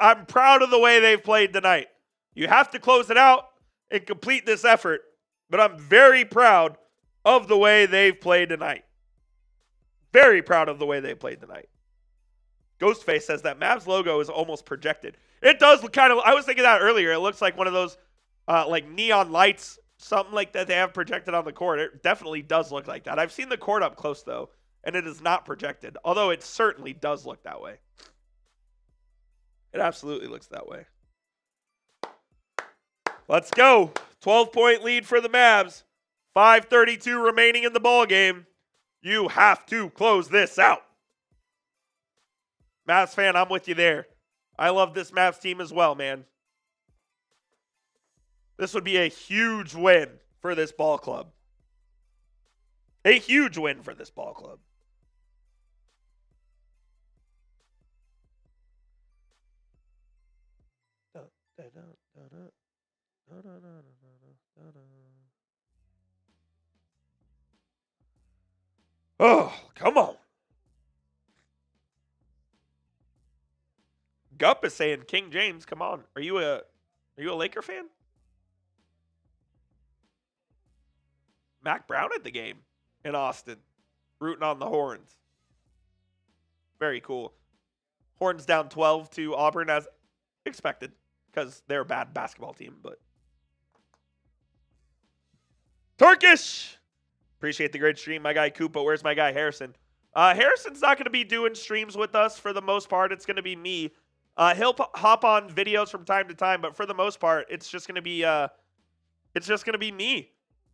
I'm proud of the way they've played tonight. You have to close it out and complete this effort, but I'm very proud of the way they've played tonight. Very proud of the way they played tonight. Ghostface says that Mavs logo is almost projected. It does look kind of, I was thinking that earlier. It looks like one of those like neon lights, something like that they have projected on the court. It definitely does look like that. I've seen the court up close, though, and it is not projected, although it certainly does look that way. It absolutely looks that way. Let's go. 12-point lead for the Mavs. 5:32 remaining in the ball game. You have to close this out. Mavs fan, I'm with you there. I love this Mavs team as well, man. This would be a huge win for this ball club. A huge win for this ball club. Oh, come on. Gup is saying King James, come on. Are you a Laker fan? Mac Brown at the game in Austin, rooting on the Horns. Very cool. Horns down 12 to Auburn as expected because they're a bad basketball team, but Turkish. Appreciate the great stream. My guy Koopa. Where's my guy Harrison? Harrison's not going to be doing streams with us for the most part. It's going to be me. He'll hop on videos from time to time, but for the most part, it's just going to be me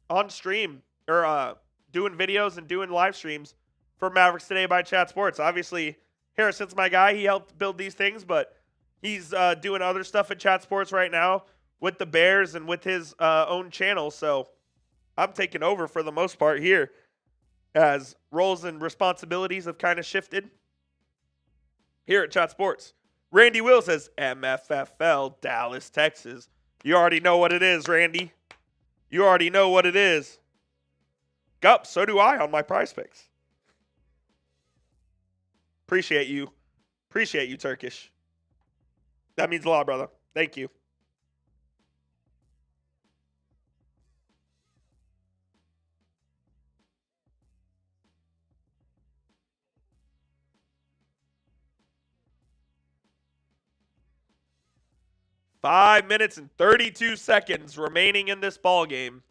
on stream or doing videos and doing live streams for Mavericks Today by Chat Sports. Obviously, Harrison's my guy. He helped build these things, but he's doing other stuff at Chat Sports right now with the Bears and with his own channel. So I'm taking over for the most part here as roles and responsibilities have kind of shifted here at Chat Sports. Randy Will says, MFFL, Dallas, Texas. You already know what it is, Randy. You already know what it is. Gup, so do I on my Prize Picks. Appreciate you. Appreciate you, Turkish. That means a lot, brother. Thank you. Five minutes and 32 seconds remaining in this ball game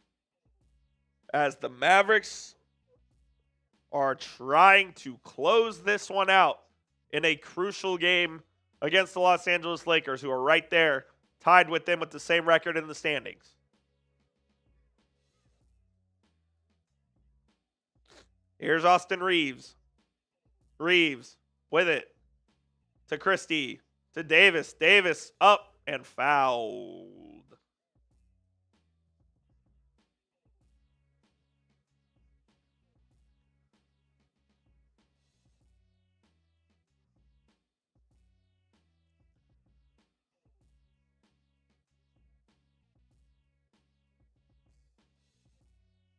as the Mavericks are trying to close this one out in a crucial game against the Los Angeles Lakers, who are right there tied with them with the same record in the standings. Here's Austin Reeves. Reeves with it to Christie, to Davis. Davis up and fouled.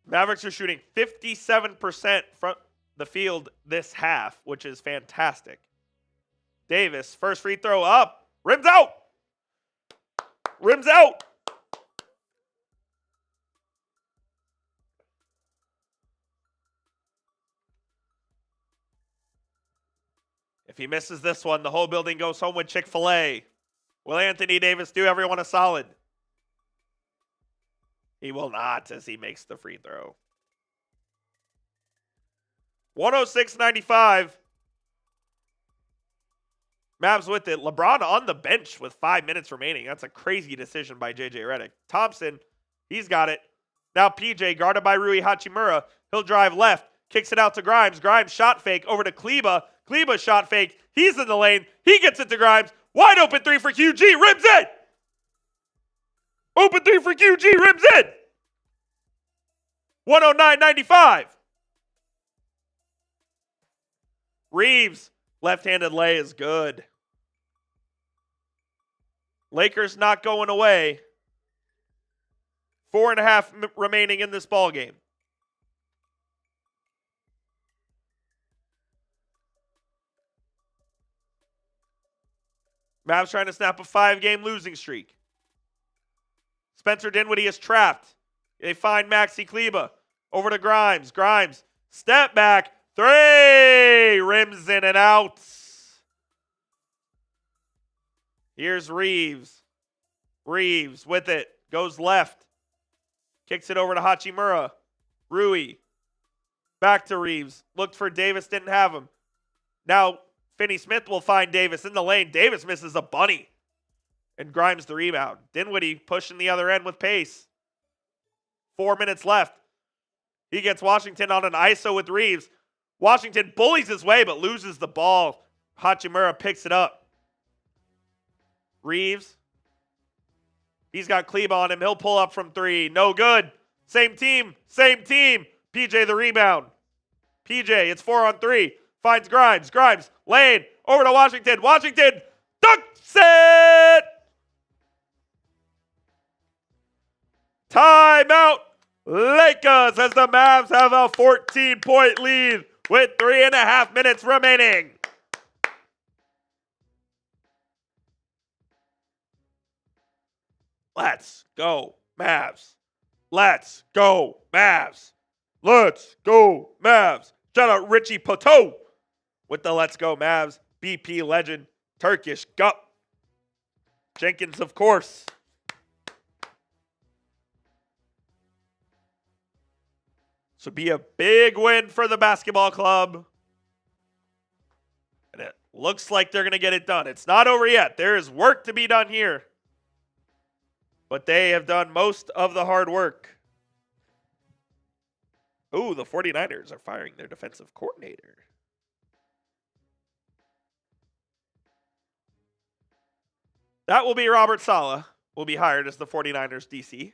Mavericks are shooting 57% from the field this half, which is fantastic. Davis, first free throw up. Rims out. Rims out. If he misses this one, the whole building goes home with Chick-fil-A. Will Anthony Davis do everyone a solid? He will not as he makes the free throw. 106-95. Mavs with it. LeBron on the bench with 5 minutes remaining. That's a crazy decision by J.J. Redick. Thompson, he's got it. Now PJ guarded by Rui Hachimura. He'll drive left. Kicks it out to Grimes. Grimes shot fake over to Kleba. Kleba shot fake. He's in the lane. He gets it to Grimes. Wide open three for QG. Rims it. Open three for QG. Rims it. 109-95. Reeves, left-handed lay is good. Lakers not going away. 4.5 remaining in this ball game. Mavs trying to snap a 5-game losing streak. Spencer Dinwiddie is trapped. They find Maxi Kleba. Over to Grimes. Grimes, step back. 3. Rims in and out. Here's Reeves. Reeves with it. Goes left. Kicks it over to Hachimura. Rui. Back to Reeves. Looked for Davis. Didn't have him. Now Finney-Smith will find Davis in the lane. Davis misses a bunny. And Grimes the rebound. Dinwiddie pushing the other end with pace. 4 minutes left. He gets Washington on an ISO with Reeves. Washington bullies his way but loses the ball. Hachimura picks it up. Reeves. He's got Kleba on him. He'll pull up from 3. No good. Same team. Same team. PJ the rebound. PJ, it's 4-on-3. Finds Grimes. Grimes, lane. Over to Washington. Washington dunks it! Timeout. Lakers as the Mavs have a 14-point lead with 3.5 minutes remaining. Let's go, Mavs. Let's go, Mavs. Let's go, Mavs. Shout out Richie Poteau with the Let's Go Mavs. BP legend, Turkish Gup. Jenkins, of course. This would be a big win for the basketball club. And it looks like they're going to get it done. It's not over yet. There is work to be done here. But they have done most of the hard work. Ooh, the 49ers are firing their defensive coordinator. That will be Robert Saleh, will be hired as the 49ers DC.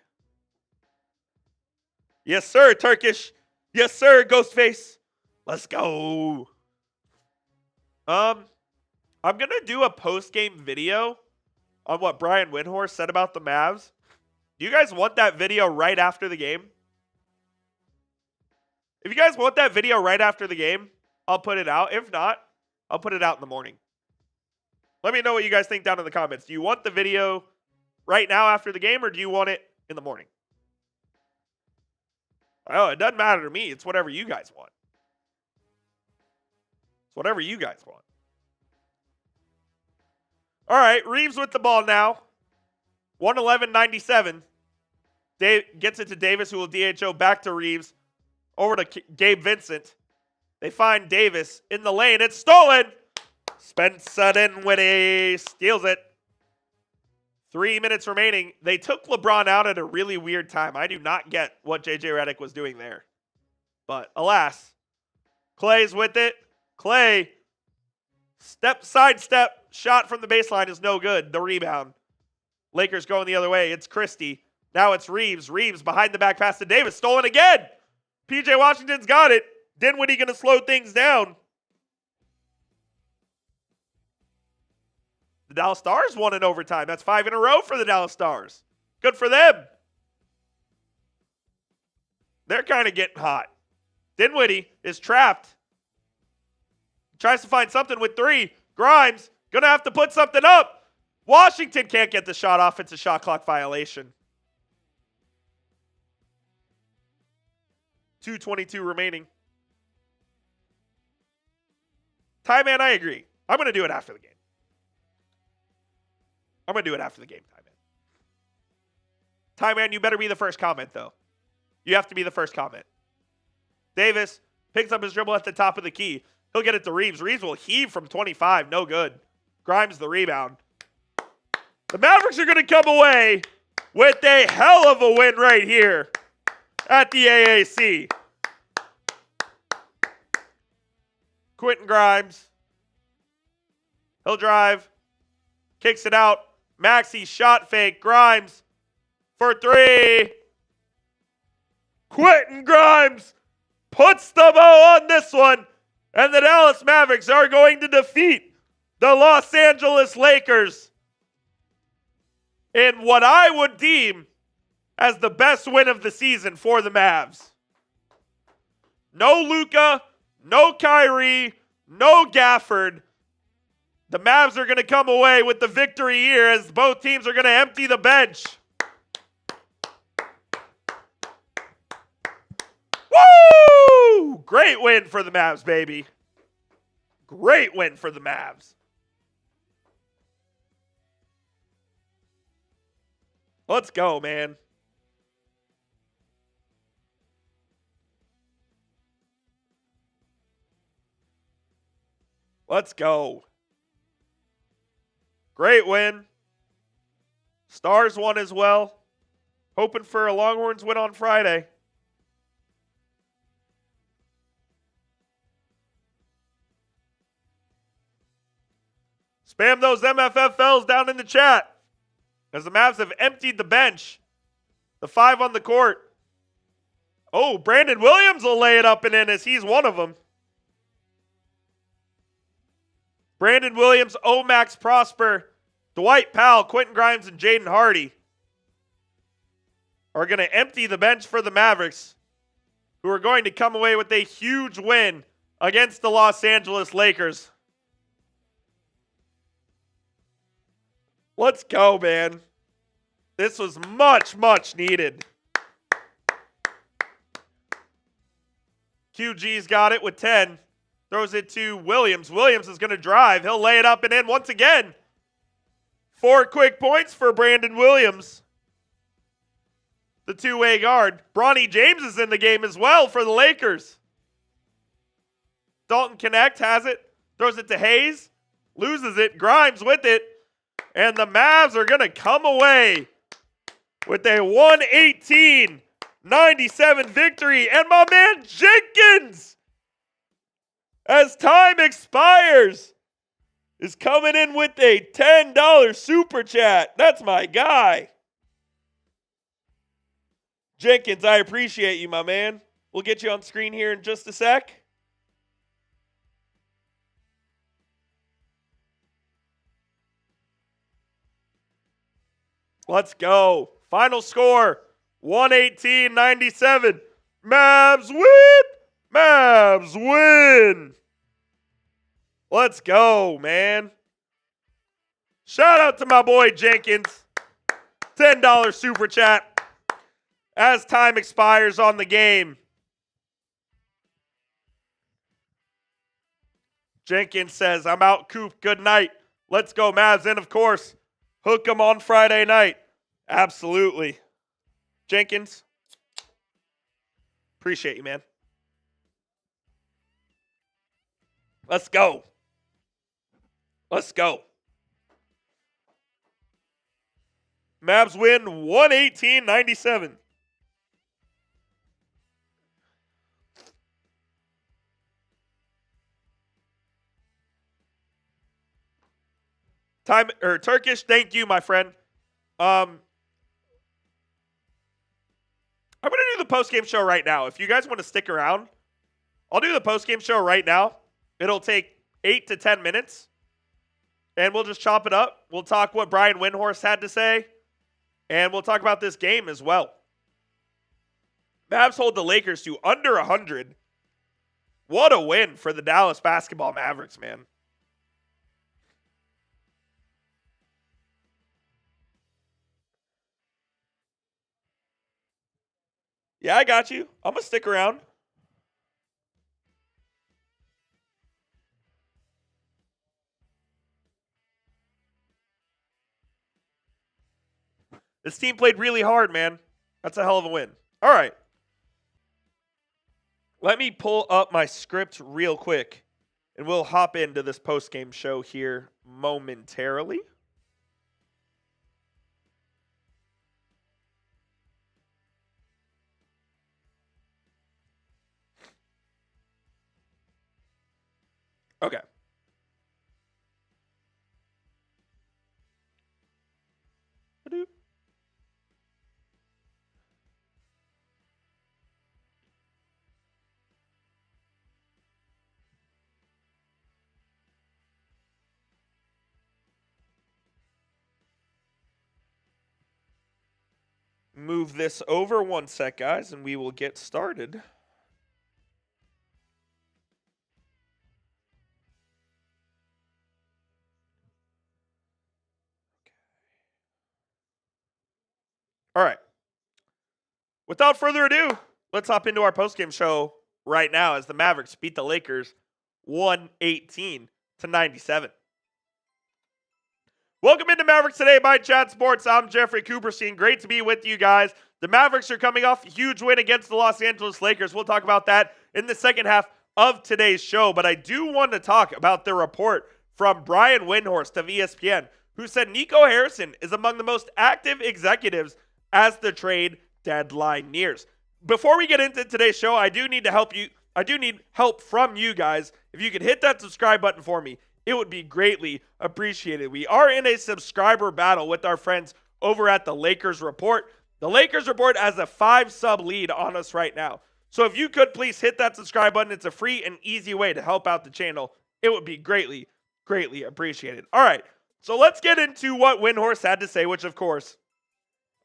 Yes, sir, Turkish. Yes, sir, Ghostface. Let's go. I'm going to do a post-game video on what Brian Windhorst said about the Mavs. Do you guys want that video right after the game? If you guys want that video right after the game, I'll put it out. If not, I'll put it out in the morning. Let me know what you guys think down in the comments. Do you want the video right now after the game, or do you want it in the morning? Oh, it doesn't matter to me. It's whatever you guys want. It's whatever you guys want. All right, Reeves with the ball now. 111-97. Dave gets it to Davis, who will DHO back to Reeves. Over to Gabe Vincent. They find Davis in the lane. It's stolen. Spencer Dinwiddie steals it. 3 minutes remaining. They took LeBron out at a really weird time. I do not get what JJ Redick was doing there. But alas, Klay's with it. Klay, sidestep, shot from the baseline is no good. The rebound. Lakers going the other way. It's Christie. Now it's Reeves. Reeves behind the back pass to Davis. Stolen again. PJ Washington's got it. Dinwiddie going to slow things down. The Dallas Stars won in overtime. That's 5 in a row for the Dallas Stars. Good for them. They're kind of getting hot. Dinwiddie is trapped. Tries to find something with 3. Grimes going to have to put something up. Washington can't get the shot off. It's a shot clock violation. 2:22 remaining. Ty Man, I agree. I'm going to do it after the game. I'm going to do it after the game, Ty Man. Ty Man, you better be the first comment, though. You have to be the first comment. Davis picks up his dribble at the top of the key. He'll get it to Reeves. Reeves will heave from 25. No good. Grimes the rebound. The Mavericks are going to come away with a hell of a win right here at the AAC. Quentin Grimes. He'll drive. Kicks it out. Maxey shot fake. Grimes for 3. Quentin Grimes puts the bow on this one. And the Dallas Mavericks are going to defeat the Los Angeles Lakers in what I would deem as the best win of the season for the Mavs. No Luka, no Kyrie, no Gafford. The Mavs are going to come away with the victory here as both teams are going to empty the bench. Woo! Great win for the Mavs, baby. Great win for the Mavs. Let's go, man. Let's go. Great win. Stars won as well. Hoping for a Longhorns win on Friday. Spam those MFFLs down in the chat as the Mavs have emptied the bench. The 5 on the court. Oh, Brandon Williams will lay it up and in as he's one of them. Brandon Williams, Max Prosper, Dwight Powell, Quentin Grimes, and Jaden Hardy are going to empty the bench for the Mavericks, who are going to come away with a huge win against the Los Angeles Lakers. Let's go, man. This was much, much needed. QG's got it with 10. Throws it to Williams. Williams is going to drive. He'll lay it up and in once again. 4 quick points for Brandon Williams. The two-way guard. Bronny James is in the game as well for the Lakers. Dalton Connect has it. Throws it to Hayes. Loses it. Grimes with it. And the Mavs are going to come away with a 118-97 victory. And my man Jenkins, as time expires, is coming in with a $10 super chat. That's my guy. Jenkins, I appreciate you, my man. We'll get you on screen here in just a sec. Let's go. Final score, 118-97. Mavs win! Mavs win! Let's go, man. Shout out to my boy Jenkins. $10 super chat as time expires on the game. Jenkins says, I'm out, Coop. Good night. Let's go, Mavs. And, of course, hook 'em on Friday night. Absolutely. Jenkins, appreciate you, man. Let's go. Let's go. Mavs win 118-97. Turkish, thank you, my friend. I'm going to do the post-game show right now. If you guys want to stick around, I'll do the post-game show right now. It'll take 8 to 10 minutes, and we'll just chop it up. We'll talk what Brian Windhorst had to say, and we'll talk about this game as well. Mavs hold the Lakers to under 100. What a win for the Dallas basketball Mavericks, man. Yeah, I got you. I'm going to stick around. This team played really hard, man. That's a hell of a win. All right. Let me pull up my script real quick, and we'll hop into this post-game show here momentarily. Okay. Move this over one sec, guys, and we will get started. All right. Without further ado, let's hop into our postgame show right now as the Mavericks beat the Lakers 118-97. Welcome into Mavericks Today by Chat Sports. I'm Jeffrey Cooperstein. Great to be with you guys. The Mavericks are coming off a huge win against the Los Angeles Lakers. We'll talk about that in the second half of today's show. But I do want to talk about the report from Brian Windhorst of ESPN, who said Nico Harrison is among the most active executives as the trade deadline nears. Before we get into today's show, I do need help from you guys. If you could hit that subscribe button for me, it would be greatly appreciated. We are in a subscriber battle with our friends over at the Lakers Report. The Lakers Report has a 5-sub lead on us right now. So if you could please hit that subscribe button, it's a free and easy way to help out the channel. It would be greatly, greatly appreciated. All right, so let's get into what Windhorst had to say, which of course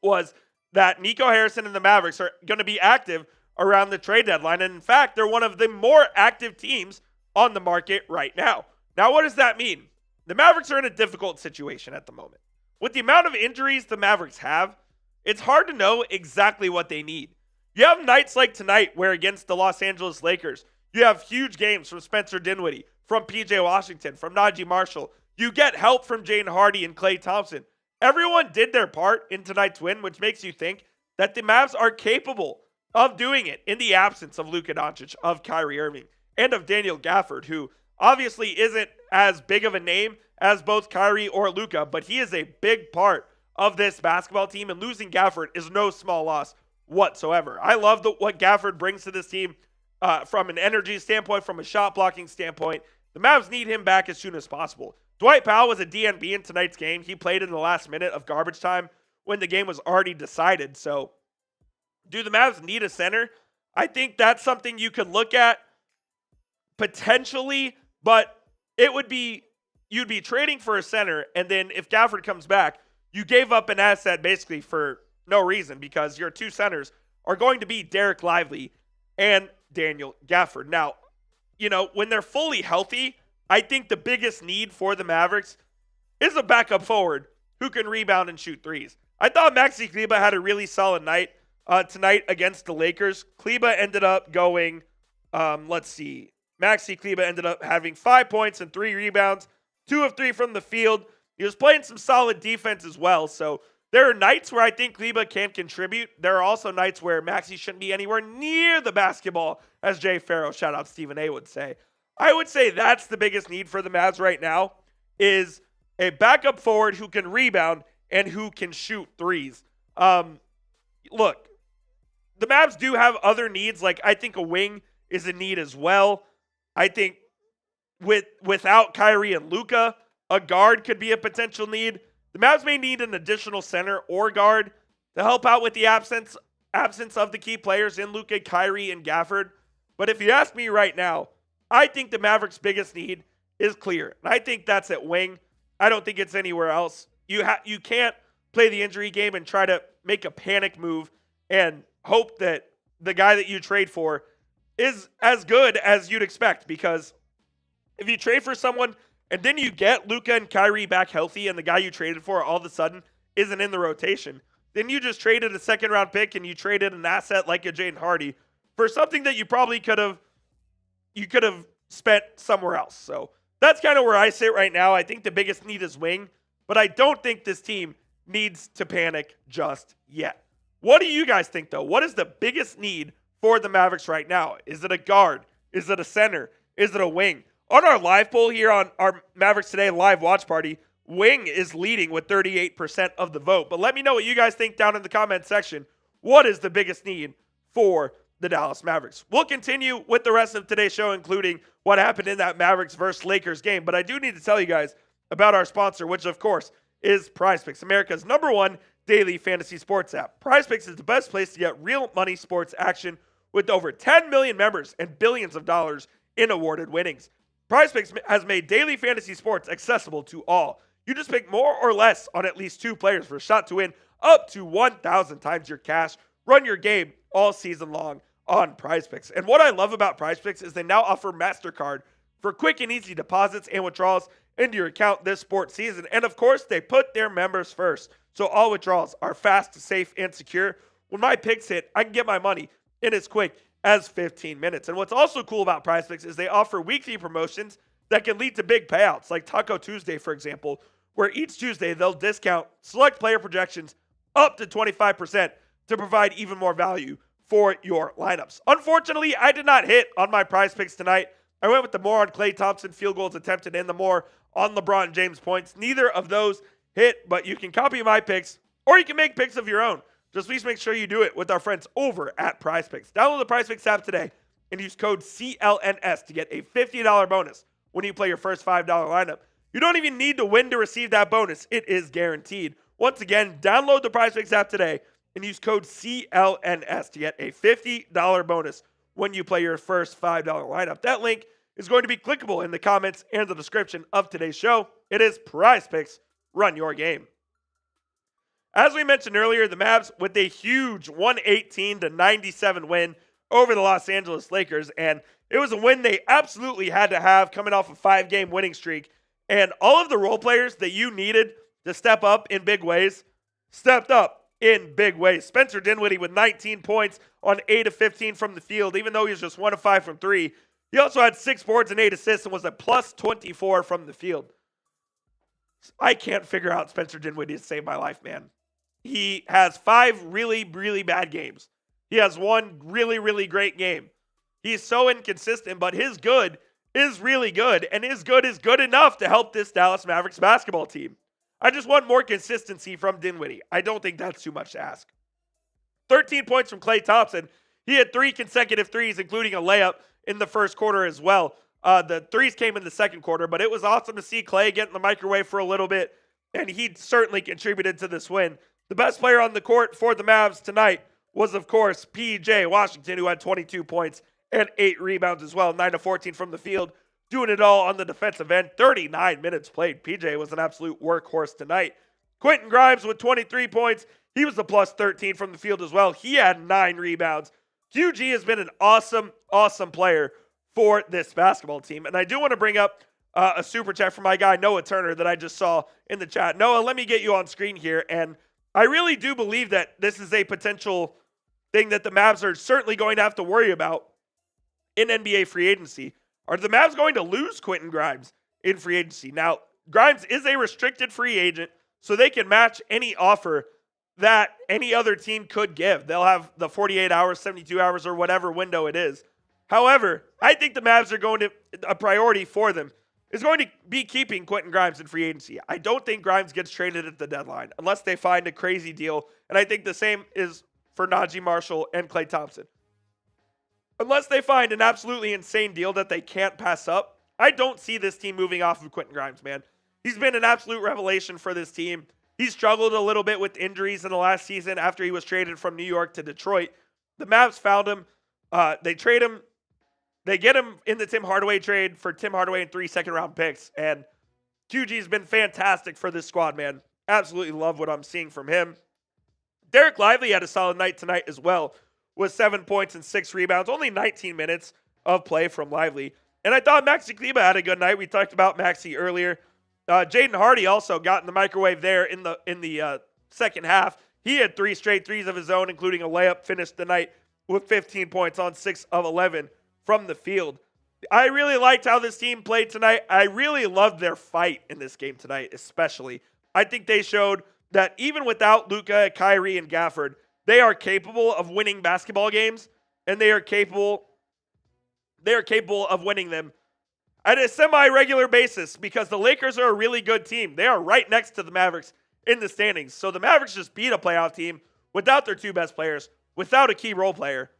was that Nico Harrison and the Mavericks are going to be active around the trade deadline. And in fact, they're one of the more active teams on the market right now. Now, what does that mean? The Mavericks are in a difficult situation at the moment. With the amount of injuries the Mavericks have, it's hard to know exactly what they need. You have nights like tonight where against the Los Angeles Lakers, you have huge games from Spencer Dinwiddie, from PJ Washington, from Najee Marshall. You get help from Jaden Hardy and Klay Thompson. Everyone did their part in tonight's win, which makes you think that the Mavs are capable of doing it in the absence of Luka Doncic, of Kyrie Irving, and of Daniel Gafford, who obviously isn't as big of a name as both Kyrie or Luka, but he is a big part of this basketball team, and losing Gafford is no small loss whatsoever. I love what Gafford brings to this team from an energy standpoint, from a shot blocking standpoint. The Mavs need him back as soon as possible. Dwight Powell was a DNB in tonight's game. He played in the last minute of garbage time when the game was already decided. So, do the Mavs need a center? I think that's something you could look at potentially, but you'd be trading for a center, and then if Gafford comes back, you gave up an asset basically for no reason, because your two centers are going to be Dereck Lively and Daniel Gafford. Now, when they're fully healthy, I think the biggest need for the Mavericks is a backup forward who can rebound and shoot threes. I thought Maxi Kleber had a really solid night tonight against the Lakers. Kleber ended up going, Maxi Kleber ended up having 5 points and 3 rebounds, 2 of 3 from the field. He was playing some solid defense as well. So there are nights where I think Kleber can contribute. There are also nights where Maxi shouldn't be anywhere near the basketball, as Jay Farrow, shout out Stephen A, would say. I would say that's the biggest need for the Mavs right now, is a backup forward who can rebound and who can shoot threes. Look, the Mavs do have other needs. Like, I think a wing is a need as well. I think without Kyrie and Luka, a guard could be a potential need. The Mavs may need an additional center or guard to help out with the absence of the key players in Luka, Kyrie, and Gafford. But if you ask me right now, I think the Mavericks' biggest need is clear. And I think that's at wing. I don't think it's anywhere else. You can't play the injury game and try to make a panic move and hope that the guy that you trade for is as good as you'd expect, because if you trade for someone and then you get Luka and Kyrie back healthy and the guy you traded for all of a sudden isn't in the rotation, then you just traded a second-round pick and you traded an asset like a Jaden Hardy for something that you probably could have spent somewhere else. So that's kind of where I sit right now. I think the biggest need is wing, but I don't think this team needs to panic just yet. What do you guys think, though? What is the biggest need for the Mavericks right now? Is it a guard? Is it a center? Is it a wing? On our live poll here on our Mavericks Today live watch party, wing is leading with 38% of the vote. But let me know what you guys think down in the comment section. What is the biggest need for the Dallas Mavericks? We'll continue with the rest of today's show, including what happened in that Mavericks versus Lakers game. But I do need to tell you guys about our sponsor, which, of course, is PrizePicks, America's #1 daily fantasy sports app. PrizePicks is the best place to get real money sports action with over 10 million members and billions of dollars in awarded winnings. PrizePicks has made daily fantasy sports accessible to all. You just pick more or less on at least 2 players for a shot to win up to 1,000 times your cash. Run your game all season long on PrizePicks. And what I love about PrizePicks is they now offer MasterCard for quick and easy deposits and withdrawals into your account this sports season. And of course, they put their members first, so all withdrawals are fast, safe, and secure. When my picks hit, I can get my money in as quick as 15 minutes. And what's also cool about PrizePicks is they offer weekly promotions that can lead to big payouts, like Taco Tuesday, for example, where each Tuesday they'll discount select player projections up to 25% to provide even more value for your lineups. Unfortunately, I did not hit on my PrizePicks tonight. I went with the more on Klay Thompson field goals attempted and the more on LeBron James points. Neither of those hit, but you can copy my picks or you can make picks of your own. Just please make sure you do it with our friends over at PrizePicks. Download the PrizePicks app today and use code CLNS to get a $50 bonus when you play your first $5 lineup. You don't even need to win to receive that bonus. It is guaranteed. Once again, download the PrizePicks app today and use code CLNS to get a $50 bonus when you play your first $5 lineup. That link is going to be clickable in the comments and the description of today's show. It is PrizePicks. Run your game. As we mentioned earlier, the Mavs with a huge 118-97 win over the Los Angeles Lakers, and it was a win they absolutely had to have coming off a 5-game winning streak. And all of the role players that you needed to step up in big ways stepped up in big ways. Spencer Dinwiddie with 19 points on 8 of 15 from the field, even though he was just 1 of 5 from 3. He also had 6 boards and 8 assists and was a plus 24 from the field. I can't figure out Spencer Dinwiddie to save my life, man. He has 5 really, really bad games. He has 1 really, really great game. He's so inconsistent, but his good is really good, and his good is good enough to help this Dallas Mavericks basketball team. I just want more consistency from Dinwiddie. I don't think that's too much to ask. 13 points from Klay Thompson. He had 3 consecutive threes, including a layup in the first quarter as well. The threes came in the second quarter, but it was awesome to see Klay get in the microwave for a little bit, and he certainly contributed to this win. The best player on the court for the Mavs tonight was, of course, P.J. Washington, who had 22 points and 8 rebounds as well, 9 of 14 from the field, doing it all on the defensive end. 39 minutes played. P.J. was an absolute workhorse tonight. Quentin Grimes with 23 points. He was the plus 13 from the field as well. He had 9 rebounds. QG has been an awesome, awesome player for this basketball team. And I do want to bring up a super chat from my guy, Noah Turner, that I just saw in the chat. Noah, let me get you on screen here. And I really do believe that this is a potential thing that the Mavs are certainly going to have to worry about in NBA free agency. Are the Mavs going to lose Quentin Grimes in free agency? Now, Grimes is a restricted free agent, so they can match any offer that any other team could give. They'll have the 48 hours, 72 hours, or whatever window it is. However, I think the Mavs are going to a priority for them is going to be keeping Quentin Grimes in free agency. I don't think Grimes gets traded at the deadline unless they find a crazy deal. And I think the same is for Najee Marshall and Klay Thompson. Unless they find an absolutely insane deal that they can't pass up, I don't see this team moving off of Quentin Grimes, man. He's been an absolute revelation for this team. He struggled a little bit with injuries in the last season after he was traded from New York to Detroit. The Mavs found him. They trade him. They get him in the Tim Hardaway trade for Tim Hardaway and 3 second-round picks. And QG's been fantastic for this squad, man. Absolutely love what I'm seeing from him. Dereck Lively had a solid night tonight as well, with 7 points and 6 rebounds. Only 19 minutes of play from Lively. And I thought Maxi Kleber had a good night. We talked about Maxi earlier. Jaden Hardy also got in the microwave there in the second half. He had 3 straight threes of his own, including a layup, finished the night with 15 points on 6 of 11 from the field. I really liked how this team played tonight. I really loved their fight in this game tonight, especially. I think they showed that even without Luka, Kyrie, and Gafford, they are capable of winning basketball games, and they are capable of winning them at a semi-regular basis because the Lakers are a really good team. They are right next to the Mavericks in the standings. So the Mavericks just beat a playoff team without their 2 best players, without a key role player.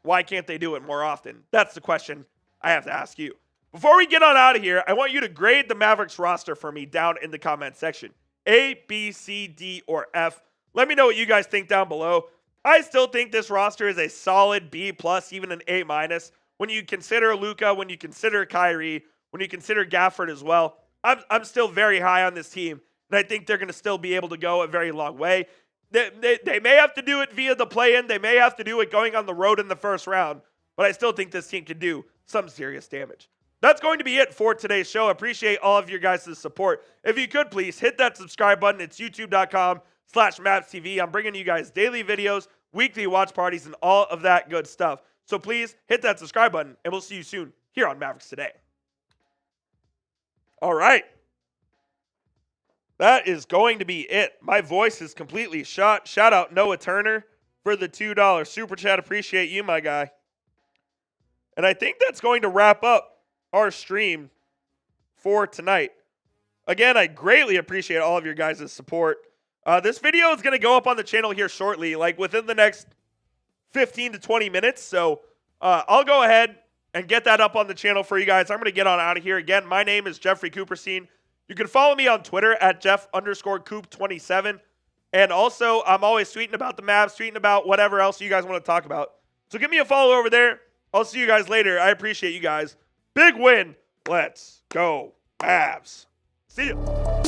Why can't they do it more often? That's the question I have to ask you. Before we get on out of here, I want you to grade the Mavericks roster for me down in the comment section. A, B, C, D, or F. Let me know what you guys think down below. I still think this roster is a solid B+, even an A-. When you consider Luka, when you consider Kyrie, when you consider Gafford as well, I'm still very high on this team, and I think they're going to still be able to go a very long way. They may have to do it via the play-in. They may have to do it going on the road in the first round, but I still think this team can do some serious damage. That's going to be it for today's show. I appreciate all of your guys' support. If you could, please hit that subscribe button. It's youtube.com/MavsTV. I'm bringing you guys daily videos, weekly watch parties, and all of that good stuff. So please hit that subscribe button, and we'll see you soon here on Mavericks Today. All right. That is going to be it. My voice is completely shot. Shout out Noah Turner for the $2 super chat. Appreciate you, my guy. And I think that's going to wrap up our stream for tonight. Again, I greatly appreciate all of your guys' support. This video is going to go up on the channel here shortly, like within the next 15 to 20 minutes. So I'll go ahead and get that up on the channel for you guys. I'm going to get on out of here. Again, my name is Jeffrey Cooperstein. You can follow me on Twitter at Jeff_Coop27. And also, I'm always tweeting about the Mavs, tweeting about whatever else you guys want to talk about. So give me a follow over there. I'll see you guys later. I appreciate you guys. Big win. Let's go, Mavs. See ya.